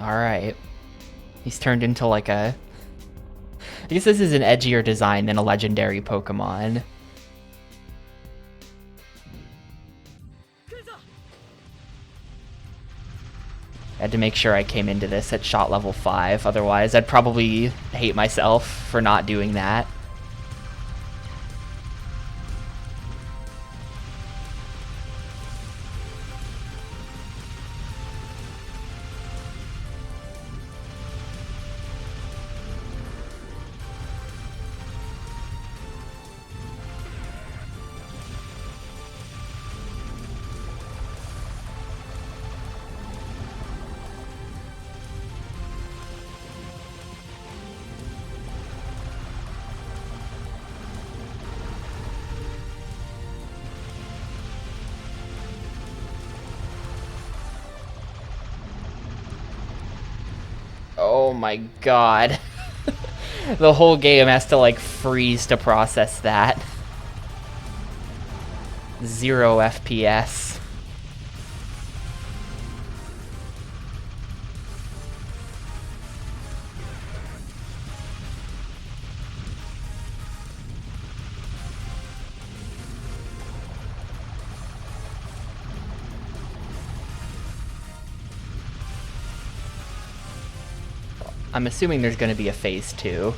Alright. He's turned into like a... I guess this is an edgier design than a legendary Pokemon. I had to make sure I came into this at shot level 5, otherwise I'd probably hate myself for not doing that. Oh my god. The whole game has to like freeze to process that. 0 FPS. I'm assuming there's going to be a phase 2.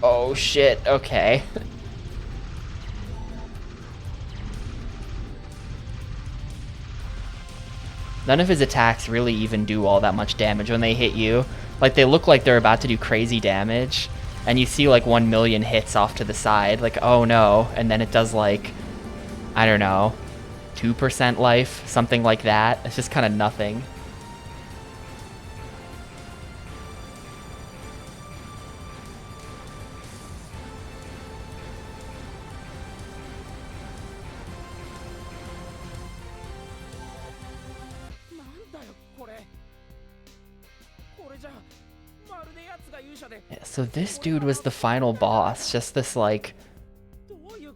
Oh shit, okay. None of his attacks really even do all that much damage when they hit you. Like, they look like they're about to do crazy damage, and you see like 1 million hits off to the side, like, oh no, and then it does like, I don't know, 2% life, something like that. It's just kind of nothing. Yeah, so this dude was the final boss, just this like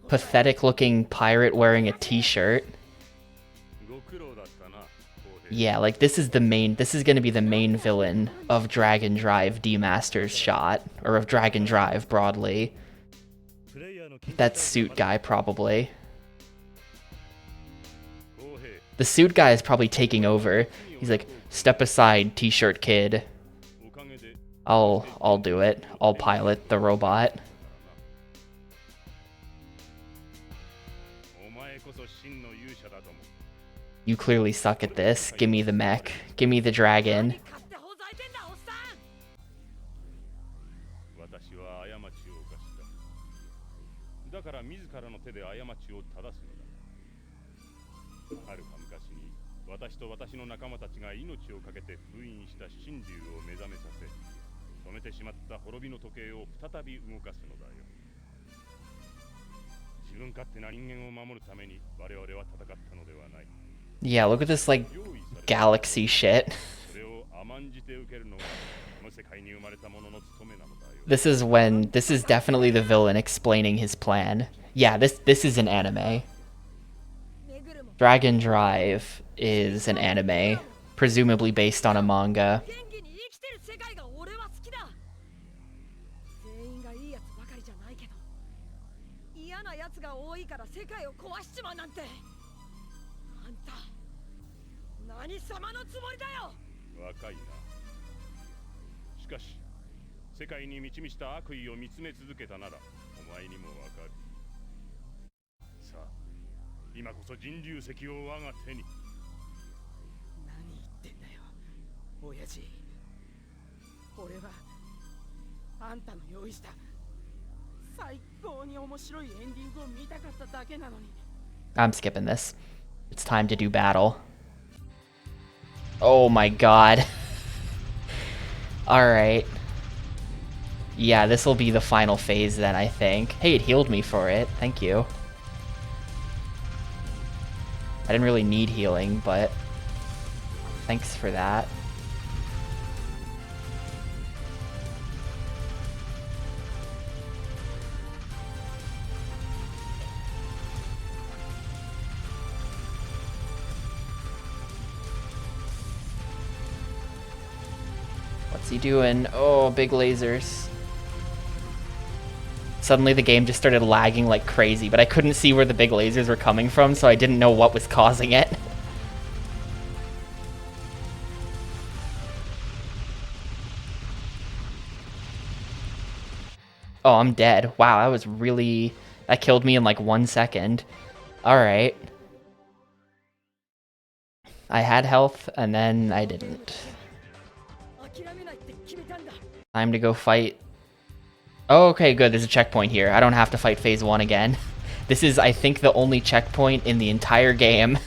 pathetic looking pirate wearing a t-shirt. Yeah, like this is gonna be the main villain of Dragon Drive D-Master's Shot, or of Dragon Drive broadly. That suit guy probably. The suit guy is probably taking over. He's like, step aside, t-shirt kid. I'll do it. I'll pilot the robot. You clearly suck at this. Give me the mech. Give me the dragon. Yeah, look at this like galaxy shit. This is definitely the villain explaining his plan. Yeah, this is an anime. Dragon Drive is an anime, presumably based on a manga. I'm skipping this. It's time to do battle. Oh my god. Alright. Yeah, this will be the final phase then, I think. Hey, it healed me for it. Thank you. I didn't really need healing, but thanks for that. What's he doing? Oh, big lasers. Suddenly the game just started lagging like crazy, but I couldn't see where the big lasers were coming from, so I didn't know what was causing it. Oh, I'm dead. Wow, that killed me in like 1 second. Alright. I had health, and then I didn't. Time to go fight. Oh, okay, good. There's a checkpoint here. I don't have to fight phase 1 again. This is, I think, the only checkpoint in the entire game.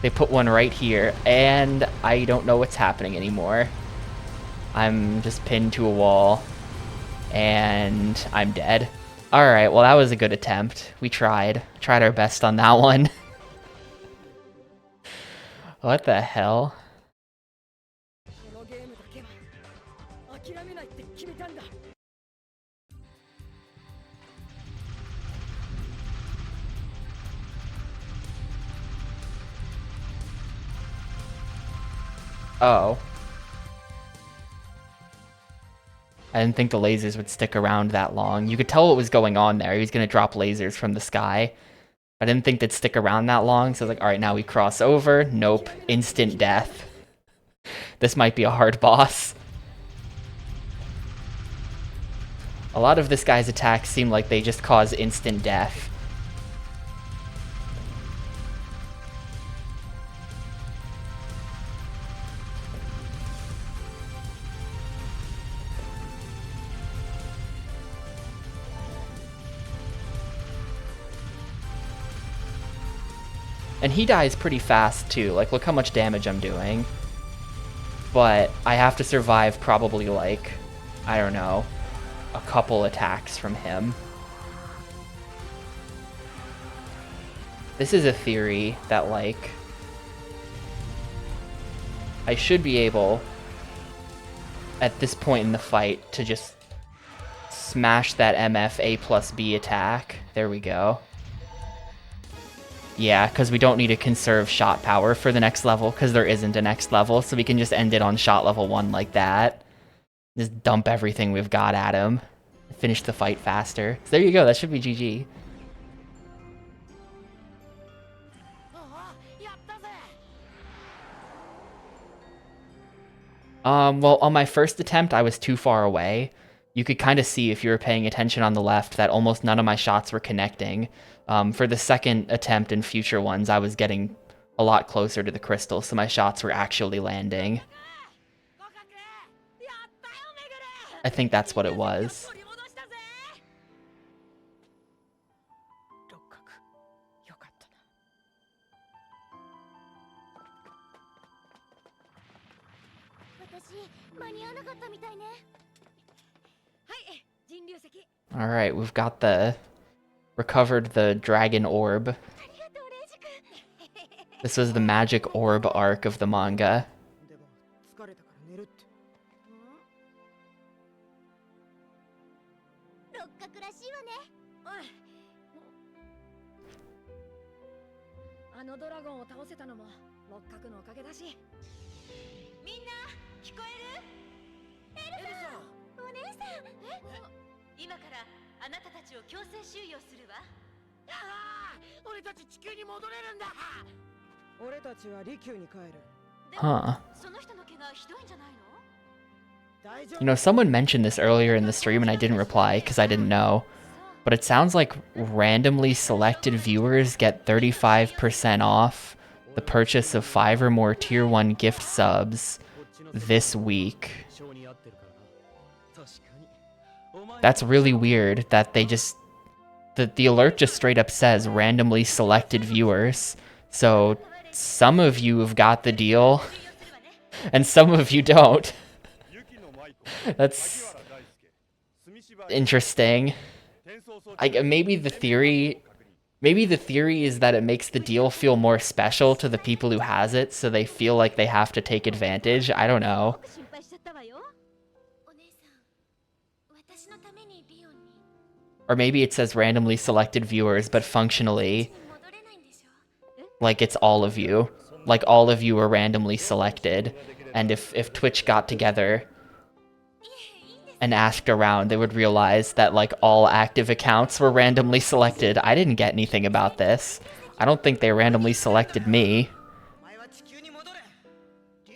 They put one right here, and I don't know what's happening anymore. I'm just pinned to a wall, and I'm dead. Alright, well that was a good attempt. We tried our best on that one. What the hell? このゲームだけは諦めないって決めたんだ。 Oh. I didn't think the lasers would stick around that long. You could tell what was going on there. He was going to drop lasers from the sky. I didn't think they'd stick around that long, so I was like, alright, now we cross over. Nope. Instant death. This might be a hard boss. A lot of this guy's attacks seem like they just cause instant death. And he dies pretty fast too, like look how much damage I'm doing. But I have to survive probably like, I don't know, a couple attacks from him. This is a theory that like, I should be able, at this point in the fight, to just smash that MF A+B attack. There we go. Yeah, because we don't need to conserve shot power for the next level, because there isn't a next level, so we can just end it on shot level 1 like that. Just dump everything we've got at him. Finish the fight faster. So there you go, that should be GG. Well, on my first attempt, I was too far away. You could kind of see if you were paying attention on the left that almost none of my shots were connecting. For the second attempt and future ones, I was getting a lot closer to the crystal, so my shots were actually landing. I think that's what it was. Alright, we've got recovered the dragon orb. This was the magic orb arc of the manga. 今からあなたたちを強制収容するわ。ああ、俺たち地球に戻れるんだ。俺たちは利休に帰る。 Huh. その人の怪我ひどいんじゃないの？ You know, someone mentioned this earlier in the stream and I didn't reply because I didn't know. But it sounds like randomly selected viewers get 35% off the purchase of 5 or more tier 1 gift subs this week. That's really weird that they just... The alert just straight up says randomly selected viewers. So some of you have got the deal and some of you don't. That's interesting. Maybe the theory is that it makes the deal feel more special to the people who has it, so they feel like they have to take advantage. I don't know. Or maybe it says randomly selected viewers, but functionally, like it's all of you. Like all of you are randomly selected. And if Twitch got together and asked around, they would realize that like all active accounts were randomly selected. I didn't get anything about this. I don't think they randomly selected me.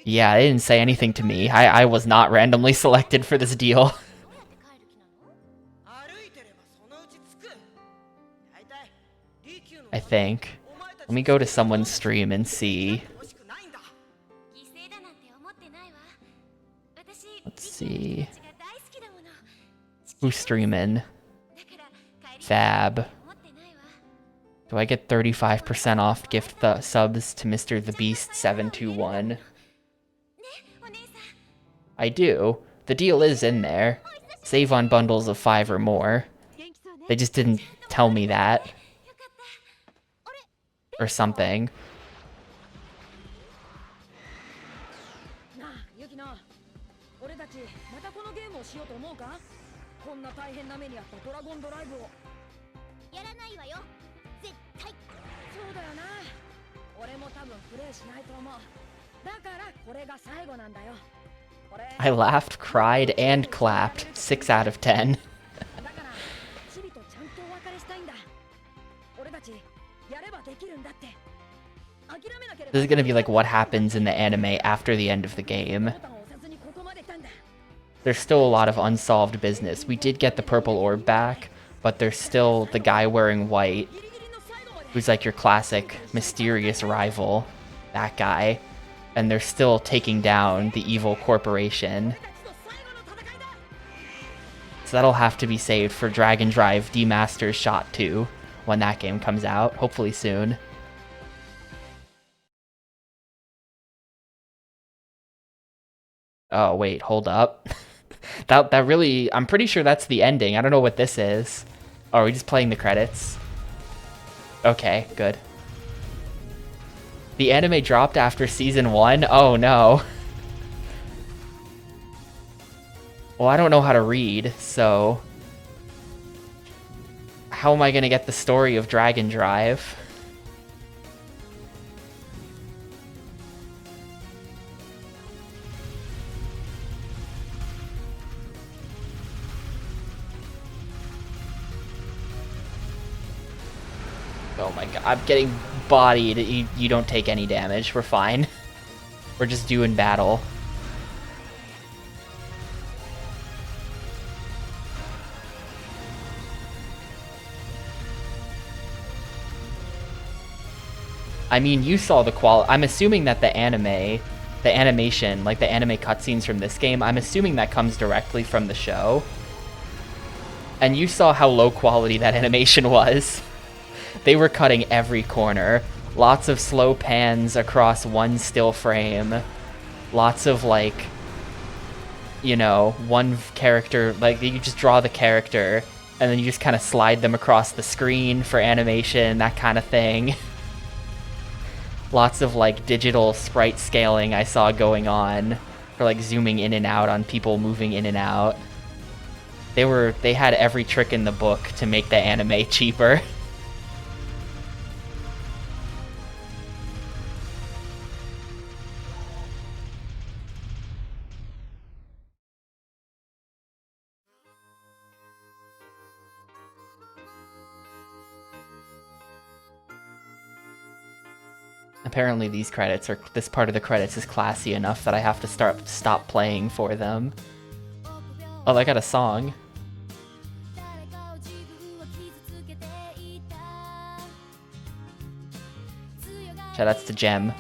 Yeah, they didn't say anything to me. I was not randomly selected for this deal. I think. Let me go to someone's stream and see. Let's see. Who's streaming? Fab. Do I get 35% off gift subs to Mr. the Beast 721? I do. The deal is in there. Save on bundles of 5 or more. They just didn't tell me that. Or something. 的な。俺たちまたこのゲームをしようと思うか？こんな大変な目にあったドラゴンドライブを。やらないわよ、絶対。そうだよな。俺も多分プレイしないと思う。だからこれが最後なんだよ。 I laughed, cried, and clapped. 6 out of 10. This is gonna be like what happens in the anime after the end of the game. There's still a lot of unsolved business. We did get the purple orb back, but there's still the guy wearing white, who's like your classic mysterious rival. That guy. And they're still taking down the evil corporation. So that'll have to be saved for Dragon Drive Demaster's Shot 2 when that game comes out, hopefully soon. Oh, wait, hold up. that really, I'm pretty sure that's the ending. I don't know what this is. Oh, are we just playing the credits? Okay, good. The anime dropped after season 1? Oh no. Well, I don't know how to read, so... How am I gonna get the story of Dragon Drive? Oh my god, I'm getting bodied. You don't take any damage, we're fine. We're just doing battle. I mean, you saw the quality. I'm assuming that the animation, like the anime cutscenes from this game, I'm assuming that comes directly from the show. And you saw how low quality that animation was. They were cutting every corner. Lots of slow pans across one still frame. Lots of, like, you know, one character, like, you just draw the character, and then you just kind of slide them across the screen for animation, that kind of thing. Lots of, like, digital sprite scaling I saw going on for, like, zooming in and out on people moving in and out. They had every trick in the book to make the anime cheaper. Apparently this part of the credits is classy enough that I have to stop playing for them. Oh, I got a song. Shout outs to Gem.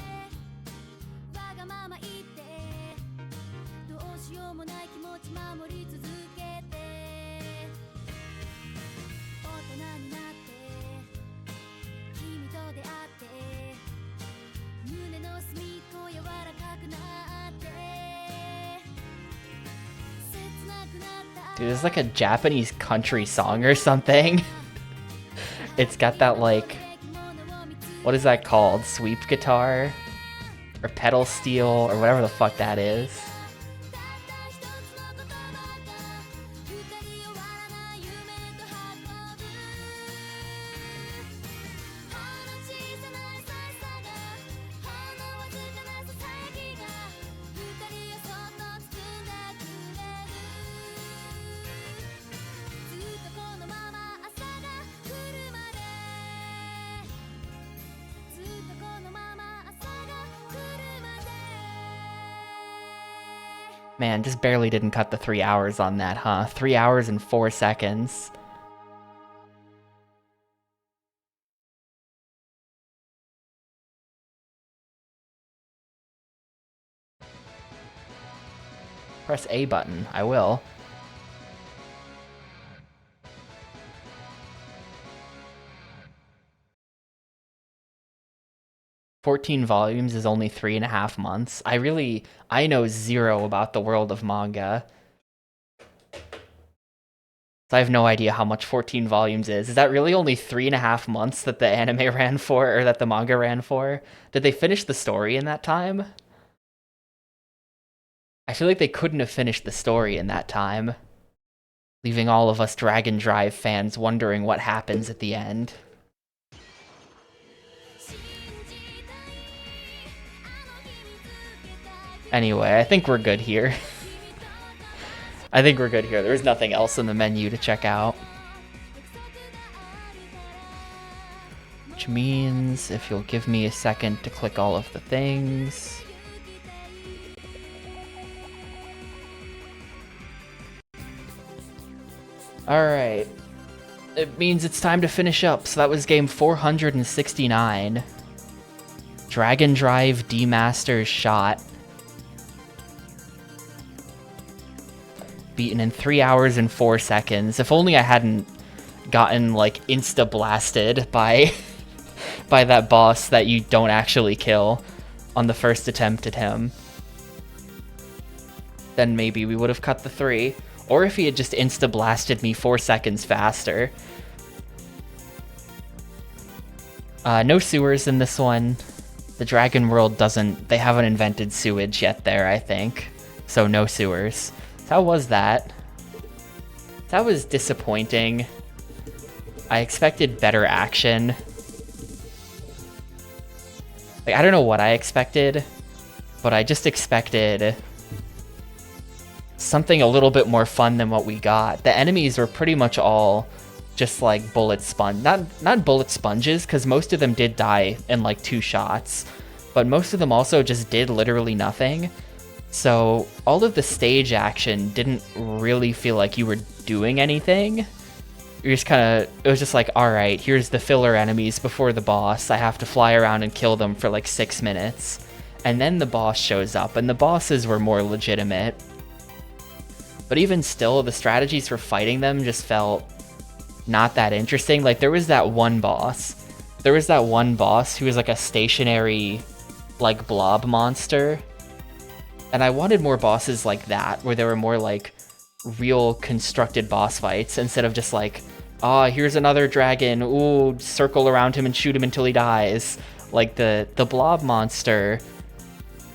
Dude, this is like a Japanese country song or something. It's got that, like, what is that called? Sweep guitar? Or pedal steel? Or whatever the fuck that is. Man, just barely didn't cut the 3 hours on that, huh? 3 hours and 4 seconds. Press A button. I will. "14 volumes is only 3.5 months. I know zero about the world of manga. So I have no idea how much 14 volumes is. Is that really only 3.5 months that the anime ran for, or that the manga ran for? Did they finish the story in that time? I feel like they couldn't have finished the story in that time, leaving all of us Dragon Drive fans wondering what happens at the end. Anyway, I think we're good here. I think we're good here. There's nothing else in the menu to check out. Which means if you'll give me a second to click all of the things. Alright. It means it's time to finish up. So that was game 469. Dragon Drive Demaster's Shot. Beaten in 3 hours and 4 seconds. If only I hadn't gotten like insta blasted by by that boss that you don't actually kill on the first attempt at him. Then maybe we would have cut the 3. Or if he had just insta blasted me 4 seconds faster. No sewers in this one. The Dragon World they haven't invented sewage yet there, I think. So no sewers. How was that? That was disappointing. I expected better action. Like, I don't know what I expected, but I just expected something a little bit more fun than what we got. The enemies were pretty much all just like bullet sponge. Not bullet sponges, because most of them did die in like 2 shots, but most of them also just did literally nothing. So all of the stage action didn't really feel like you were doing anything. You're just kind of, it was just like, all right, here's the filler enemies before the boss. I have to fly around and kill them for like 6 minutes. And then the boss shows up, and the bosses were more legitimate. But even still, the strategies for fighting them just felt not that interesting. Like, there was that one boss. There was that one boss who was like a stationary, like, blob monster. And I wanted more bosses like that, where there were more, like, real constructed boss fights, instead of just like, here's another dragon, ooh, circle around him and shoot him until he dies. Like, the blob monster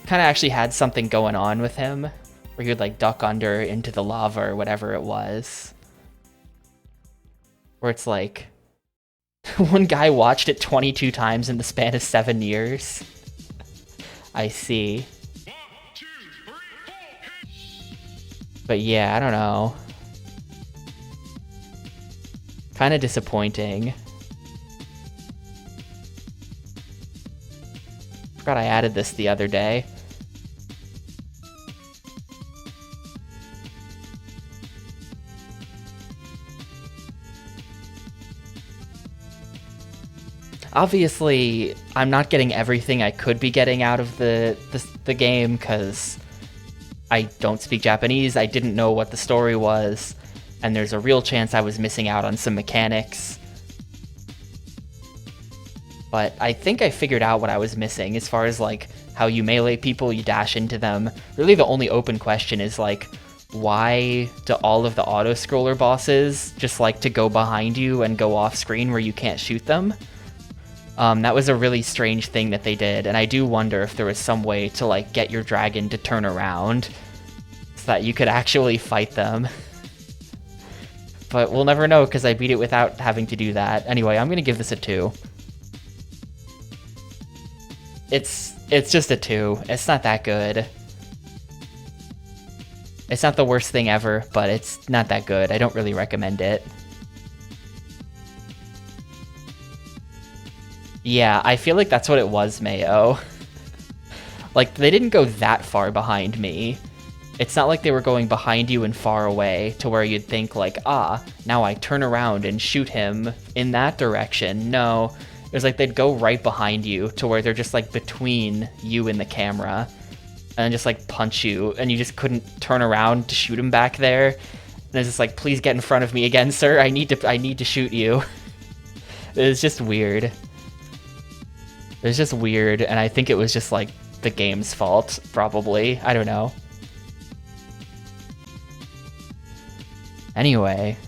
kind of actually had something going on with him, where he would, like, duck under into the lava or whatever it was. Where it's like, one guy watched it 22 times in the span of 7 years. I see. But yeah, I don't know. Kind of disappointing. Forgot I added this the other day. Obviously, I'm not getting everything I could be getting out of the game, because I don't speak Japanese, I didn't know what the story was, and there's a real chance I was missing out on some mechanics. But I think I figured out what I was missing, as far as, like, how you melee people, you dash into them. Really the only open question is, like, why do all of the auto-scroller bosses just like to go behind you and go off-screen where you can't shoot them? That was a really strange thing that they did, and I do wonder if there was some way to, like, get your dragon to turn around so that you could actually fight them. But we'll never know, because I beat it without having to do that. Anyway, I'm gonna give this a 2. It's just a 2. It's not that good. It's not the worst thing ever, but it's not that good. I don't really recommend it. Yeah, I feel like that's what it was, Mayo. Like, they didn't go that far behind me. It's not like they were going behind you and far away to where you'd think, like, now I turn around and shoot him in that direction. No, it was like they'd go right behind you to where they're just, like, between you and the camera. And just, like, punch you, and you just couldn't turn around to shoot him back there. And it's just like, please get in front of me again, sir. I need to shoot you. It was just weird. It was just weird, and I think it was just, like, the game's fault, probably. I don't know. Anyway,